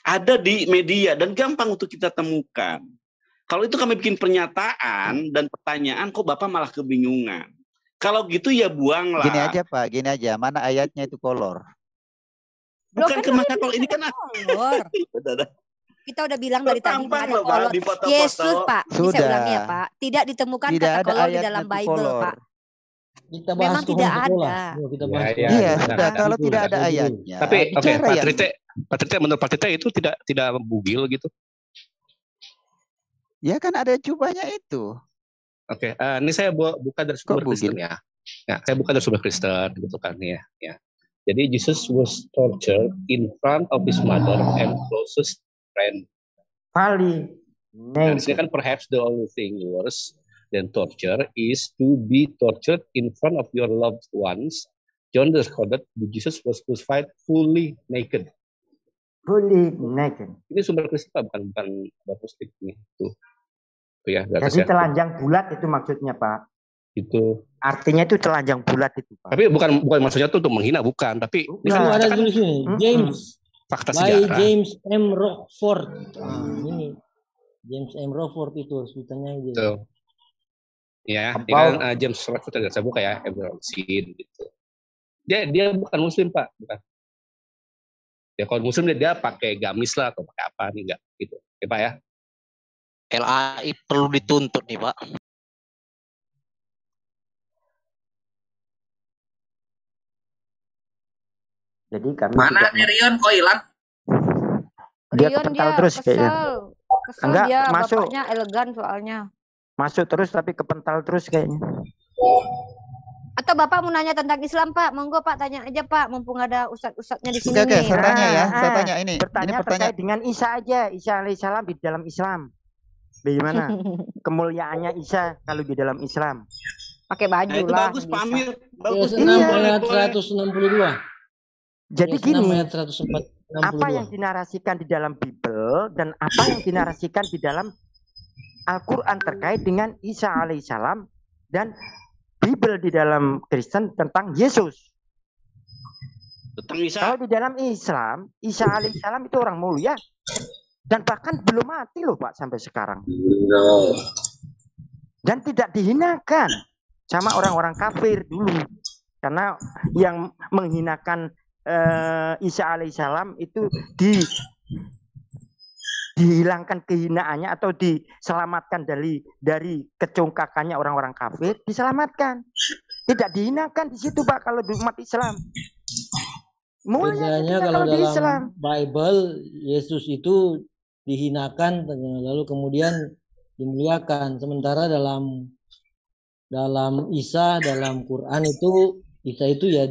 Ada di media dan gampang untuk kita temukan. Kalau itu kami bikin pernyataan dan pertanyaan, kok Bapak malah kebingungan. Kalau gitu ya buanglah. Gini aja, Pak. Gini aja. Mana ayatnya itu kolor? Bukan ke masa kolor. Ini kan kolor. Kita udah bilang dari tadi ada kolor. Yesus, Pak. Bisa ulangi ya, Pak. Tidak ditemukan kata kolor di dalam Bible, Pak. Kita bahas memang tidak ada. Iya, sudah. Kalau tidak ada ayatnya. Tapi Pak Tite, menurut Pak Tite itu tidak bugil gitu? Ya kan ada jubahnya itu. Oke, ini saya buka dari sumber Kristen ya. Saya buka dari sumber Kristen gitu kan ya. Jadi Jesus was tortured in front of his mother and closest friend. Nah, di sini kan perhaps the only thing worse than torture is to be tortured in front of your loved ones. John recorded Jesus was crucified fully naked. Fully naked. Ini sumber Kristen Pak, bukan Muslim ini. Tuh ya. Jadi telanjang bulat itu maksudnya, Pak. Itu. Artinya itu telanjang bulat itu, Pak. Tapi bukan maksudnya itu untuk menghina, bukan. Tapi ini kan ada tulis ini. James. Fakta sejarah. James M. Rockford. Ini James M. Rockford itu harus ditanya gitu. Ya, ini kan James Rockford saya buka ya, Ebrahim gitu. Dia bukan Muslim, Pak, bukan. Ya kalau Muslim dia pakai gamis lah atau pakai apa nih, enggak gitu. Ya, Pak ya. LAI perlu dituntut nih, Pak. Jadi kami mana Rion kok hilang? Dia kepental terus kayaknya. Enggak, dia, masuk. Bapaknya elegan soalnya. Masuk terus tapi kepental terus kayaknya. Atau Bapak mau nanya tentang Islam, Pak? Monggo Pak, tanya aja Pak, mumpung ada ustadz-ustadznya di sini. Oke, saya tanya ya. Saya tanya ini. Bertanya terkait dengan Isa aja. Isa alaihissalam di dalam Islam. Bagaimana kemuliaannya Isa kalau di dalam Islam? Pakai baju itu lah. bagus, Pak Amir. Bagus. Ayat 162. Jadi gini, ayat 162. apa yang dinarasikan di dalam Bible dan apa yang dinarasikan di dalam Al-Quran terkait dengan Isa alaihissalam dan Bible di dalam Kristen tentang Yesus. Kalau di dalam Islam, Isa alaihissalam itu orang mulia dan bahkan belum mati loh Pak sampai sekarang. Dan tidak dihinakan sama orang-orang kafir dulu. Karena yang menghinakan Isa alaihissalam itu dihilangkan kehinaannya atau diselamatkan dari kecongkakannya orang-orang kafir, diselamatkan. Tidak dihinakan di situ Pak kalau di umat Islam. Bedanya kalau dalam Islam. Bible Yesus itu dihinakan lalu kemudian dimuliakan. Sementara dalam Isa, dalam Quran itu Isa itu ya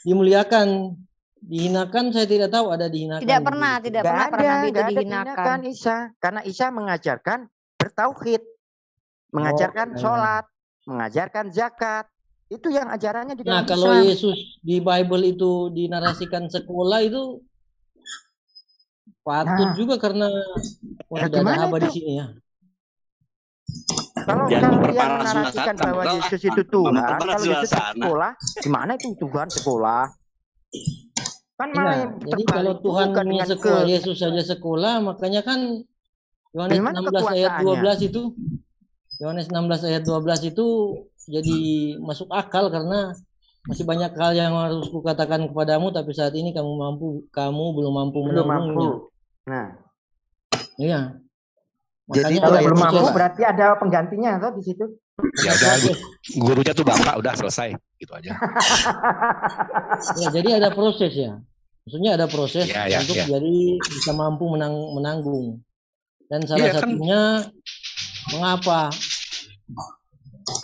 dimuliakan. Dihinakan saya tidak tahu ada dihinakan. Tidak pernah Nabi itu dihinakan. Isa, karena Isa mengajarkan bertauhid, mengajarkan sholat, mengajarkan zakat, Itu yang ajarannya di Nah, dalam kalau Islam. Yesus di Bible itu dinarasikan sekolah itu patut juga karena sudah ada gimana Haba di itu? sini ya. Kalau Jangan kalian memperparah menarasikan suasana. bahwa Kalau Yesus itu Tuhan, memperparah kalau Yesus itu suasana. sekolah, gimana itu Tuhan sekolah? Kan malah Iya, yang jadi kalau terbalik Tuhan juga punya dengan sekolah, Yesus saja sekolah, makanya kan Yohanes Gimana 16 ayat kekuasaannya? 12 itu, Yohanes 16 ayat 12 itu jadi masuk akal karena masih banyak hal yang harus kukatakan kepadamu, tapi saat ini kamu belum mampu belum mampu. menanggungnya. Nah, Iya. jadi Makanya kalau ada belum mampu proses. berarti ada penggantinya atau di situ? Ya udah, gurunya tuh bapak udah selesai gitu aja. Ya, jadi ada proses ya. Maksudnya ada proses Ya, untuk ya. jadi bisa mampu menanggung. Dan salah Iya, kan. satunya mengapa?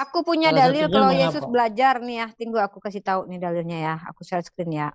Aku punya Salah dalil satunya kalau mengapa? Yesus belajar nih ya. Tunggu aku kasih tahu nih dalilnya ya. Aku share screen ya.